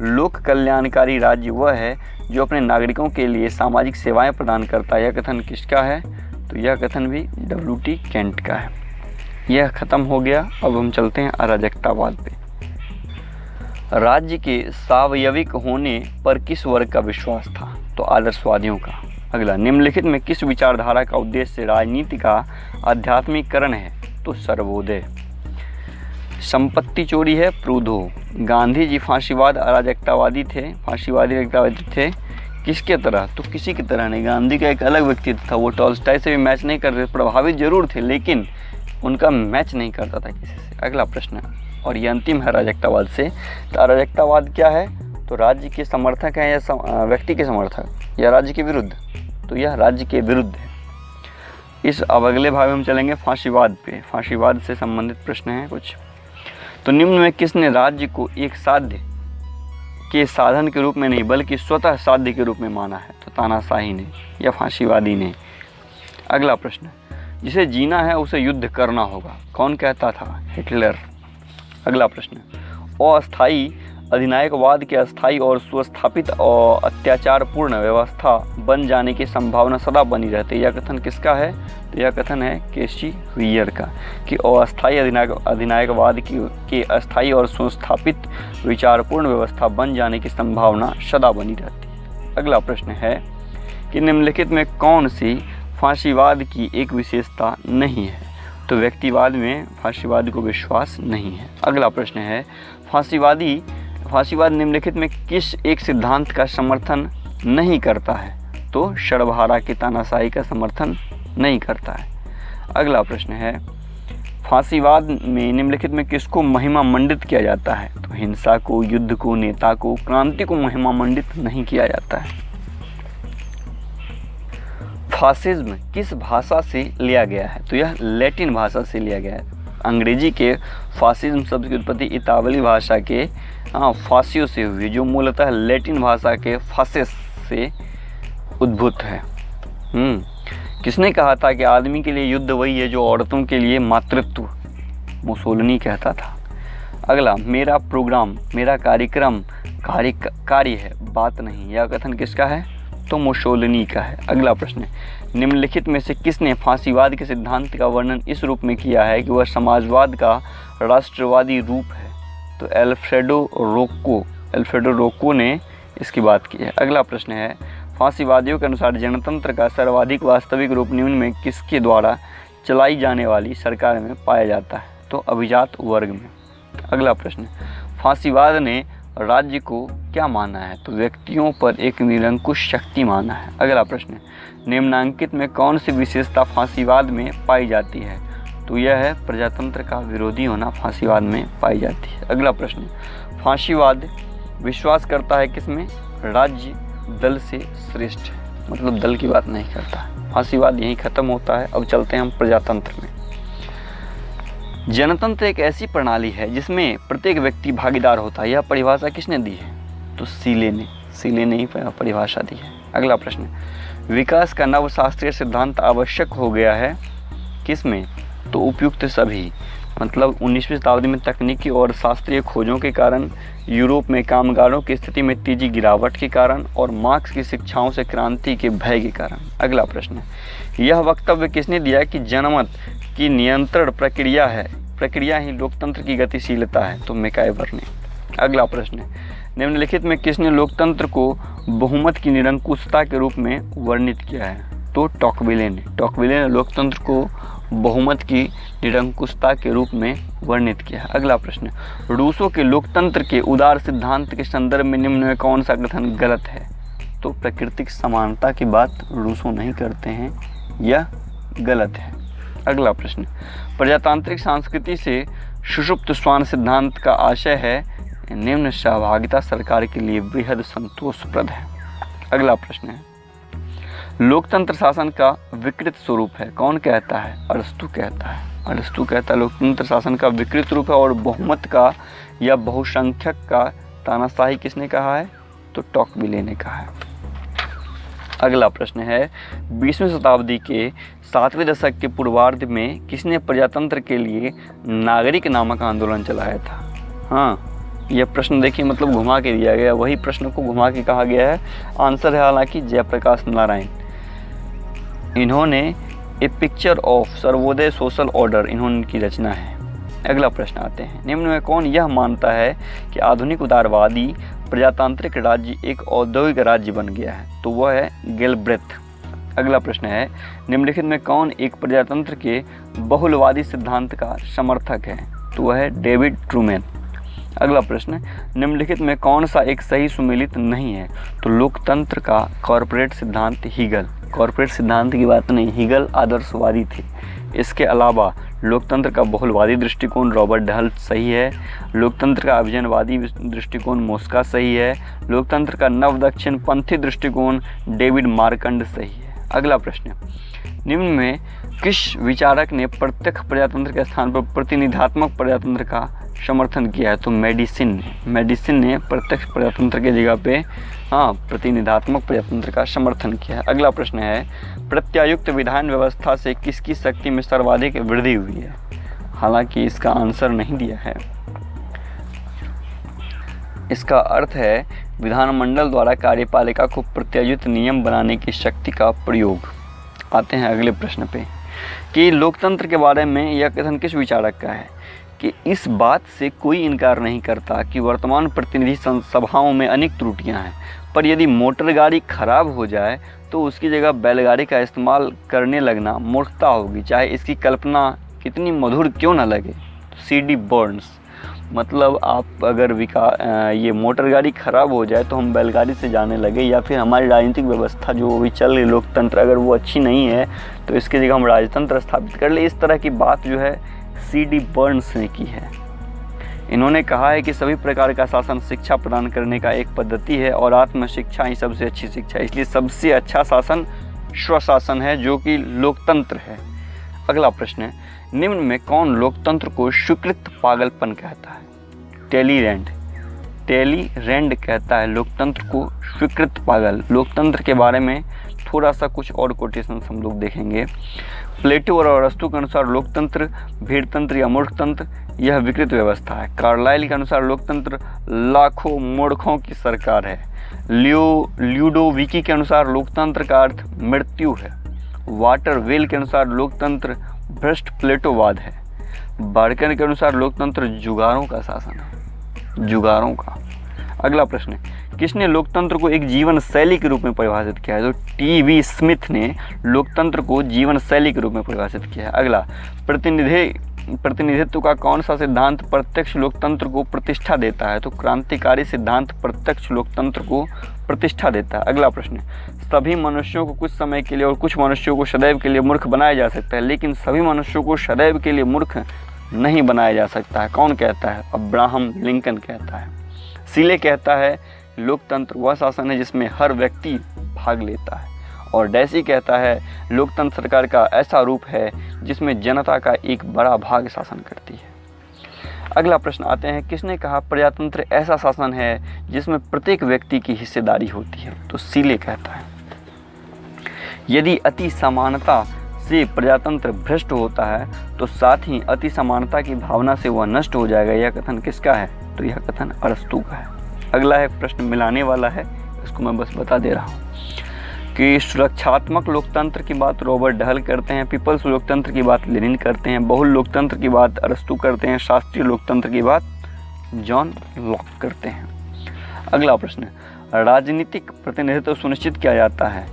लोक कल्याणकारी राज्य वह है जो अपने नागरिकों के लिए सामाजिक सेवाएं प्रदान करता है। यह कथन किसका है? तो यह कथन भी W.T. कैंट का है। यह खत्म हो गया। अब हम चलते हैं अराजकतावाद पे। राज्य के सावयविक होने पर किस वर्ग का विश्वास था? तो आदर्शवादियों का। अगला, निम्नलिखित में किस विचारधारा का उद्देश्य राजनीति का आध्यात्मिकरण है? तो सर्वोदय। संपत्ति चोरी है प्रूधो। गांधी जी फांसीवादी अराजकतावादी थे किसके तरह? तो किसी की तरह नहीं। गांधी का एक अलग व्यक्तित्व था, वो टॉल्स्टॉय से भी मैच नहीं करते, प्रभावित जरूर थे लेकिन उनका मैच नहीं करता था किसी से। अगला प्रश्न, और ये अंतिम है अराजकतावाद से। तो अराजकतावाद क्या है? तो राज्य के समर्थक हैं या व्यक्ति के समर्थक या राज्य के विरुद्ध? तो यह राज्य के विरुद्ध है। अब अगले भाग में हम चलेंगे फांसीवाद पे। फांसीवाद से संबंधित प्रश्न हैं कुछ। तो निम्न में किसने राज्य को एक साध्य के साधन के रूप में नहीं बल्कि स्वतः साध्य के रूप में माना है? तो तानाशाही ने या फांसीवादी ने। अगला प्रश्न, जिसे जीना है उसे युद्ध करना होगा, कौन कहता था? हिटलर। अगला प्रश्न, अस्थायी अधिनायकवाद के अस्थायी और सुस्थापित और अत्याचारपूर्ण व्यवस्था बन जाने की संभावना सदा बनी रहती है, यह कथन किसका है? तो यह कथन है केसी वियर का, कि अस्थायी अधिनायकवाद की अस्थायी और सुस्थापित विचारपूर्ण व्यवस्था बन जाने की संभावना सदा बनी रहती है। अगला प्रश्न है कि निम्नलिखित में कौन सी फांसीवाद की एक विशेषता नहीं है? तो व्यक्तिवाद में फांसीवाद को विश्वास नहीं है। अगला प्रश्न है, फांसीवाद निम्नलिखित में किस एक सिद्धांत का समर्थन नहीं करता है? तो षड्भारा की तानाशाही का समर्थन नहीं करता है। अगला प्रश्न है, फांसीवाद में निम्नलिखित में किसको महिमा मंडित किया जाता है? तो हिंसा को, युद्ध को, नेता को, क्रांति को महिमा मंडित नहीं किया जाता है। फासिज्म किस भाषा से लिया गया है? तो यह लैटिन भाषा से लिया गया है। अंग्रेजी के फासिज्म शब्द की उत्पत्ति इतावली भाषा के फासियो से हुई, जो मूलतः लैटिन भाषा के फासिस से उद्भूत है। किसने कहा था कि आदमी के लिए युद्ध वही है जो औरतों के लिए मातृत्व? मुसोलिनी कहता था। अगला, मेरा प्रोग्राम, मेरा कार्यक्रम कार्य है, बात नहीं, यह कथन किसका है? तो मुसोलिनी का है। अगला प्रश्न, निम्नलिखित में से किसने फांसीवाद के सिद्धांत का वर्णन इस रूप में किया है कि वह समाजवाद का राष्ट्रवादी रूप है? तो एल्फ्रेडो रोक्को ने इसकी बात की है। अगला प्रश्न है, फांसीवादियों के अनुसार जनतंत्र का सर्वाधिक वास्तविक रूप निम्न में किसके द्वारा चलाई जाने वाली सरकार में पाया जाता है? तो अभिजात वर्ग में। अगला प्रश्न, फांसीवाद ने राज्य को क्या माना है? तो व्यक्तियों पर एक निरंकुश शक्ति माना है। अगला प्रश्न, निम्नांकित में कौन सी विशेषता फांसीवाद में पाई जाती है? तो यह है प्रजातंत्र का विरोधी होना फांसीवाद में पाई जाती है। अगला प्रश्न, फांसीवाद विश्वास करता है किसमें? राज्य दल से श्रेष्ठ है, मतलब दल की बात नहीं करता। फांसीवाद यहीं खत्म होता है। अब चलते हैं हम प्रजातंत्र में। जनतंत्र एक ऐसी प्रणाली है जिसमें प्रत्येक व्यक्ति भागीदार होता है, यह परिभाषा किसने दी है? तो सीले ने ही परिभाषा दी है। अगला प्रश्न, विकास का नवशास्त्रीय सिद्धांत आवश्यक हो गया है किसमें? तो उपयुक्त सभी, मतलब 19वीं शताब्दी में तकनीकी और शास्त्रीय खोजों के कारण, यूरोप में कामगारों की स्थिति में तेजी गिरावट के कारण और मार्क्स की शिक्षाओं से क्रांति के भय के कारण। अगला प्रश्न, यह वक्तव्य किसने दिया कि जनमत की नियंत्रण प्रक्रिया ही लोकतंत्र की गतिशीलता है? तो मैकाइवर ने। अगला प्रश्न, निम्नलिखित में किसने लोकतंत्र को बहुमत की निरंकुशता के रूप में वर्णित किया है? तो टॉकविले ने लोकतंत्र को बहुमत की निरंकुशता के रूप में वर्णित किया है। अगला प्रश्न, रूसों के लोकतंत्र के उदार सिद्धांत के संदर्भ में निम्न में कौन सा कथन गलत है? तो प्राकृतिक समानता की बात रूसों नहीं करते हैं, यह गलत है। अगला प्रश्न, प्रजातांत्रिक संस्कृति से सुषुप्त श्वान सिद्धांत का आशय है निम्न सहभागिता सरकार के लिए बेहद संतोषप्रद है। अगला प्रश्न है, लोकतंत्र शासन का विकृत स्वरूप है, कौन कहता है? अरस्तू कहता है लोकतंत्र शासन का विकृत रूप है। और बहुमत का या बहुसंख्यक का तानाशाही किसने कहा है? तो टॉकविले ने कहा है। अगला प्रश्न है, 20वीं शताब्दी के 7वें दशक के पूर्वार्ध में किसने प्रजातंत्र के लिए नागरिक नामक आंदोलन चलाया था? यह प्रश्न देखिए, मतलब घुमा के दिया गया, वही प्रश्न को घुमा के कहा गया है। आंसर है हालांकि जयप्रकाश नारायण। इन्होंने a picture of Sarvodaya social order इनकी रचना है। अगला प्रश्न आते हैं, निम्न में कौन यह मानता है कि आधुनिक उदारवादी प्रजातांत्रिक राज्य एक औद्योगिक राज्य बन गया है? तो वह है गेलब्रेथ। अगला प्रश्न है, निम्नलिखित में कौन एक प्रजातंत्र के बहुलवादी सिद्धांत का समर्थक है? तो वह है डेविड ट्रूमैन। अगला प्रश्न, निम्नलिखित में कौन सा एक सही सुमेलित नहीं है? तो लोकतंत्र का कॉर्पोरेट सिद्धांत हीगल। कॉर्पोरेट सिद्धांत की बात नहीं, हीगल आदर्शवादी थे। इसके अलावा लोकतंत्र का बहुलवादी दृष्टिकोण रॉबर्ट हल सही है, लोकतंत्र का अभिजनवादी दृष्टिकोण मोस्का सही है, लोकतंत्र का नव दक्षिण पंथी दृष्टिकोण डेविड मार्कंड सही है। अगला प्रश्न, निम्न में किस विचारक ने प्रत्यक्ष प्रजातंत्र के स्थान पर प्रतिनिधात्मक प्रजातंत्र का समर्थन किया है? तो मेडिसिन ने प्रत्यक्ष प्रजातंत्र की जगह पे प्रतिनिधात्मक प्रजातंत्र का समर्थन किया है। अगला प्रश्न है, प्रत्यायुक्त विधान व्यवस्था से किसकी शक्ति में सर्वाधिक वृद्धि हुई है? हालांकि इसका आंसर नहीं दिया है। इसका अर्थ है विधानमंडल द्वारा कार्यपालिका को प्रत्यायुक्त नियम बनाने की शक्ति का प्रयोग। आते हैं अगले प्रश्न पे कि लोकतंत्र के बारे में यह कथन किस विचारक का है कि इस बात से कोई इनकार नहीं करता कि वर्तमान प्रतिनिधि सभाओं में अनेक त्रुटियां हैं, पर यदि मोटर गाड़ी खराब हो जाए तो उसकी जगह बैलगाड़ी का इस्तेमाल करने लगना मूर्खता होगी, चाहे इसकी कल्पना कितनी मधुर क्यों न लगे। C.D. बर्न्स, मतलब आप अगर ये मोटर गाड़ी ख़राब हो जाए तो हम बैलगाड़ी से जाने लगे, या फिर हमारी राजनीतिक व्यवस्था जो अभी चल रही लोकतंत्र अगर वो अच्छी नहीं है तो इसकी जगह हम राजतंत्र स्थापित कर ले। इस तरह की बात जो है C.D. बर्न्स ने की है। इन्होंने कहा है कि सभी प्रकार का शासन शिक्षा प्रदान करने का एक पद्धति है और आत्मशिक्षा ही सबसे अच्छी शिक्षा है, इसलिए सबसे अच्छा शासन स्वशासन है जो कि लोकतंत्र है। अगला प्रश्न है, निम्न में कौन लोकतंत्र को स्वीकृत पागलपन कहता है? टेलीरैंड कहता है लोकतंत्र को स्वीकृत पागल। लोकतंत्र के बारे में थोड़ा सा कुछ और कोटेशन हम लोग देखेंगे। प्लेटो और अरस्तु के अनुसार लोकतंत्र भीड़तंत्र या मूर्खतंत्र यह विकृत व्यवस्था है। कार्लाइल के अनुसार लोकतंत्र लाखों मूर्खों की सरकार है। ल्यूडोविकी के अनुसार लोकतंत्र का अर्थ मृत्यु है। वाटरवेल के अनुसार लोकतंत्र भ्रष्ट प्लेटोवाद है। बार्कन के अनुसार लोकतंत्र जुगारों का शासन है, जुगारों का। अगला प्रश्न है, किसने लोकतंत्र को एक जीवन शैली के रूप में परिभाषित किया है? तो T.V. स्मिथ ने लोकतंत्र को जीवन शैली के रूप में परिभाषित किया है। अगला, प्रतिनिधित्व का कौन सा सिद्धांत प्रत्यक्ष लोकतंत्र को प्रतिष्ठा देता है? तो क्रांतिकारी सिद्धांत प्रत्यक्ष लोकतंत्र को प्रतिष्ठा देता है। अगला प्रश्न, सभी मनुष्यों को कुछ समय के लिए और कुछ मनुष्यों को सदैव के लिए मूर्ख बनाया जा सकता है, लेकिन सभी मनुष्यों को सदैव के लिए मूर्ख नहीं बनाया जा सकता है। कौन कहता है? अब्राहम लिंकन कहता है। सीले कहता है लोकतंत्र वह शासन है जिसमें हर व्यक्ति भाग लेता है, और डैसी कहता है लोकतंत्र सरकार का ऐसा रूप है जिसमें जनता का एक बड़ा भाग शासन करती है। अगला प्रश्न आते हैं, किसने कहा प्रजातंत्र ऐसा शासन है जिसमें प्रत्येक व्यक्ति की हिस्सेदारी होती है? तो सीले कहता है। यदि अति समानता से प्रजातंत्र भ्रष्ट होता है तो साथ ही अति समानता की भावना से वह नष्ट हो जाएगा। यह कथन किसका है? तो यह कथन अरस्तु का है। अगला है प्रश्न मिलाने वाला है, इसको मैं बस बता दे रहा हूँ कि सुरक्षात्मक लोकतंत्र की बात रॉबर्ट हल करते हैं, पीपल्स लोकतंत्र की बात लेनिन करते हैं, बहुल लोकतंत्र की बात अरस्तु करते हैं, शास्त्रीय लोकतंत्र की बात जॉन लॉक करते हैं। अगला प्रश्न, राजनीतिक प्रतिनिधित्व सुनिश्चित किया जाता है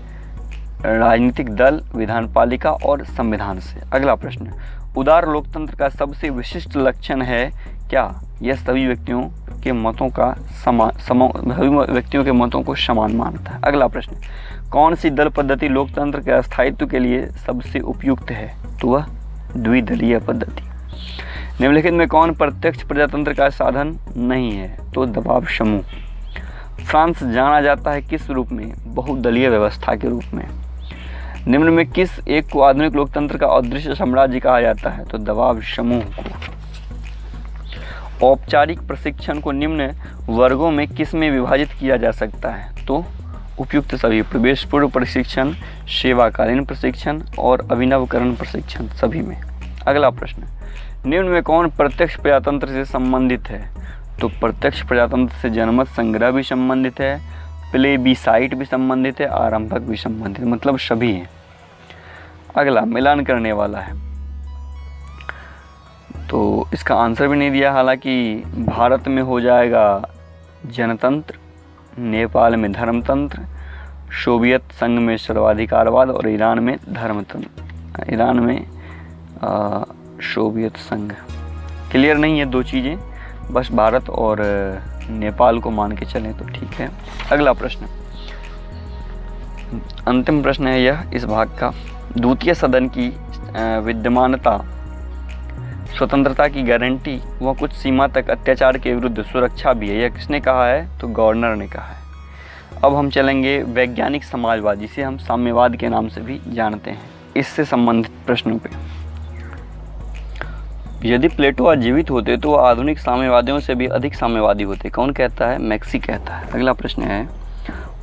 राजनीतिक दल, विधानपालिका और संविधान से। अगला प्रश्न, उदार लोकतंत्र का सबसे विशिष्ट लक्षण है क्या? यह सभी व्यक्तियों के मतों को समान मानता है। अगला प्रश्न, कौन सी दल पद्धति लोकतंत्र के स्थायित्व के लिए सबसे उपयुक्त है? तो वह द्विदलीय पद्धति। निम्नलिखित में कौन प्रत्यक्ष प्रजातंत्र का साधन नहीं है? तो दबाव समूह। फ्रांस जाना जाता है किस रूप में? बहुदलीय व्यवस्था के रूप में। निम्न में किस एक को आधुनिक लोकतंत्र का अदृश्य साम्राज्य कहा जाता है? तो दबाव समूह को। औपचारिक प्रशिक्षण को निम्न वर्गों में किस में विभाजित किया जा सकता है? तो उपयुक्त सभी, प्रवेश पूर्व प्रशिक्षण, सेवाकालीन प्रशिक्षण और अभिनवकरण प्रशिक्षण सभी में। अगला प्रश्न, निम्न में कौन प्रत्यक्ष प्रजातंत्र से संबंधित है? तो प्रत्यक्ष प्रजातंत्र से जनमत संग्रह भी संबंधित है, प्लेबिसाइट भी संबंधित है, आरंभक भी संबंधित, मतलब सभी हैं। अगला मिलान करने वाला है, तो इसका आंसर भी नहीं दिया। हालांकि भारत में हो जाएगा जनतंत्र, नेपाल में धर्मतंत्र, सोवियत संघ में सर्वाधिकारवाद और ईरान में धर्मतंत्र, ईरान में सोवियत संघ। क्लियर नहीं है दो चीज़ें, बस भारत और नेपाल को मान के चलें तो ठीक है। अगला प्रश्न, अंतिम प्रश्न है यह इस भाग का। द्वितीय सदन की विद्यमानता, स्वतंत्रता की गारंटी व कुछ सीमा तक अत्याचार के विरुद्ध सुरक्षा भी है, यह किसने कहा है? तो गवर्नर ने कहा है। अब हम चलेंगे वैज्ञानिक समाजवाद, जिसे हम साम्यवाद के नाम से भी जानते हैं, इससे संबंधित प्रश्नों पे। यदि प्लेटो आज जीवित होते तो वह आधुनिक साम्यवादियों से भी अधिक साम्यवादी होते। कौन कहता है? मैक्सी कहता है। अगला प्रश्न है,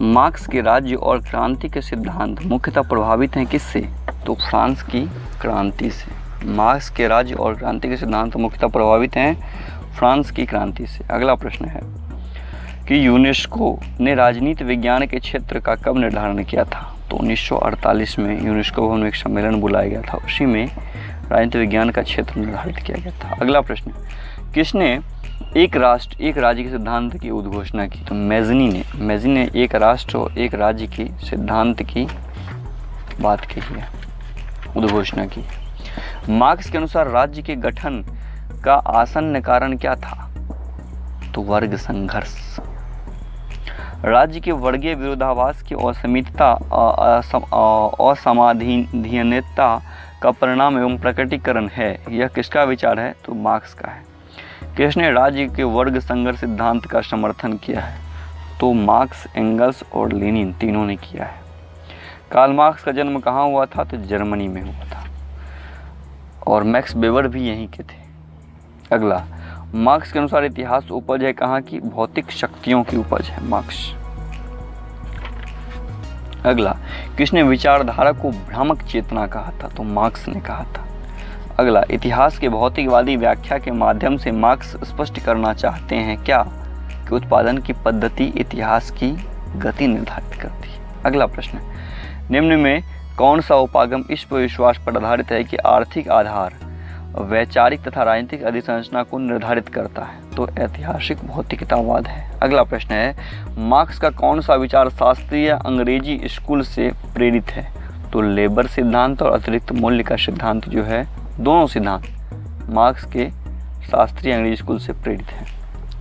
मार्क्स के राज्य और क्रांति के सिद्धांत मुख्यतः प्रभावित हैं किससे? तो फ्रांस की क्रांति से। मार्क्स के राज्य और क्रांति के सिद्धांत मुख्यतः प्रभावित हैं फ्रांस की क्रांति से। अगला प्रश्न है कि यूनेस्को ने राजनीति विज्ञान के क्षेत्र का कब निर्धारण किया था? तो 1948 में यूनेस्को भवन में एक सम्मेलन बुलाया गया था, उसी में राजनीति विज्ञान का क्षेत्र निर्धारित किया गया था। अगला प्रश्न, किसने एक राष्ट्र एक राज्य के सिद्धांत की उद्घोषणा की? तो मेज़नी ने एक राष्ट्र और एक राज्य की सिद्धांत की बात कही है, उद्घोषणा की। मार्क्स के अनुसार राज्य के गठन का आसन्न कारण क्या था? तो वर्ग संघर्ष। राज्य के वर्गीय विरोधाभास की असमितता, असमाधानीयता का परिणाम एवं प्रकटीकरण है, यह किसका विचार है? तो मार्क्स का है। किसने राज्य के वर्ग संघर्ष सिद्धांत का समर्थन किया है? तो मार्क्स, एंगल्स और लेनिन तीनों ने किया है। कार्ल मार्क्स का जन्म कहाँ हुआ था? तो जर्मनी में हुआ था, और मैक्स वेबर भी यहीं के थे। अगला, मार्क्स के अनुसार इतिहास उपज है कहाँ की? भौतिक शक्तियों की उपज है मार्क्स। अगला, किसने विचारधारा को भ्रामक चेतना कहा था? तो मार्क्स ने कहा था। अगला, इतिहास के भौतिकवादी व्याख्या के माध्यम से मार्क्स स्पष्ट करना चाहते हैं क्या? कि उत्पादन की पद्धति इतिहास की गति निर्धारित करती है। अगला प्रश्न, निम्न में कौन सा उपागम इस विश्वास पर आधारित है कि आर्थिक आधार वैचारिक तथा राजनीतिक अधिसंरचना को निर्धारित करता है? तो ऐतिहासिक भौतिकतावाद है। अगला प्रश्न है, मार्क्स का कौन सा विचार शास्त्रीय अंग्रेजी स्कूल से प्रेरित है? तो लेबर सिद्धांत और अतिरिक्त मूल्य का सिद्धांत जो है, दोनों सिद्धांत मार्क्स के शास्त्रीय अंग्रेजी स्कूल से प्रेरित है।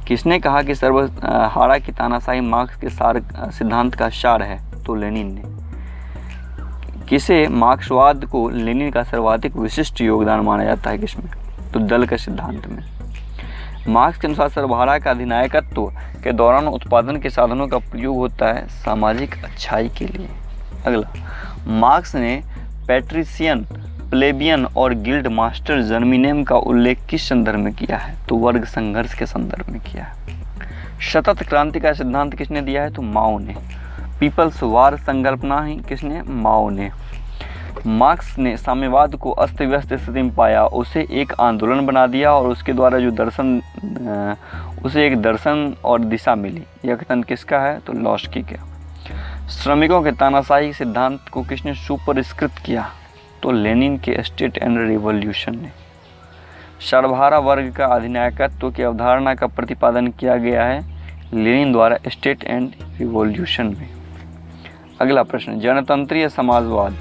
किसने कहा कि सर्वहारा की तानाशाही मार्क्स के सार सिद्धांत का सार है? तो लेनिन ने। किसे मार्क्सवाद को लेनिन का सर्वाधिक विशिष्ट योगदान माना जाता है? किसमें? तो दल के सिद्धांत में। मार्क्स के अनुसार सर्वहारा का अधिनायकत्व के दौरान उत्पादन के साधनों का प्रयोग होता है सामाजिक अच्छाई के लिए। अगला, मार्क्स ने पैट्रिशियन, प्लेबियन और गिल्ड मास्टर जर्मिनेम का उल्लेख किस संदर्भ में किया है? तो वर्ग संघर्ष के संदर्भ में किया है। सतत क्रांति का सिद्धांत किसने दिया है? तो माओ ने। पीपल्स वार संकल्पना ही किसने? माओ ने। मार्क्स ने साम्यवाद को अस्त व्यस्त स्थिति में पाया, उसे एक आंदोलन बना दिया और उसके द्वारा जो दर्शन उसे एक दर्शन और दिशा मिली। यह कथन किसका है? तो लॉस्की का। श्रमिकों के तानाशाही सिद्धांत को किसने सुपरिष्कृत किया? तो लेनिन के स्टेट एंड रिवॉल्यूशन ने। सर्वहारा वर्ग का अधिनायकत्व की अवधारणा का प्रतिपादन किया गया है लेनिन द्वारा स्टेट एंड रिवॉल्यूशन में। अगला प्रश्न, जनतंत्रीय समाजवाद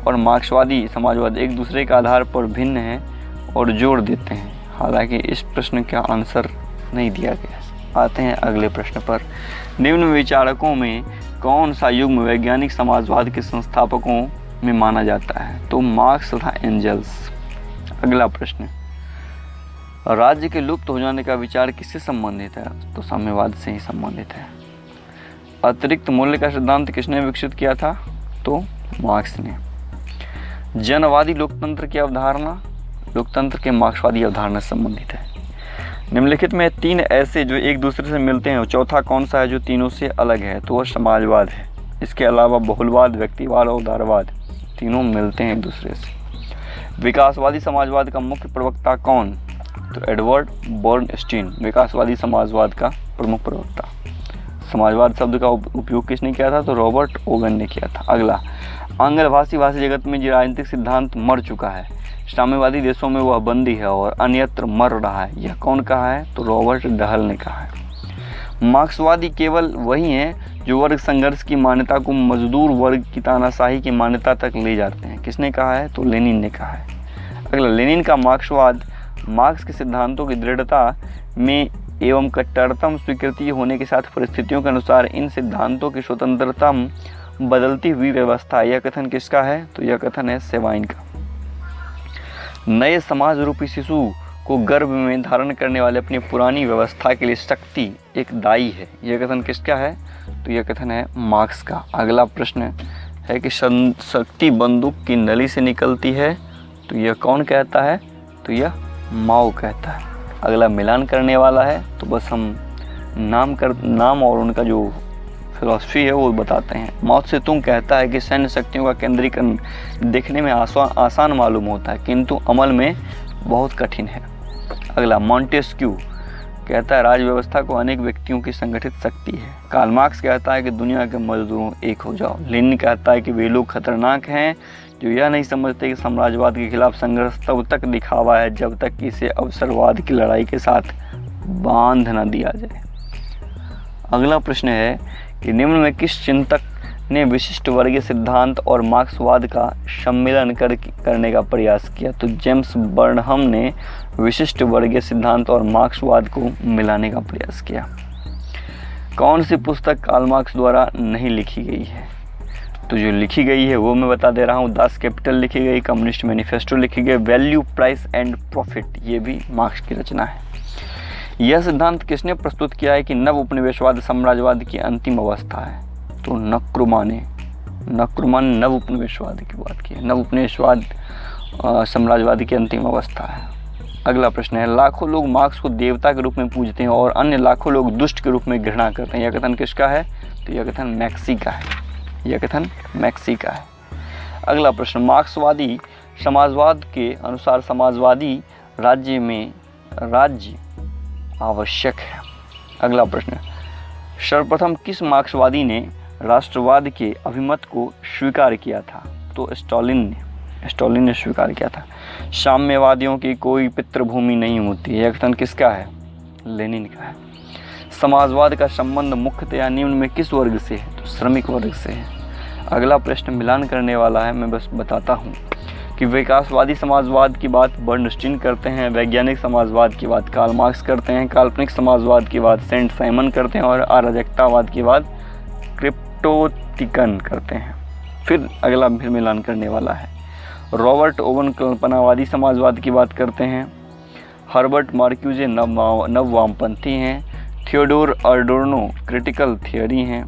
और मार्क्सवादी समाजवाद एक दूसरे के आधार पर भिन्न हैं और जोड़ देते हैं। हालांकि इस प्रश्न का आंसर नहीं दिया गया। आते हैं अगले प्रश्न पर। निम्न विचारकों में कौन सा युग्म वैज्ञानिक समाजवाद के संस्थापकों में माना जाता है? तो मार्क्स तथा एंजल्स। अगला प्रश्न, राज्य के लुप्त हो जाने का विचार किससे संबंधित है? तो साम्यवाद से ही संबंधित है। अतिरिक्त मूल्य का सिद्धांत किसने विकसित किया था? तो मार्क्स ने। जनवादी लोकतंत्र की अवधारणा लोकतंत्र के मार्क्सवादी अवधारणा से संबंधित है। निम्नलिखित में तीन ऐसे जो एक दूसरे से मिलते हैं, चौथा कौन सा है जो तीनों से अलग है? तो वह समाजवाद है। इसके अलावा बहुलवाद, व्यक्तिवाद और उदारवाद तीनों मिलते हैं एक दूसरे से। विकासवादी समाजवाद का मुख्य प्रवक्ता कौन? तो एडवर्ड बर्नस्टीन विकासवादी समाजवाद का प्रमुख प्रवक्ता। समाजवाद शब्द का उपयोग किसने किया था? तो रॉबर्ट ओगन ने किया था। अगला, आंग्ल भाषी जगत में जो राजनीतिक सिद्धांत मर चुका है, साम्यवादी देशों में वह बंदी है और अन्यत्र मर रहा है, यह कौन कहा है? तो रॉबर्ट डहल ने कहा है। मार्क्सवादी केवल वही हैं जो वर्ग संघर्ष की मान्यता को मजदूर वर्ग की तानाशाही की मान्यता तक ले जाते हैं। किसने कहा है? तो लेनिन ने कहा है। अगला, लेनिन का मार्क्सवाद मार्क्स के सिद्धांतों की दृढ़ता में एवं कट्टरतम स्वीकृति होने के साथ परिस्थितियों के अनुसार इन सिद्धांतों की स्वतंत्रतम बदलती हुई व्यवस्था, यह कथन किसका है? तो यह कथन है सेवाइन का। नए समाज रूपी शिशु को गर्भ में धारण करने वाले अपनी पुरानी व्यवस्था के लिए शक्ति एक दाई है, यह कथन किसका है? तो यह कथन है मार्क्स का। अगला प्रश्न है कि शक्ति बंदूक की नली से निकलती है, तो यह कौन कहता है? तो यह माओ कहता है। अगला मिलान करने वाला है, तो बस हम नाम और उनका जो फिलॉसफी है वो बताते हैं। माओ से तुंग कहता है कि सैन्य शक्तियों का केंद्रीकरण देखने में आसान मालूम होता है, किंतु अमल में बहुत कठिन है। अगला मॉन्टेस्क्यू कहता है राज व्यवस्था को अनेक व्यक्तियों की संगठित शक्ति है। कार्ल मार्क्स कहता है कि दुनिया के मजदूरों एक हो जाओ। लेनिन कहता है कि वे लोग खतरनाक हैं जो यह नहीं समझते कि साम्राज्यवाद के खिलाफ संघर्ष तब तक दिखावा है जब तक कि इसे अवसरवाद की लड़ाई के साथ बांध न दिया जाए। अगला प्रश्न है कि निम्न में किस चिंतक ने विशिष्ट वर्गीय सिद्धांत और मार्क्सवाद का सम्मिलन करने का प्रयास किया? तो जेम्स बर्नहम ने विशिष्ट वर्गीय सिद्धांत और मार्क्सवाद को मिलाने का प्रयास किया। कौन सी पुस्तक कार्ल मार्क्स द्वारा नहीं लिखी गई है? तो जो लिखी गई है वो मैं बता दे रहा हूँ। दास कैपिटल लिखी गई, कम्युनिस्ट मैनिफेस्टो लिखी गई, वैल्यू प्राइस एंड प्रॉफिट ये भी मार्क्स की रचना है। यह सिद्धांत किसने प्रस्तुत किया है कि नव उपनिवेशवाद साम्राज्यवाद की अंतिम अवस्था है? तो नक्रुमा ने नव उपनिवेशवाद की बात की है। नव उपनिवेशवाद साम्राज्यवाद की अंतिम अवस्था है। अगला प्रश्न है लाखों लोग मार्क्स को देवता के रूप में पूजते हैं और अन्य लाखों लोग दुष्ट के रूप में घृणा करते हैं, यह कथन किसका है? तो यह कथन मैक्सी का है। यह कथन मैक्सी का है। अगला प्रश्न मार्क्सवादी समाजवाद के अनुसार समाजवादी राज्य में राज्य आवश्यक है। अगला प्रश्न सर्वप्रथम किस मार्क्सवादी ने राष्ट्रवाद के अभिमत को स्वीकार किया था? तो स्टालिन ने स्वीकार किया था। साम्यवादियों की कोई पितृभूमि नहीं होती, यह कथन किसका है? लेनिन का है। समाजवाद का संबंध मुख्यतया निम्न में किस वर्ग से है? तो श्रमिक वर्ग से है। अगला प्रश्न मिलान करने वाला है, मैं बस बताता हूँ कि विकासवादी समाजवाद की बात बर्नस्टीन करते हैं, वैज्ञानिक समाजवाद की बात कार्ल मार्क्स करते हैं, काल्पनिक समाजवाद की बात सेंट साइमन करते हैं और अराजकतावाद की बात क्रिप्टोतिकन करते हैं। फिर अगला फिर मिलान करने वाला है। रॉबर्ट ओवन कल्पनावादी समाजवाद की बात करते हैं, हर्बर्ट मार्क्यूजे नव वामपंथी हैं, थियोडोर अडोर्नो क्रिटिकल थियोरी हैं।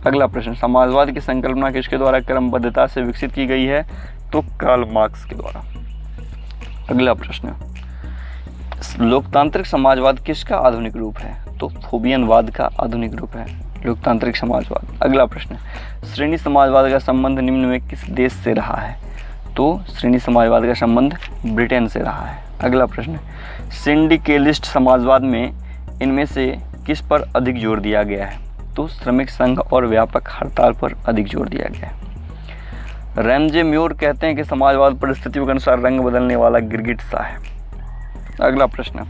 अगला प्रश्न समाजवाद की संकल्पना किसके द्वारा क्रमबद्धता से विकसित की गई है? तो कार्ल मार्क्स के द्वारा। अगला प्रश्न लोकतांत्रिक समाजवाद किसका आधुनिक रूप है? तो फोबियनवाद का आधुनिक रूप है लोकतांत्रिक समाजवाद। अगला प्रश्न श्रेणी समाजवाद का संबंध निम्न में किस देश से रहा है? तो श्रेणी समाजवाद का संबंध ब्रिटेन से रहा है। अगला प्रश्न सिंडिकेलिस्ट समाजवाद में इनमें से किस पर अधिक जोर दिया गया है? तो श्रमिक संघ और व्यापक हड़ताल पर अधिक जोर दिया गया है। रैमजे म्योर कहते हैं कि समाजवाद परिस्थितियों के अनुसार रंग बदलने वाला गिरगिट सा है। अगला प्रश्न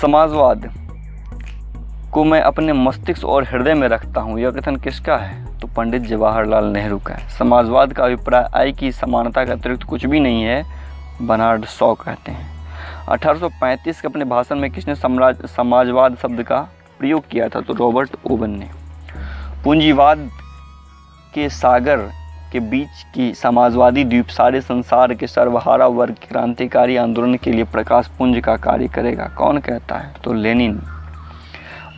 समाजवाद को मैं अपने मस्तिष्क और हृदय में रखता हूँ, यह कथन किसका है? तो पंडित जवाहरलाल नेहरू का है। समाजवाद का अभिप्राय आय की समानता के अतिरिक्त कुछ भी नहीं है, बर्नार्ड शॉ कहते हैं। 1835 के अपने भाषण में किसने समाजवाद शब्द का प्रयोग किया था? तो रॉबर्ट ओवन ने। पूंजीवाद के सागर के बीच की समाजवादी द्वीप सारे संसार के सर्वहारा वर्ग क्रांतिकारी आंदोलन के लिए प्रकाश पुंज का कार्य करेगा, कौन कहता है? तो लेनिन।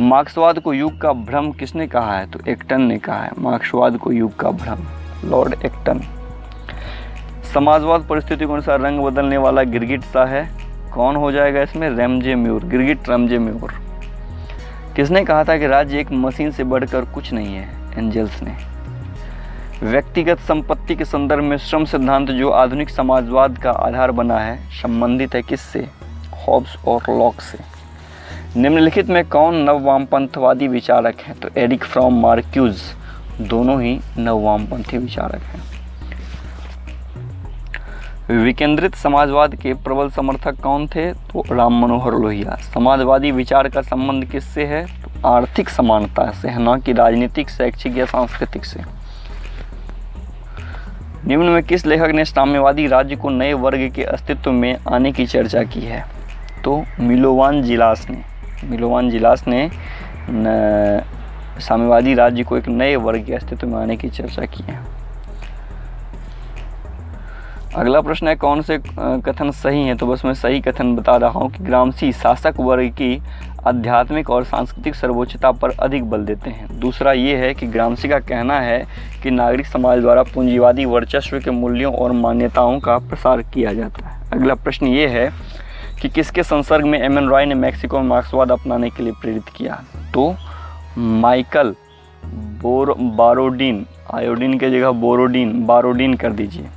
मार्क्सवाद को युग का भ्रम किसने कहा है? तो एक्टन ने कहा है मार्क्सवाद को युग का भ्रम, लॉर्ड एक्टन। समाजवाद परिस्थितियों के अनुसार रंग बदलने वाला गिरगिट सा है, कौन हो जाएगा इसमें? रैमजे म्योर, गिरगिट रैमजे म्योर। किसने कहा था कि राज्य एक मशीन से बढ़कर कुछ नहीं है? एंजल्स ने। व्यक्तिगत संपत्ति के संदर्भ में श्रम सिद्धांत जो आधुनिक समाजवाद का आधार बना है संबंधित है किससे? हॉब्स और लॉक से। निम्नलिखित में कौन नव वामपंथवादी विचारक हैं? तो एरिक फ्रॉम मार्क्यूज दोनों ही नव वामपंथी विचारक हैं। विकेंद्रित समाजवाद के प्रबल समर्थक कौन थे? तो राम मनोहर लोहिया। समाजवादी विचार का संबंध किससे है? तो आर्थिक समानता से है, न कि राजनीतिक, शैक्षिक या सांस्कृतिक से। निम्न में किस लेखक ने साम्यवादी राज्य को नए वर्ग के अस्तित्व में आने की चर्चा की है? तो मिलोवान जिलास ने साम्यवादी राज्य को एक नए वर्ग के अस्तित्व में आने की चर्चा की है। अगला प्रश्न है कौन से कथन सही हैं? तो बस मैं सही कथन बता रहा हूँ कि ग्रामसी शासक वर्ग की आध्यात्मिक और सांस्कृतिक सर्वोच्चता पर अधिक बल देते हैं। दूसरा ये है कि ग्रामसी का कहना है कि नागरिक समाज द्वारा पूंजीवादी वर्चस्व के मूल्यों और मान्यताओं का प्रसार किया जाता है। अगला प्रश्न ये है कि किसके संसर्ग में एम.एन. रॉय ने मैक्सिको में मार्क्सवाद अपनाने के लिए प्रेरित किया? तो माइकल बारोडीन, आयोडीन के जगह बारोडीन कर दीजिए,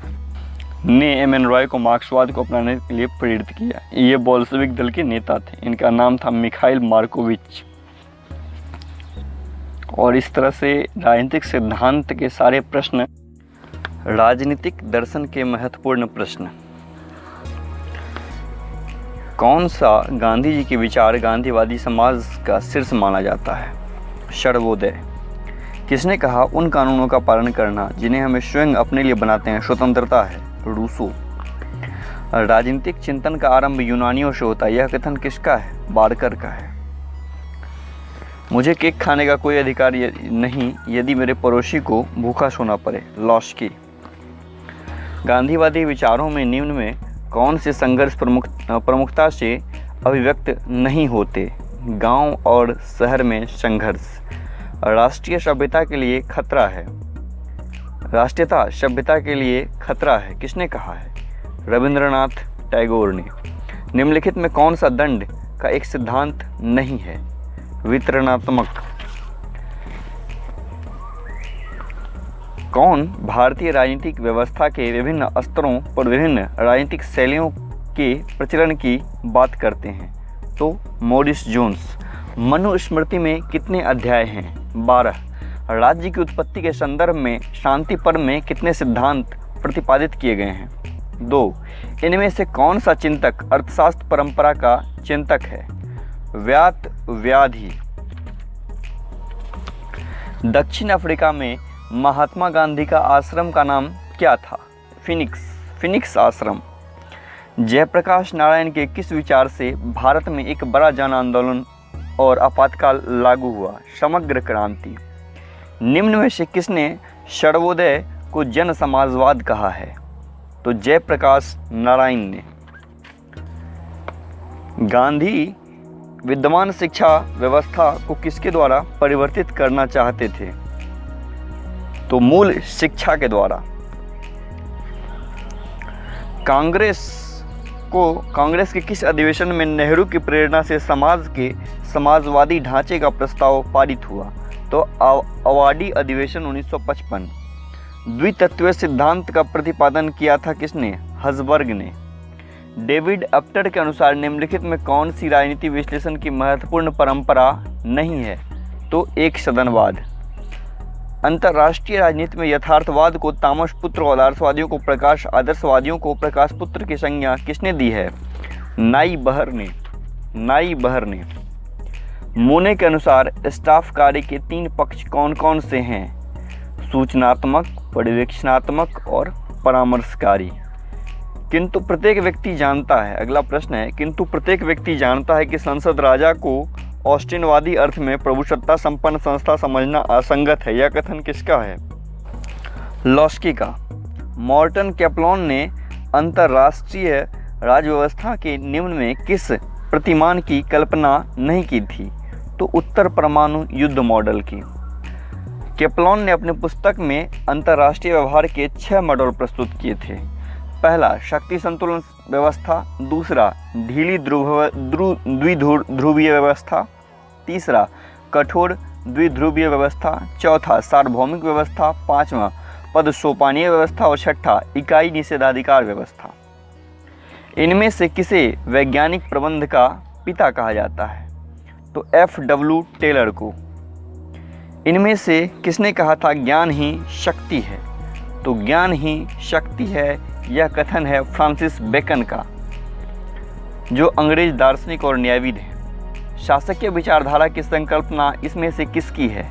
ने एम.एन. रॉय को मार्क्सवाद को अपनाने के लिए प्रेरित किया। ये बोल्शेविक दल के नेता थे। इनका नाम था मिखाइल मार्कोविच। और इस तरह से राजनीतिक सिद्धांत के सारे प्रश्न। राजनीतिक दर्शन के महत्वपूर्ण प्रश्न। कौन सा गांधी जी के विचार गांधीवादी समाज का शीर्ष माना जाता है? सर्वोदय। किसने कहा उन कानूनों का पालन करना जिन्हें हमें स्वयं अपने लिए बनाते हैं स्वतंत्रता है? रूसो। राजनीतिक चिंतन का आरंभ यूनानियों से होता है। यह कथन किसका है? बारकर का है। मुझे केक खाने का कोई अधिकार नहीं यदि मेरे पड़ोसी को भूखा सोना पड़े। लॉस्की। गांधीवादी विचारों में निम्न में कौन से संघर्ष प्रमुखता से अभिव्यक्त नहीं होते? गांव और शहर में संघर्ष। राष्ट्रीय सभ्यता के लिए खतरा है। राष्ट्रीयता सभ्यता के लिए खतरा है। किसने कहा है? रविंद्रनाथ टैगोर ने। निम्नलिखित में कौन सा दंड का एक सिद्धांत नहीं है? वितरणात्मक। कौन भारतीय राजनीतिक व्यवस्था के विभिन्न स्तरों पर विभिन्न राजनीतिक शैलियों के प्रचलन की बात करते हैं? तो मॉरिस जोन्स। मनुस्मृति में कितने अध्याय हैं? 12। राज्य की उत्पत्ति के संदर्भ में शांति पर्व में कितने सिद्धांत प्रतिपादित किए गए हैं? 2। इनमें से कौन सा चिंतक अर्थशास्त्र परंपरा का चिंतक है? व्यात व्याधि। दक्षिण अफ्रीका में महात्मा गांधी का आश्रम का नाम क्या था? फिनिक्स आश्रम। जयप्रकाश नारायण के किस विचार से भारत में एक बड़ा जन आंदोलन और आपातकाल लागू हुआ? समग्र क्रांति। निम्न में से किसने सर्वोदय को जन समाजवाद कहा है? तो जयप्रकाश नारायण ने। गांधी विद्यमान शिक्षा व्यवस्था को किसके द्वारा परिवर्तित करना चाहते थे? तो मूल शिक्षा के द्वारा। कांग्रेस के किस अधिवेशन में नेहरू की प्रेरणा से समाज के समाजवादी ढांचे का प्रस्ताव पारित हुआ? तो अवाडी अधिवेशन 1955। द्वितत्वीय सिद्धांत का प्रतिपादन किया था किसने? हर्ज़बर्ग ने। डेविड अप्टर के अनुसार निम्नलिखित में कौन सी राजनीति विश्लेषण की महत्वपूर्ण परंपरा नहीं है? तो एक सदनवाद। अंतर्राष्ट्रीय राजनीति में यथार्थवाद को तामस पुत्र और आदर्शवादियों को प्रकाश पुत्र की संज्ञा किसने दी है? नाई बहर ने। मोने के अनुसार स्टाफ कार्य के 3 पक्ष कौन कौन से हैं? सूचनात्मक, पर्यवेक्षणात्मक और परामर्शकारी। किंतु प्रत्येक व्यक्ति जानता है। अगला प्रश्न है, किंतु प्रत्येक व्यक्ति जानता है कि संसद राजा को ऑस्टिनवादी अर्थ में प्रभुसत्ता संपन्न संस्था समझना असंगत है। यह कथन किसका है? लॉस्की का। मॉर्टन कैप्लॉन ने अंतर्राष्ट्रीय राजव्यवस्था के निम्न में किस प्रतिमान की कल्पना नहीं की थी? तो उत्तर परमाणु युद्ध मॉडल की। कैप्लॉन ने अपनी पुस्तक में अंतर्राष्ट्रीय व्यवहार के 6 मॉडल प्रस्तुत किए थे। पहला, शक्ति संतुलन व्यवस्था। दूसरा, ढीली द्विध्रुवीय व्यवस्था। तीसरा, कठोर द्विध्रुवीय व्यवस्था। चौथा, सार्वभौमिक व्यवस्था। पांचवा, पदसोपानीय व्यवस्था। और छठा, इकाई निषेधाधिकार व्यवस्था। इनमें से किसे वैज्ञानिक प्रबंध का पिता कहा जाता है? तो F.W. टेलर को। इनमें से किसने कहा था ज्ञान ही शक्ति है? तो ज्ञान ही शक्ति है, यह कथन है फ्रांसिस बेकन का, जो अंग्रेज दार्शनिक और न्यायविद हैं। शासकीय विचारधारा की संकल्पना इसमें से किसकी है?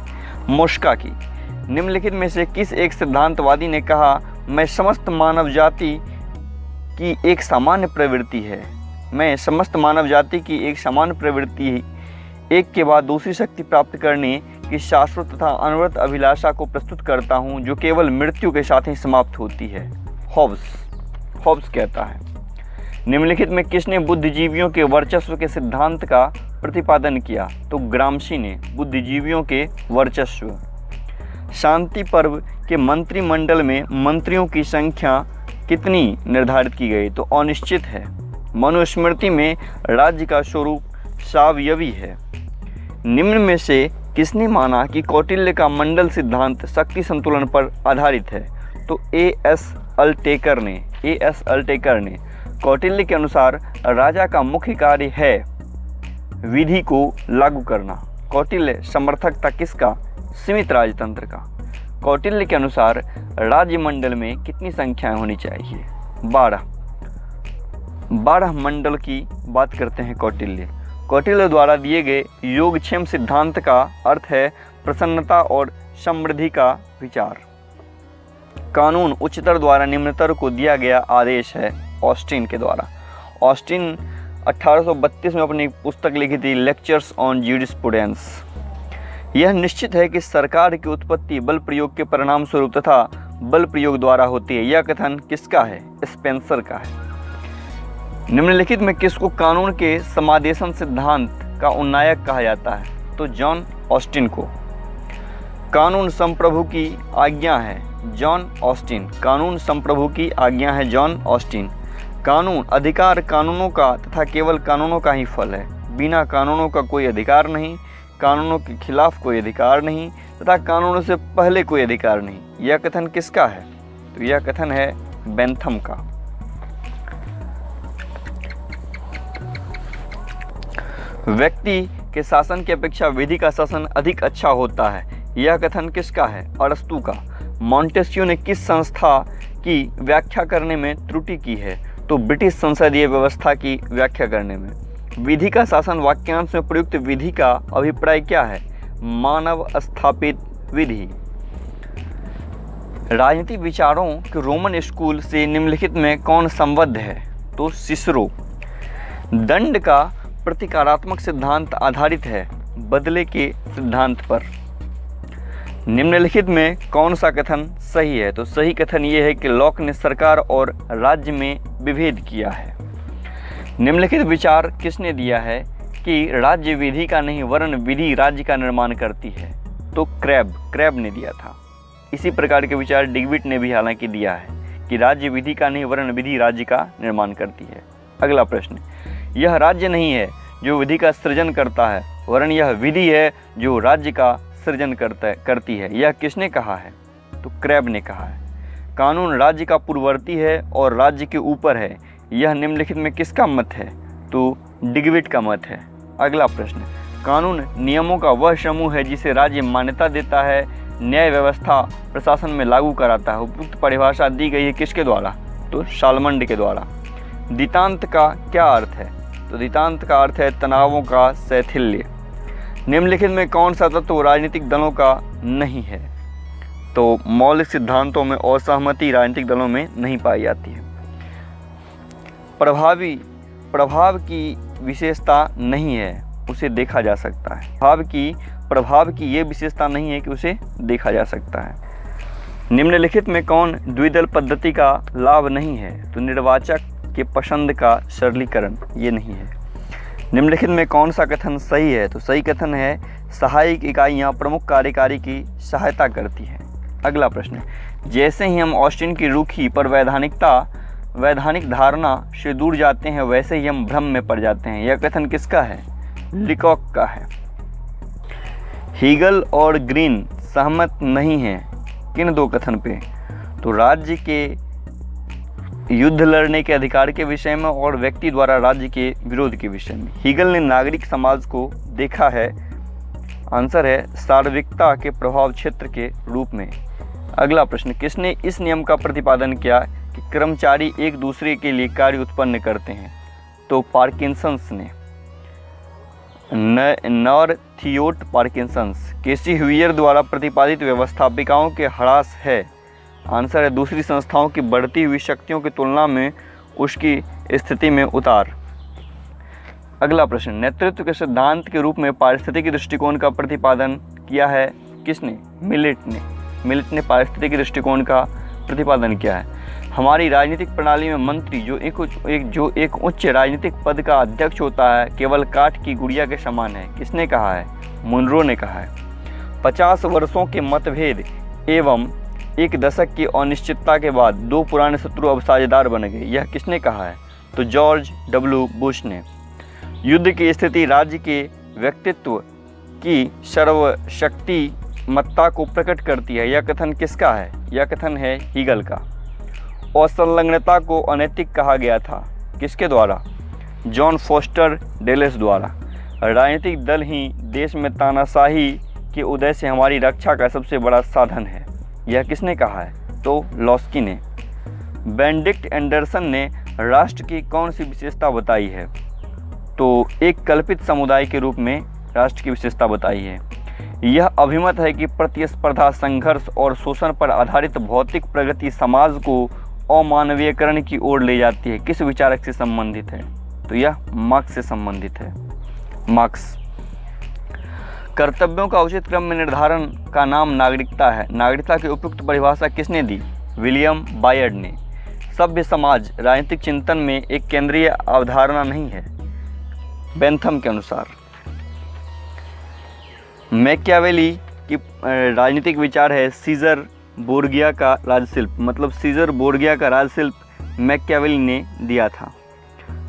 मोस्का की। निम्नलिखित में से किस एक सिद्धांतवादी ने कहा, मैं समस्त मानव जाति की एक सामान्य प्रवृत्ति है, एक के बाद दूसरी शक्ति प्राप्त करने की शाश्वत तथा अनवरत अभिलाषा को प्रस्तुत करता हूँ जो केवल मृत्यु के साथ ही समाप्त होती है। हॉब्स कहता है। निम्नलिखित में किसने बुद्धिजीवियों के वर्चस्व के सिद्धांत का प्रतिपादन किया? तो ग्रामशी ने बुद्धिजीवियों के वर्चस्व। शांति पर्व के मंत्रिमंडल में मंत्रियों की संख्या कितनी निर्धारित की गई? तो अनिश्चित है। मनुस्मृति में राज्य का स्वरूप सावयवी है। निम्न में से किसने माना कि कौटिल्य का मंडल सिद्धांत शक्ति संतुलन पर आधारित है? तो ए.एस. अल्टेकर ने। कौटिल्य के अनुसार राजा का मुख्य कार्य है विधि को लागू करना। कौटिल्य समर्थक था किसका? सीमित राजतंत्र का। कौटिल्य के अनुसार राज्य मंडल में कितनी संख्याएं होनी चाहिए? 12 मंडल की बात करते हैं कौटिल्य द्वारा दिए गए योगक्षेम सिद्धांत का अर्थ है प्रसन्नता और समृद्धि का विचार। कानून उच्चतर द्वारा निम्नतर को दिया गया आदेश है ऑस्टिन के द्वारा। ऑस्टिन 1832 में अपनी पुस्तक लिखी थी लेक्चर्स ऑन ज्यूरिस्प्रूडेंस। यह निश्चित है कि सरकार की उत्पत्ति बल प्रयोग के परिणाम स्वरूप तथा बल प्रयोग द्वारा होती है। यह कथन किसका है? स्पेंसर का है। निम्नलिखित में किसको कानून के समादेशन सिद्धांत का उन्नायक कहा जाता है? तो जॉन ऑस्टिन को। कानून संप्रभु की आज्ञा है जॉन ऑस्टिन। कानून संप्रभु की आज्ञा है जॉन ऑस्टिन। कानून अधिकार कानूनों का तथा केवल कानूनों का ही फल है। बिना कानूनों का कोई अधिकार नहीं, कानूनों के खिलाफ कोई अधिकार नहीं तथा कानूनों से पहले कोई अधिकार नहीं। यह कथन किसका है? तो यह कथन है बेंथम का। व्यक्ति के शासन की अपेक्षा विधि का शासन अधिक अच्छा होता है। यह कथन किसका है? अरस्तू का। मॉन्टेस्क्यू ने किस संस्था की व्याख्या करने में त्रुटि की है? तो ब्रिटिश संसदीय व्यवस्था की व्याख्या करने में। विधि का शासन वाक्यांश में प्रयुक्त विधि का अभिप्राय क्या है? मानव स्थापित विधि। राजनीतिक विचारों के रोमन स्कूल से निम्नलिखित में कौन संबद्ध है? तो सिसरो। दंड का प्रतिकारात्मक सिद्धांत आधारित है बदले के सिद्धांत पर। निम्नलिखित में कौन सा कथन सही है? तो सही कथन ये है कि लॉक ने सरकार और राज्य में विभेद किया है। निम्नलिखित विचार किसने दिया है कि राज्य विधि का नहीं वरन विधि राज्य का निर्माण करती है? तो क्रैब ने दिया था। इसी प्रकार के विचार डिग्विट ने भी हालांकि दिया है कि राज्य विधि का नहीं वरन विधि राज्य का निर्माण करती है। अगला प्रश्न, यह राज्य नहीं है जो विधि का सृजन करता है वरन यह विधि है जो राज्य का सृजन करती है। यह किसने कहा है? तो क्रैब ने कहा है। कानून राज्य का पूर्ववर्ती है और राज्य के ऊपर है। यह निम्नलिखित में किसका मत है? तो डिग्विट का मत है। अगला प्रश्न, कानून नियमों का वह समूह है जिसे राज्य मान्यता देता है, न्याय व्यवस्था प्रशासन में लागू कराता है। उपयुक्त परिभाषा दी गई है किसके द्वारा? तो शालमंड के द्वारा। दितांत का क्या अर्थ है? तो दितांत का अर्थ है तनावों का शैथिल्य। निम्नलिखित में कौन सा तत्व राजनीतिक दलों का नहीं है? तो मौलिक सिद्धांतों में असहमति राजनीतिक दलों में नहीं पाई जाती है। प्रभाव की विशेषता नहीं है, उसे देखा जा सकता है। प्रभाव की ये विशेषता नहीं है कि उसे देखा जा सकता है। निम्नलिखित में कौन द्विदल पद्धति का लाभ नहीं है? तो निर्वाचक के पसंद का सरलीकरण ये नहीं है। निम्नलिखित में कौन सा कथन सही है? तो सही कथन है सहायक इकाइयाँ प्रमुख कार्यकारी की सहायता करती हैं। अगला प्रश्न, जैसे ही हम ऑस्टिन की रूखी पर वैधानिक धारणा से दूर जाते हैं वैसे ही हम भ्रम में पड़ जाते हैं। यह कथन किसका है? लिकॉक का है। हीगल और ग्रीन सहमत नहीं हैं किन दो कथन पे? तो राज्य के युद्ध लड़ने के अधिकार के विषय में और व्यक्ति द्वारा राज्य के विरोध के विषय में। हीगल ने नागरिक समाज को देखा है, आंसर है सार्वत्रिकता के प्रभाव क्षेत्र के रूप में। अगला प्रश्न, किसने इस नियम का प्रतिपादन किया कि कर्मचारी एक दूसरे के लिए कार्य उत्पन्न करते हैं? तो पार्किंसंस ने। नॉरथियोट पार्किंसंस। केसी ह्यूयर द्वारा प्रतिपादित व्यवस्थापिकाओं के ह्रास है, आंसर है दूसरी संस्थाओं की बढ़ती हुई शक्तियों की तुलना में उसकी स्थिति में उतार। अगला प्रश्न, नेतृत्व के सिद्धांत के रूप में पारिस्थितिकी दृष्टिकोण का प्रतिपादन किया है किसने? मिलेट ने। मिलेट ने पारिस्थितिक दृष्टिकोण का प्रतिपादन किया है। हमारी राजनीतिक प्रणाली में मंत्री जो एक उच्च राजनीतिक पद का अध्यक्ष होता है केवल काठ की गुड़िया के समान है, किसने कहा है? मुनरो ने कहा है। 50 वर्षों के मतभेद एवं एक दशक की अनिश्चितता के बाद दो पुराने शत्रु अब साझेदार बन गए, यह किसने कहा है? तो जॉर्ज डब्ल्यू बुश ने। युद्ध की स्थिति राज्य के व्यक्तित्व की सर्वशक्तिमत्ता को प्रकट करती है, यह कथन किसका है? यह कथन है हीगल का। असंलग्नता को अनैतिक कहा गया था, किसके द्वारा? जॉन फोस्टर डेलेस द्वारा। राजनीतिक दल ही देश में तानाशाही के उदय से हमारी रक्षा का सबसे बड़ा साधन है, यह किसने कहा है? तो लॉस्की ने। बेनेडिक्ट एंडरसन ने राष्ट्र की कौन सी विशेषता बताई है? तो एक कल्पित समुदाय के रूप में राष्ट्र की विशेषता बताई है। यह अभिमत है कि प्रतिस्पर्धा, संघर्ष और शोषण पर आधारित भौतिक प्रगति समाज को अमानवीयकरण की ओर ले जाती है। किस विचारक से संबंधित है? तो यह मार्क्स से संबंधित है। मार्क्स। कर्तव्यों का उचित क्रम में निर्धारण का नाम नागरिकता है। नागरिकता की उपयुक्त परिभाषा किसने दी? विलियम बायर्ड ने। सभ्य समाज राजनीतिक चिंतन में एक केंद्रीय अवधारणा नहीं है, बेंथम के अनुसार। मैकियावेली की राजनीतिक विचार है सीजर बोर्गिया का राजशिल्प, मतलब सीजर बोर्गिया का राजशिल्प मैकियावेली ने दिया था।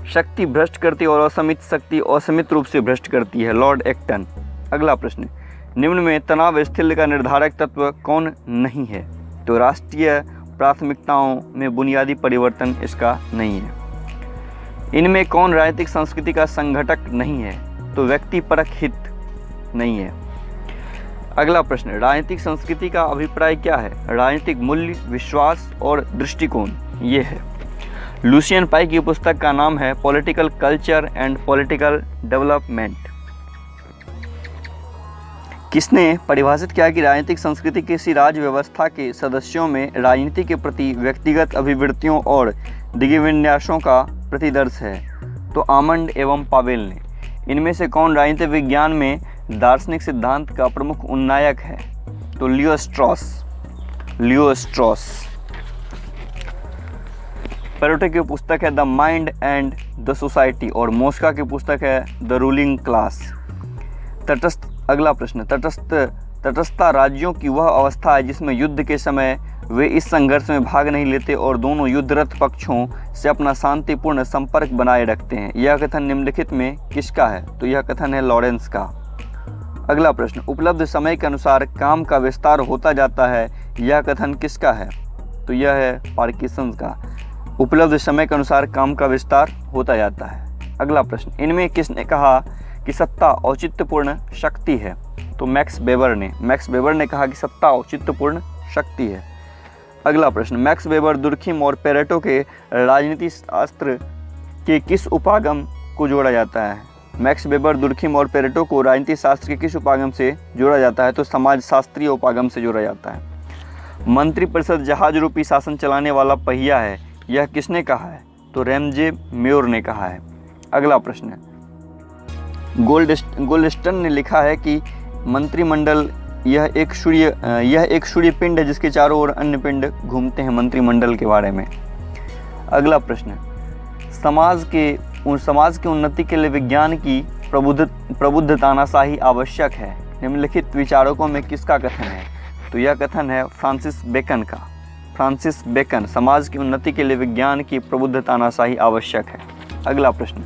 शक्ति भ्रष्ट करती और असीमित शक्ति असीमित रूप से भ्रष्ट करती है, लॉर्ड एक्टन। अगला प्रश्न, निम्न में तनाव स्थिति का निर्धारक तत्व कौन नहीं है? तो राष्ट्रीय प्राथमिकताओं में बुनियादी परिवर्तन इसका नहीं है। इनमें कौन राजनीतिक संस्कृति का संघटक नहीं है? तो व्यक्तिपरक हित नहीं है। अगला प्रश्न, राजनीतिक संस्कृति का अभिप्राय क्या है? राजनीतिक मूल्य, विश्वास और दृष्टिकोण, ये है। लुसियन पाई की पुस्तक का नाम है political culture and political development. किसने परिभाषित किया कि राजनीतिक संस्कृति किसी राज्य व्यवस्था के सदस्यों में राजनीति के प्रति व्यक्तिगत अभिवृत्तियों और दिग्विन्यासों का प्रतिदर्श है? तो आमंड एवं पावेल ने। इनमें से कौन राजनीतिक विज्ञान में दार्शनिक सिद्धांत का प्रमुख उन्नायक है? तो लियो स्ट्रॉस। पेरोटे की पुस्तक है the mind and the society और मोस्का की पुस्तक है द रूलिंग क्लास। अगला प्रश्न, तटस्थता राज्यों की वह अवस्था है जिसमें युद्ध के समय वे इस संघर्ष में भाग नहीं लेते और दोनों युद्धरत पक्षों से अपना शांतिपूर्ण संपर्क बनाए रखते हैं। यह कथन निम्नलिखित में किसका है? तो यह कथन है लॉरेंस का। अगला प्रश्न, उपलब्ध समय के अनुसार काम का विस्तार होता जाता है, यह कथन किसका है? तो यह है पार्किंसन का। उपलब्ध समय के अनुसार काम का विस्तार होता जाता है। अगला प्रश्न, इनमें किसने कहा कि सत्ता औचित्यपूर्ण शक्ति है? तो मैक्स वेबर ने कहा कि सत्ता औचित्यपूर्ण शक्ति है। अगला प्रश्न, मैक्स वेबर, दुर्खिम और पेरेटो के राजनीति शास्त्र के किस उपागम को जोड़ा जाता है? मैक्स वेबर, दुर्खिम और पेरेटो को राजनीति शास्त्र के किस उपागम से जोड़ा जाता है? तो समाज शास्त्रीय उपागम से जोड़ा जाता है। मंत्रिपरिषद जहाज रूपी शासन चलाने वाला पहिया है, यह किसने कहा है? तो रैमजे मेयोर ने कहा है। अगला प्रश्न, गोल्डस्टन ने लिखा है कि मंत्रिमंडल यह एक सूर्य पिंड है जिसके चारों ओर अन्य पिंड घूमते हैं, मंत्रिमंडल के बारे में। अगला प्रश्न, समाज के उन्नति के लिए विज्ञान की प्रबुद्ध तानाशाही आवश्यक है, निम्नलिखित विचारकों में किसका कथन है? तो यह कथन है फ्रांसिस बेकन का। फ्रांसिस बेकन, समाज की उन्नति के लिए विज्ञान की प्रबुद्ध तानाशाही आवश्यक है। अगला प्रश्न,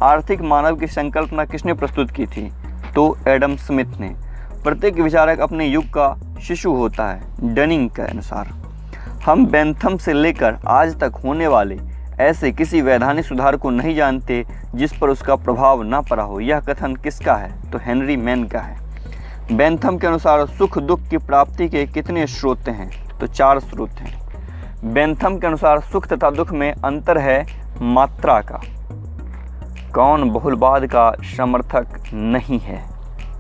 आर्थिक मानव की संकल्पना किसने प्रस्तुत की थी? तो एडम स्मिथ ने। प्रत्येक विचारक अपने युग का शिशु होता है, डनिंग के अनुसार। हम बेंथम से लेकर आज तक होने वाले ऐसे किसी वैधानिक सुधार को नहीं जानते जिस पर उसका प्रभाव न पड़ा हो, यह कथन किसका है? तो हेनरी मैन का है। बेंथम के अनुसार सुख दुख की प्राप्ति के कितने स्रोत हैं? तो 4 स्रोत हैं। बेंथम के अनुसार सुख तथा दुख में अंतर है मात्रा का। कौन बहुलवाद का समर्थक नहीं है?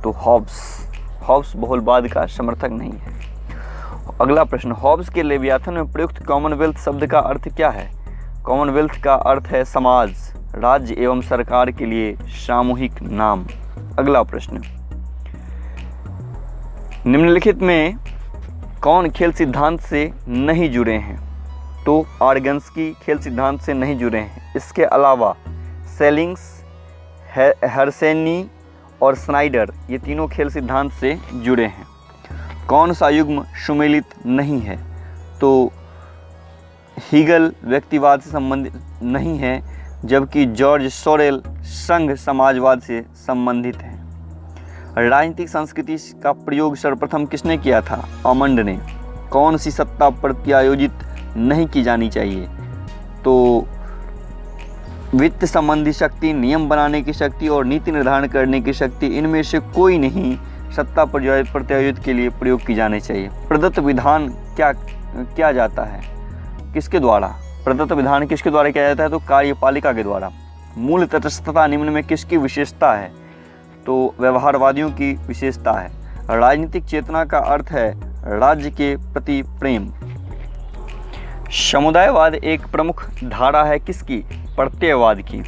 तो हॉब्स बहुलवाद का समर्थक नहीं है। अगला प्रश्न, हॉब्स के लेवियाथन में प्रयुक्त कॉमनवेल्थ शब्द का अर्थ क्या है? कॉमनवेल्थ का अर्थ है समाज, राज्य एवं सरकार के लिए सामूहिक नाम। अगला प्रश्न, निम्नलिखित में कौन खेल सिद्धांत से नहीं जुड़े हैं? तो आर्गन्स्की खेल सिद्धांत से नहीं जुड़े हैं। इसके अलावा सेलिंग्स, हर्सेनी और स्नाइडर ये तीनों खेल सिद्धांत से जुड़े हैं। कौन सा युग्म सुमेलित नहीं है? तो हीगल व्यक्तिवाद से संबंधित नहीं है, जबकि जॉर्ज सोरेल संघ समाजवाद से संबंधित है। राजनीतिक संस्कृति का प्रयोग सर्वप्रथम किसने किया था? आमंड ने। कौन सी सत्ता प्रत्यायोजित नहीं की जानी चाहिए? तो वित्त संबंधी शक्ति, नियम बनाने की शक्ति और नीति निर्धारण करने की शक्ति, इनमें से कोई नहीं सत्ता प्रत्यायोजित के लिए प्रयोग की जानी चाहिए। प्रदत्त विधान क्या जाता है? किसके द्वारा? प्रदत्त विधान किसके द्वारा किया जाता है? तो कार्यपालिका के द्वारा। मूल तटस्थता निम्न में किसकी विशेषता है? तो व्यवहारवादियों की विशेषता है। राजनीतिक चेतना का अर्थ है राज्य के प्रति प्रेम। समुदायवाद एक प्रमुख धारा है किसकी? प्रत्ययवाद की।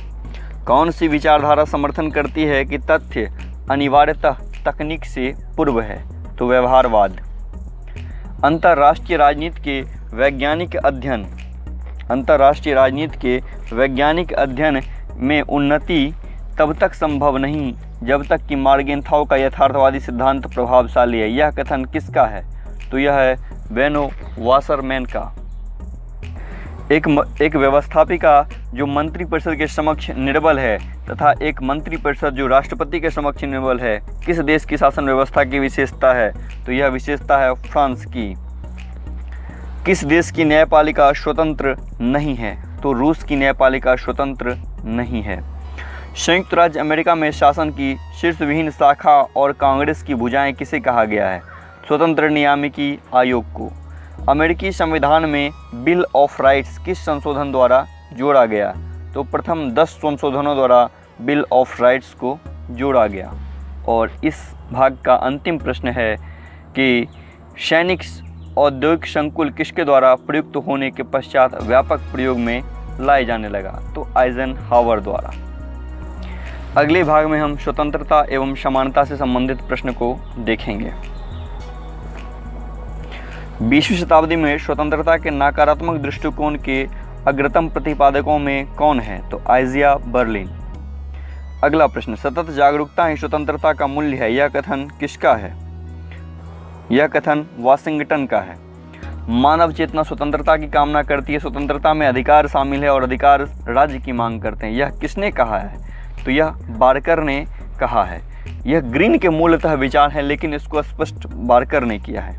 कौन सी विचारधारा समर्थन करती है कि तथ्य अनिवार्यतः तकनीक से पूर्व है? तो व्यवहारवाद। अंतर्राष्ट्रीय राजनीति के वैज्ञानिक अध्ययन में उन्नति तब तक संभव नहीं जब तक कि मार्गेंथाउ का यथार्थवादी सिद्धांत प्रभावशाली है। यह कथन किसका है? तो यह है बेनो वासरमैन का। एक व्यवस्थापिका जो मंत्रिपरिषद के समक्ष निर्बल है तथा एक मंत्रिपरिषद जो राष्ट्रपति के समक्ष निर्बल है, किस देश की शासन व्यवस्था की विशेषता है? तो यह विशेषता है फ्रांस की। किस देश की न्यायपालिका स्वतंत्र नहीं है? तो रूस की न्यायपालिका स्वतंत्र नहीं है। संयुक्त राज्य अमेरिका में शासन की शीर्षविहीन शाखा और कांग्रेस की भुजाएं किसे कहा गया है? स्वतंत्र नियामकी आयोग को। अमेरिकी संविधान में बिल ऑफ राइट्स किस संशोधन द्वारा जोड़ा गया? तो प्रथम 10 संशोधनों द्वारा बिल ऑफ राइट्स को जोड़ा गया। और इस भाग का अंतिम प्रश्न है कि सैनिक औद्योगिक संकुल किसके द्वारा प्रयुक्त होने के पश्चात व्यापक प्रयोग में लाए जाने लगा? तो आइजनहावर द्वारा। अगले भाग में हम स्वतंत्रता एवं समानता से संबंधित प्रश्न को देखेंगे। 20वीं शताब्दी में स्वतंत्रता के नकारात्मक दृष्टिकोण के अग्रतम प्रतिपादकों में कौन है? तो आइजिया बर्लिन। अगला प्रश्न, सतत जागरूकता ही स्वतंत्रता का मूल्य है, यह कथन किसका है? यह कथन वाशिंगटन का है। मानव चेतना स्वतंत्रता की कामना करती है, स्वतंत्रता में अधिकार शामिल है और अधिकार राज्य की मांग करते हैं, यह किसने कहा है? तो यह बार्कर ने कहा है। यह ग्रीन के मूलतः विचार है, लेकिन इसको स्पष्ट बार्कर ने किया है।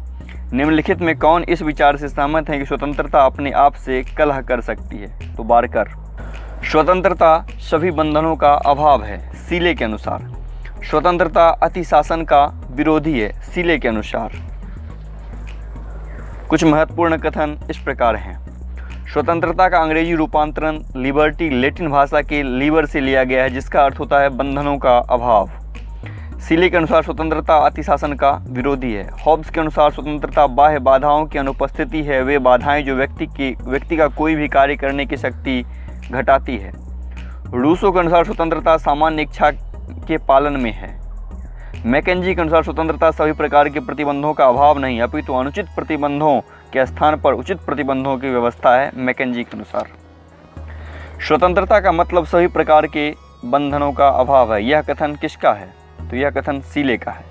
निम्नलिखित में कौन इस विचार से सहमत है कि स्वतंत्रता अपने आप से कलह कर सकती है? तो बार्कर। स्वतंत्रता सभी बंधनों का अभाव है, सीले के अनुसार। स्वतंत्रता अतिशासन का विरोधी है, सीले के अनुसार। कुछ महत्वपूर्ण कथन इस प्रकार हैं। स्वतंत्रता का अंग्रेजी रूपांतरण लिबर्टी लैटिन भाषा के लीबर से लिया गया है, जिसका अर्थ होता है बंधनों का अभाव। सीले के अनुसार स्वतंत्रता अतिशासन का विरोधी है। हॉब्स के अनुसार स्वतंत्रता बाह्य बाधाओं की अनुपस्थिति है, वे बाधाएं जो व्यक्ति का कोई भी कार्य करने की शक्ति घटाती है। रूसो के अनुसार स्वतंत्रता सामान्य इच्छा के पालन में है। मैकेंजी के अनुसार स्वतंत्रता सभी प्रकार के प्रतिबंधों का अभाव नहीं, अपितु अनुचित प्रतिबंधों के स्थान पर उचित प्रतिबंधों की व्यवस्था है, मैकेंजी के अनुसार। स्वतंत्रता का मतलब सभी प्रकार के बंधनों का अभाव है, यह कथन किसका है? तो यह कथन सीले का है।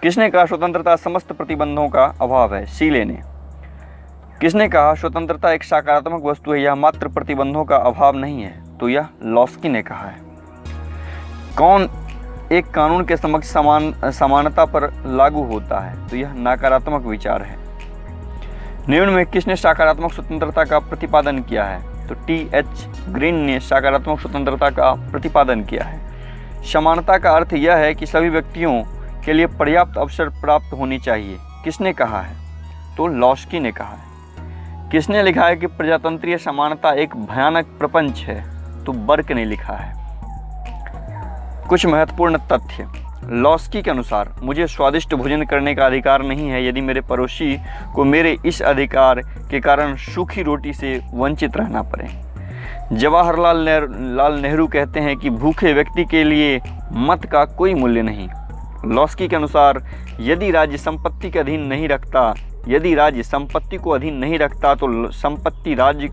किसने कहा स्वतंत्रता समस्त प्रतिबंधों का अभाव है? सीले ने। किसने कहा स्वतंत्रता एक सकारात्मक वस्तु है, यह मात्र प्रतिबंधों का अभाव नहीं है? तो यह लॉस्की ने कहा है। कौन एक कानून के समक्ष समानता पर लागू होता है? तो यह नकारात्मक विचार है। निम्न में किसने सकारात्मक स्वतंत्रता का प्रतिपादन किया है? तो टी.एच. ग्रीन ने सकारात्मक स्वतंत्रता का प्रतिपादन किया है। समानता का अर्थ यह है कि सभी व्यक्तियों के लिए पर्याप्त अवसर प्राप्त होनी चाहिए, किसने कहा है? तो लॉस्की ने कहा है। किसने लिखा है कि प्रजातंत्रीय समानता एक भयानक प्रपंच है? तो बर्क ने लिखा है। कुछ महत्वपूर्ण तथ्य। लॉस्की के अनुसार मुझे स्वादिष्ट भोजन करने का अधिकार नहीं है यदि मेरे पड़ोसी को मेरे इस अधिकार के कारण सूखी रोटी से वंचित रहना पड़े। जवाहरलाल नेहरू कहते हैं कि भूखे व्यक्ति के लिए मत का कोई मूल्य नहीं। लॉस्की के अनुसार यदि राज्य संपत्ति के अधीन नहीं रखता, यदि राज्य संपत्ति को अधीन नहीं रखता तो संपत्ति राज्य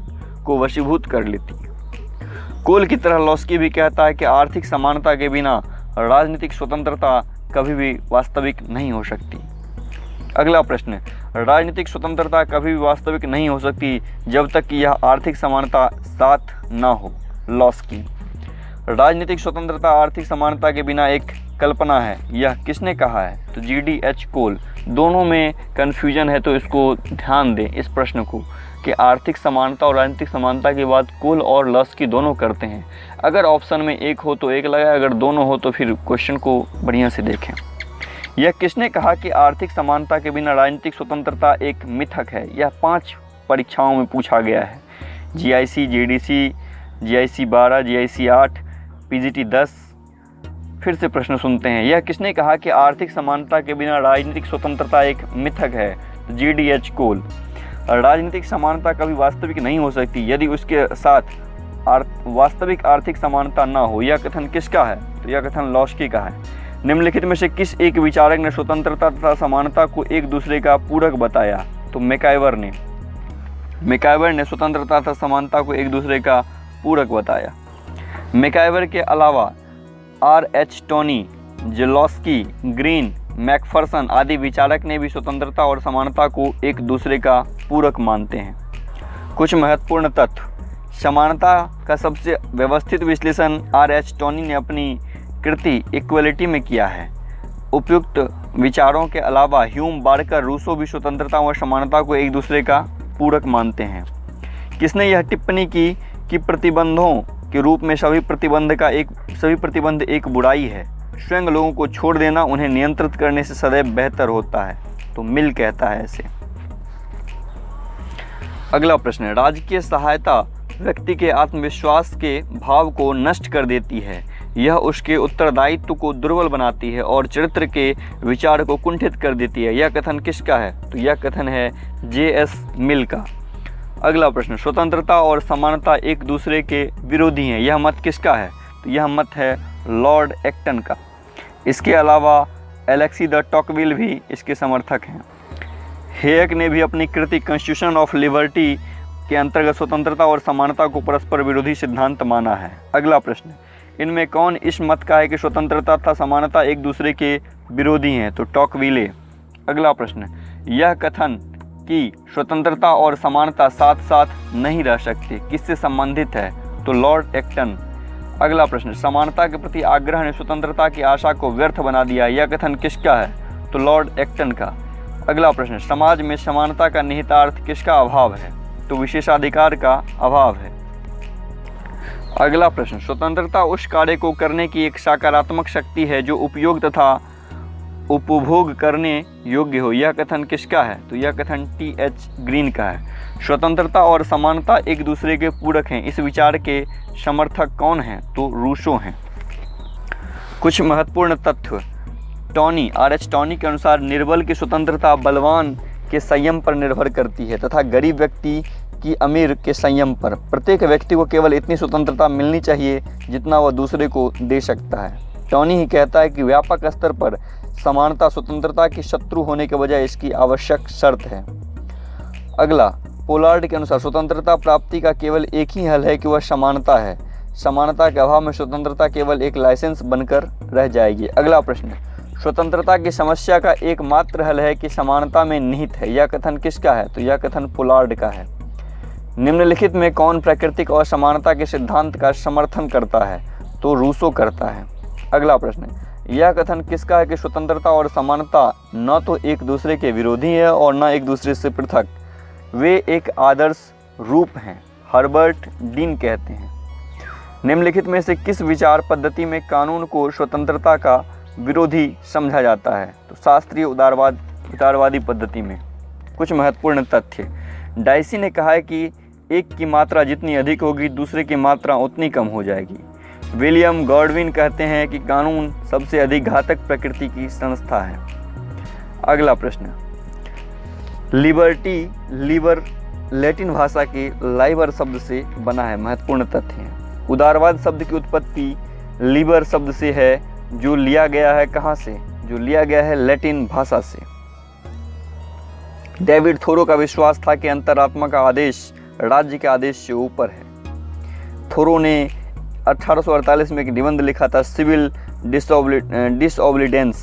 को वशीभूत कर लेती है। कोल की तरह लॉस्की भी कहता है कि आर्थिक समानता के बिना राजनीतिक स्वतंत्रता कभी भी वास्तविक नहीं हो सकती। अगला प्रश्न, राजनीतिक स्वतंत्रता कभी भी वास्तविक नहीं हो सकती जब तक कि यह आर्थिक समानता साथ न हो। लॉस्की, राजनीतिक स्वतंत्रता आर्थिक समानता के बिना एक कल्पना है, यह किसने कहा है? तो GDH कोल। दोनों में कन्फ्यूजन है तो इसको ध्यान दें इस प्रश्न को कि आर्थिक समानता और राजनीतिक समानता की बात कोल और लॉस्की दोनों करते हैं। अगर ऑप्शन में एक हो तो एक लगाए, अगर दोनों हो तो फिर क्वेश्चन को बढ़िया से देखें। यह किसने कहा कि आर्थिक समानता के बिना राजनीतिक स्वतंत्रता एक मिथक है? यह 5 परीक्षाओं में पूछा गया है। GIC, JDC, GIC 12, GIC 8, PGT 10। फिर से प्रश्न सुनते हैं, यह किसने कहा कि आर्थिक समानता के बिना राजनीतिक स्वतंत्रता एक मिथक है? तो GDH कोल। राजनीतिक समानता कभी वास्तविक नहीं हो सकती यदि उसके साथ वास्तविक आर्थिक समानता न हो। यह कथन किसका है? तो यह कथन लॉस्की का है। निम्नलिखित में से किस एक विचारक ने स्वतंत्रता तथा समानता को एक दूसरे का पूरक बताया? तो मैकाइवर ने स्वतंत्रता तथा समानता को एक दूसरे का पूरक बताया। मैकाइवर के अलावा R.H. टोनी, ज़ेलॉस्की, ग्रीन, मैकफरसन आदि विचारक ने भी स्वतंत्रता और समानता को एक दूसरे का पूरक मानते हैं। कुछ महत्वपूर्ण तथ्य, समानता का सबसे व्यवस्थित विश्लेषण R.H. टोनी ने अपनी कृति इक्वलिटी में किया है। उपयुक्त विचारों के अलावा ह्यूम, बार्कर, रूसो भी स्वतंत्रता और समानता को एक दूसरे का पूरक मानते हैं। किसने यह टिप्पणी की कि प्रतिबंधों के रूप में सभी प्रतिबंध एक बुराई है? स्वयं लोगों को छोड़ देना उन्हें नियंत्रित करने से सदैव बेहतर होता है। तो मिल कहता है ऐसे। अगला प्रश्न, राजकीय सहायता व्यक्ति के आत्मविश्वास के भाव को नष्ट कर देती है, यह उसके उत्तरदायित्व को दुर्बल बनाती है और चरित्र के विचार को कुंठित कर देती है। यह कथन किसका है? तो यह कथन है J.S. मिल का। अगला प्रश्न, स्वतंत्रता और समानता एक दूसरे के विरोधी हैं, यह मत किसका है? तो यह मत है लॉर्ड एक्टन का। इसके अलावा एलेक्सी द टॉकविल भी इसके समर्थक हैं। हेयक ने भी अपनी कृति कॉन्स्टिट्यूशन ऑफ लिबर्टी के अंतर्गत स्वतंत्रता और समानता को परस्पर विरोधी सिद्धांत माना है। अगला प्रश्न, इनमें कौन इस मत का है कि स्वतंत्रता तथा समानता एक दूसरे के विरोधी हैं? तो टॉकविले। अगला प्रश्न, यह कथन कि स्वतंत्रता और समानता साथ साथ नहीं रह सकते किससे संबंधित है? तो लॉर्ड एक्टन। अगला प्रश्न, समानता के प्रति आग्रह ने स्वतंत्रता की आशा को व्यर्थ बना दिया, यह कथन किसका है? तो लॉर्ड एक्टन का। अगला प्रश्न, समाज में समानता का निहितार्थ किसका अभाव है? तो विशेषाधिकार का अभाव है। अगला प्रश्न, स्वतंत्रता उस कार्य को करने की एक सकारात्मक शक्ति है जो उपयोग तथा उपभोग करने योग्य हो, यह कथन किसका है? तो यह कथन T.H. ग्रीन का है। स्वतंत्रता और समानता एक दूसरे के पूरक हैं, इस विचार के समर्थक कौन हैं? तो रूसो हैं। कुछ महत्वपूर्ण तथ्य, टोनी, R.H. टोनी के अनुसार निर्बल की स्वतंत्रता बलवान के संयम पर निर्भर करती है तथा गरीब व्यक्ति की अमीर के संयम पर। प्रत्येक व्यक्ति को केवल इतनी स्वतंत्रता मिलनी चाहिए जितना वह दूसरे को दे सकता है। टोनी ही कहता है कि व्यापक स्तर पर समानता स्वतंत्रता की शत्रु होने के बजाय इसकी आवश्यक शर्त है। अगला, पोलार्ड के अनुसार स्वतंत्रता प्राप्ति का केवल एक ही हल है कि वह समानता है। समानता के अभाव में स्वतंत्रता केवल एक लाइसेंस बनकर रह जाएगी। अगला प्रश्न, स्वतंत्रता की समस्या का एकमात्र हल है कि समानता में निहित है, यह कथन किसका है? तो यह कथन पोलार्ड का है। निम्नलिखित में कौन प्राकृतिक और समानता के सिद्धांत का समर्थन करता है? तो रूसो करता है। अगला प्रश्न, यह कथन किसका है कि स्वतंत्रता और समानता न तो एक दूसरे के विरोधी है और न एक दूसरे से पृथक, वे एक आदर्श रूप हैं? हर्बर्ट डीन कहते हैं। निम्नलिखित में से किस विचार पद्धति में कानून को स्वतंत्रता का विरोधी समझा जाता है? तो शास्त्रीय उदारवादी पद्धति में। कुछ महत्वपूर्ण तथ्य, डाइसी ने कहा है कि एक की मात्रा जितनी अधिक होगी दूसरे की मात्रा उतनी कम हो जाएगी। विलियम गॉडविन कहते हैं कि कानून सबसे अधिक घातक प्रकृति की संस्था है। अगला प्रश्न, लिबर्टी, लीबर लैटिन भाषा के लाइबर शब्द से बना है। महत्वपूर्ण तथ्य है, उदारवाद शब्द की उत्पत्ति लीबर शब्द से है जो लिया गया है कहाँ से? जो लिया गया है लैटिन भाषा से। डेविड थोरो का विश्वास था कि अंतरात्मा का आदेश राज्य के आदेश से ऊपर है। थोरो ने 1848 में एक निबंध लिखा था, सिविल डिसओबीडियंस,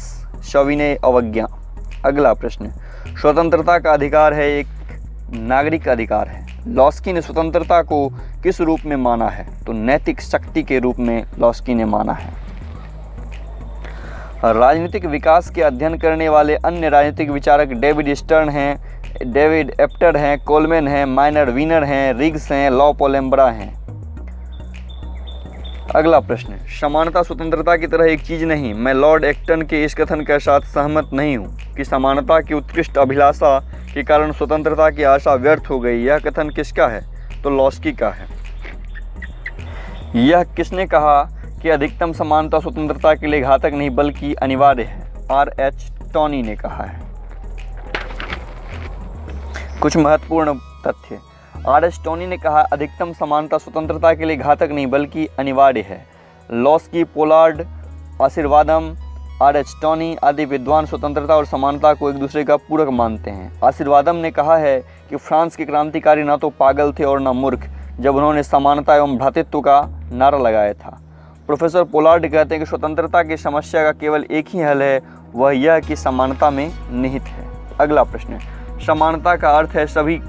सविनय अवज्ञा। अगला प्रश्न, स्वतंत्रता का अधिकार है एक नागरिक अधिकार है। लॉस्की ने स्वतंत्रता को किस रूप में माना है? तो नैतिक शक्ति के रूप में लॉस्की ने माना है। राजनीतिक विकास के अध्ययन करने वाले अन्य राजनीतिक विचारक डेविड स्टर्न हैं, डेविड एप्टर हैं, कोलमैन हैं, माइनर वीनर हैं, रिग्स हैं, लॉपोलेम्ब्रा हैं। अगला प्रश्न, समानता स्वतंत्रता की तरह एक चीज नहीं। मैं लॉर्ड एक्टन के इस कथन के साथ सहमत नहीं हूं कि समानता की उत्कृष्ट अभिलाषा के कारण स्वतंत्रता की आशा व्यर्थ हो गई। यह कथन किसका है? तो लॉस्की का है। यह किसने कहा कि अधिकतम समानता स्वतंत्रता के लिए घातक नहीं बल्कि अनिवार्य है? R.H. टॉनी ने कहा है। कुछ महत्वपूर्ण तथ्य, R.H. टॉनी ने कहा अधिकतम समानता स्वतंत्रता के लिए घातक नहीं बल्कि अनिवार्य है। Laski, Pollard, आशीर्वादम, R.H. टॉनी आदि विद्वान स्वतंत्रता और समानता को एक दूसरे का पूरक मानते हैं। आशीर्वादम ने कहा है कि फ्रांस के क्रांतिकारी न तो पागल थे और न मूर्ख जब उन्होंने समानता एवं भ्रातृत्व का नारा लगाया था। प्रोफेसर पोलार्ड कहते हैं कि स्वतंत्रता की समस्या का केवल एक ही हल है, वह यह कि समानता में निहित है। अगला प्रश्न, समानता का अर्थ है सभी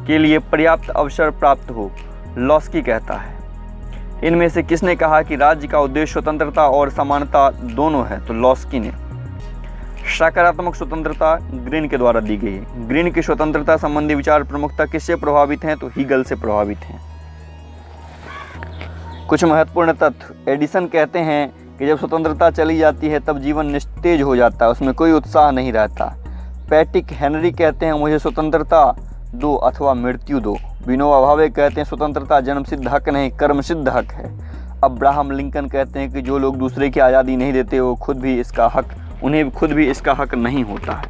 के लिए पर्याप्त अवसर प्राप्त हो। लॉस्की कहता है। इनमें से किसने कहा कि राज्य का उद्देश्य स्वतंत्रता और समानता दोनों है? तो लॉस्की ने। सकारात्मक स्वतंत्रता ग्रीन के द्वारा दी गई है। ग्रीन की स्वतंत्रता संबंधी विचार प्रमुखता किससे प्रभावित हैं? तो हीगल से प्रभावित हैं। कुछ महत्वपूर्ण तथ्य, एडिसन कहते हैं कि जब स्वतंत्रता चली जाती है तब जीवन निस्तेज हो जाता है, उसमें कोई उत्साह नहीं रहता। पैट्रिक हेनरी कहते हैं मुझे स्वतंत्रता दो अथवा मृत्यु दो। विनोबा भावे कहते हैं स्वतंत्रता जन्म सिद्ध हक नहीं कर्म सिद्ध हक है। अब्राहम लिंकन कहते हैं कि जो लोग दूसरे की आज़ादी नहीं देते वो उन्हें खुद भी इसका हक नहीं होता है।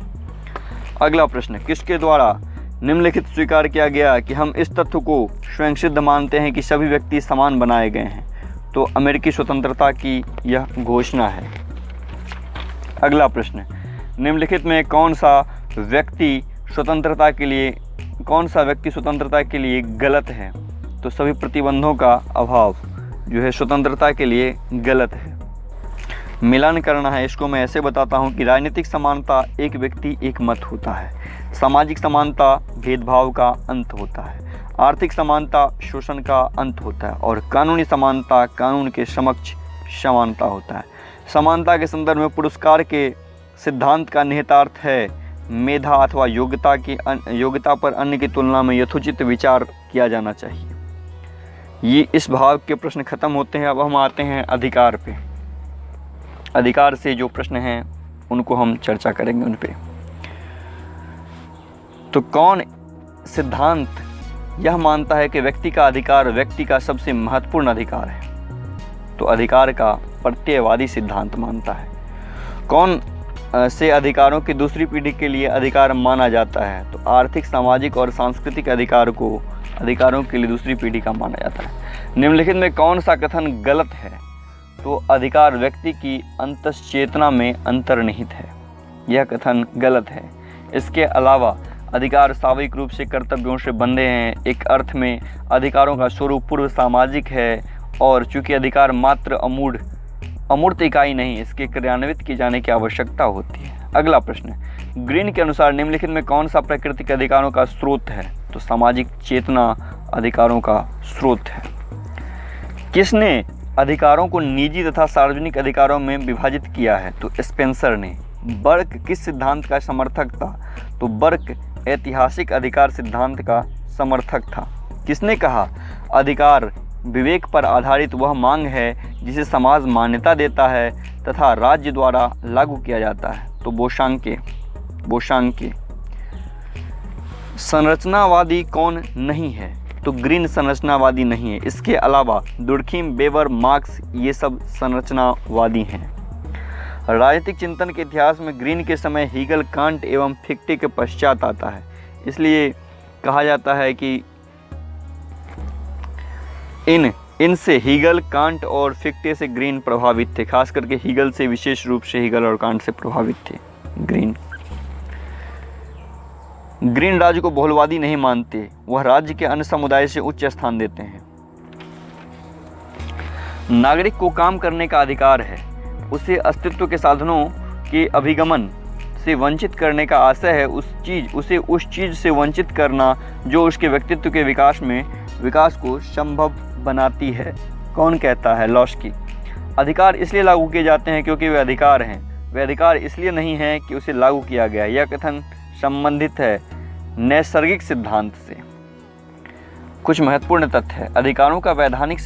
अगला प्रश्न, किसके द्वारा निम्नलिखित स्वीकार किया गया कि हम इस तथ्य को स्वयं सिद्ध मानते हैं कि सभी व्यक्ति समान बनाए गए हैं? तो अमेरिकी स्वतंत्रता की यह घोषणा है। अगला प्रश्न, निम्नलिखित में कौन सा व्यक्ति स्वतंत्रता के लिए गलत है? तो सभी प्रतिबंधों का अभाव जो है स्वतंत्रता के लिए गलत है। मिलान करना है, इसको मैं ऐसे बताता हूँ कि राजनीतिक समानता एक व्यक्ति एक मत होता है, सामाजिक समानता भेदभाव का अंत होता है, आर्थिक समानता शोषण का अंत होता है और कानूनी समानता कानून के समक्ष समानता होता है। समानता के संदर्भ में पुरस्कार के सिद्धांत का निहितार्थ है मेधा अथवा योग्यता पर अन्य की तुलना में यथोचित विचार किया जाना चाहिए। ये इस भाव के प्रश्न खत्म होते हैं। अब हम आते हैं अधिकार पे। अधिकार से जो प्रश्न हैं उनको हम चर्चा करेंगे उन पे। तो कौन सिद्धांत यह मानता है कि व्यक्ति का अधिकार व्यक्ति का सबसे महत्वपूर्ण अधिकार है? तो अधिकार का प्रत्ययवादी सिद्धांत मानता है। कौन से अधिकारों की दूसरी पीढ़ी के लिए अधिकार माना जाता है? तो आर्थिक, सामाजिक और सांस्कृतिक अधिकारों के लिए दूसरी पीढ़ी का माना जाता है। निम्नलिखित में कौन सा कथन गलत है? तो अधिकार व्यक्ति की अंतश्चेतना में अंतर्निहित है, यह कथन गलत है। इसके अलावा अधिकार स्वाभाविक रूप से कर्तव्यों से बंधे हैं। एक अर्थ में अधिकारों का स्वरूप पूर्व सामाजिक है और चूंकि अधिकार मात्र अमूर्त इकाई नहीं, इसके क्रियान्वित किए जाने की आवश्यकता होती है। अगला प्रश्न, ग्रीन के अनुसार निम्नलिखित में कौन सा प्राकृतिक अधिकारों का स्रोत है? तो सामाजिक चेतना अधिकारों का स्रोत है। किसने अधिकारों को निजी तथा सार्वजनिक अधिकारों में विभाजित किया है? तो स्पेंसर ने। बर्क किस सिद्धांत का समर्थक था? तो बर्क ऐतिहासिक अधिकार सिद्धांत का समर्थक था। किसने कहा अधिकार विवेक पर आधारित वह मांग है जिसे समाज मान्यता देता है तथा राज्य द्वारा लागू किया जाता है? तो बोशांके। संरचनावादी कौन नहीं है? तो ग्रीन संरचनावादी नहीं है। इसके अलावा दुर्खीम, बेवर, मार्क्स ये सब संरचनावादी हैं। राजनीतिक चिंतन के इतिहास में ग्रीन के समय हीगल, कांट एवं फिक्टे के पश्चात आता है। इसलिए कहा जाता है कि इन इनसे हीगल, कांट और फिक्टे से ग्रीन प्रभावित थे। खास करके हीगल से, विशेष रूप से हीगल और कांट से प्रभावित थे ग्रीन। ग्रीन राज्य को बहुलवादी नहीं मानते, वह राज्य के अन्य समुदाय से उच्च स्थान देते हैं। नागरिक को काम करने का अधिकार है, उसे अस्तित्व के साधनों के अभिगमन से वंचित करने का आशय है, उसे उस चीज़ से वंचित करना जो उसके व्यक्तित्व के विकास को संभव बनाती है। कौन कहता है? लॉस्की। अधिकार इसलिए लागू किए जाते हैं क्योंकि वे अधिकार हैं, वे अधिकार इसलिए नहीं हैं कि उसे लागू किया गया। यह कथन संबंधित है नैसर्गिक सिद्धांत से। कुछ महत्वपूर्ण तथ्य है। अधिकारों का वैधानिक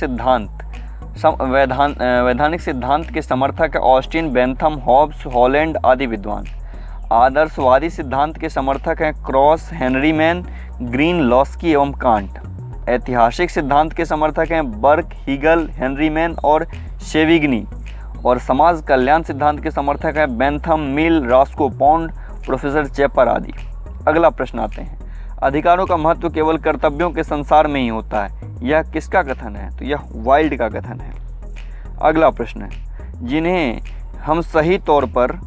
सिद्धांत के समर्थक ऑस्टिन, बेंथम, हॉब्स, हॉलैंड आदि विद्वान। आदर्शवादी सिद्धांत के समर्थक हैं cross, Henry man, green, Laski एवं कांट। ऐतिहासिक सिद्धांत के समर्थक हैं बर्क, हीगल, हेनरी मैन और शेविग्नी। और समाज कल्याण सिद्धांत के समर्थक हैं बेंथम, मिल, रॉस्को पॉन्ड, प्रोफेसर चैपर आदि। अगला प्रश्न आते हैं, अधिकारों का महत्व केवल कर्तव्यों के संसार में ही होता है। यह किसका कथन है? तो यह वाइल्ड का कथन है। अगला प्रश्न है, जिन्हें हम सही तौर पर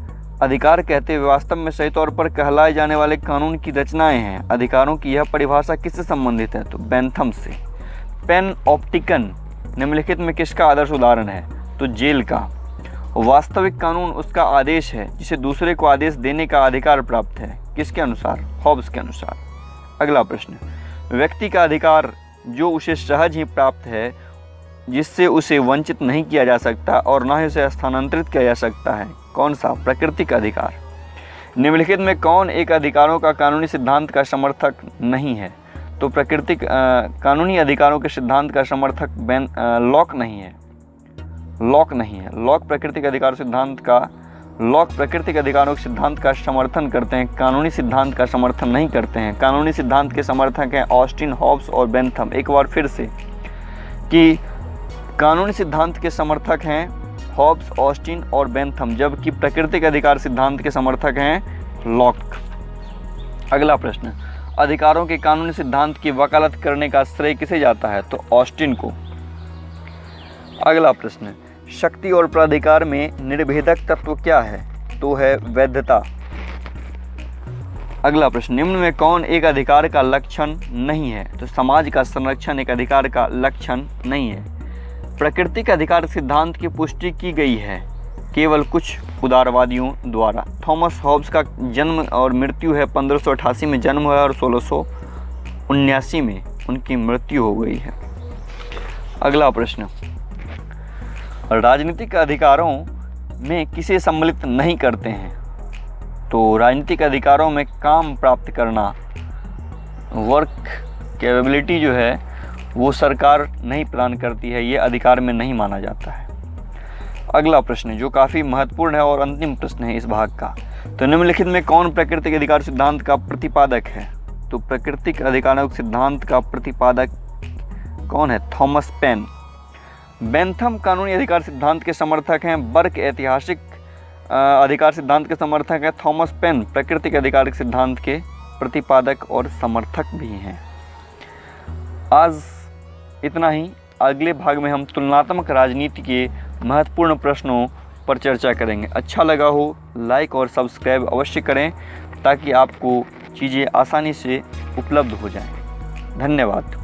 अधिकार कहते हुए वास्तव में सही तौर पर कहलाए जाने वाले कानून की रचनाएं हैं। अधिकारों की यह परिभाषा किससे संबंधित है? तो बेंथम से। पैनऑप्टिकन निम्नलिखित में किसका आदर्श उदाहरण है? तो जेल का। वास्तविक कानून उसका आदेश है जिसे दूसरे को आदेश देने का अधिकार प्राप्त है। किसके अनुसार? हॉब्स के अनुसार। अगला प्रश्न, व्यक्ति का अधिकार जो उसे सहज ही प्राप्त है, जिससे उसे वंचित नहीं किया जा सकता और न ही उसे स्थानांतरित किया जा सकता है। कौन सा? प्राकृतिक अधिकार। निम्नलिखित में कौन एक अधिकारों का कानूनी सिद्धांत का समर्थक नहीं है? तो प्राकृतिक कानूनी अधिकारों के सिद्धांत का समर्थक लॉक नहीं है। लॉक प्राकृतिक अधिकारों के सिद्धांत का समर्थन करते हैं, कानूनी सिद्धांत का समर्थन नहीं करते हैं। कानूनी सिद्धांत के समर्थक हैं ऑस्टिन, हॉब्स और बेंथम। एक बार फिर से कि कानूनी सिद्धांत के समर्थक हैं हॉब्स, ऑस्टिन और बेंथम, जबकि प्राकृतिक अधिकार सिद्धांत के समर्थक हैं लॉक। अगला प्रश्न, अधिकारों के कानूनी सिद्धांत की वकालत करने का श्रेय किसे जाता है? तो ऑस्टिन को। अगला प्रश्न, शक्ति और प्राधिकार में निर्भेदक तत्व क्या है? तो है वैधता। अगला प्रश्न, निम्न में कौन एक अधिकार का लक्षण नहीं है? तो समाज का संरक्षण एक अधिकार का लक्षण नहीं है। प्राकृतिक अधिकार सिद्धांत की पुष्टि की गई है केवल कुछ उदारवादियों द्वारा। थॉमस हॉब्स का जन्म और मृत्यु है 1588 में जन्म हुआ और 1679 में उनकी मृत्यु हो गई है। अगला प्रश्न, राजनीतिक अधिकारों में किसे सम्मिलित नहीं करते हैं? तो राजनीतिक अधिकारों में काम प्राप्त करना, वर्क कैपेबिलिटी जो है वो सरकार नहीं प्रदान करती है, ये अधिकार में नहीं माना जाता है। अगला प्रश्न जो काफ़ी महत्वपूर्ण है और अंतिम प्रश्न है इस भाग का, तो निम्नलिखित में कौन प्राकृतिक अधिकार सिद्धांत का प्रतिपादक है? तो प्राकृतिक अधिकारों सिद्धांत का प्रतिपादक कौन है? Thomas pen. बेंथम कानूनी अधिकार सिद्धांत के समर्थक हैं। बर्क ऐतिहासिक अधिकार सिद्धांत के समर्थक हैं। थॉमस पेन प्राकृतिक अधिकार सिद्धांत के प्रतिपादक और समर्थक भी हैं। आज इतना ही। अगले भाग में हम तुलनात्मक राजनीति के महत्वपूर्ण प्रश्नों पर चर्चा करेंगे। अच्छा लगा हो लाइक और सब्सक्राइब अवश्य करें ताकि आपको चीज़ें आसानी से उपलब्ध हो जाएं। धन्यवाद।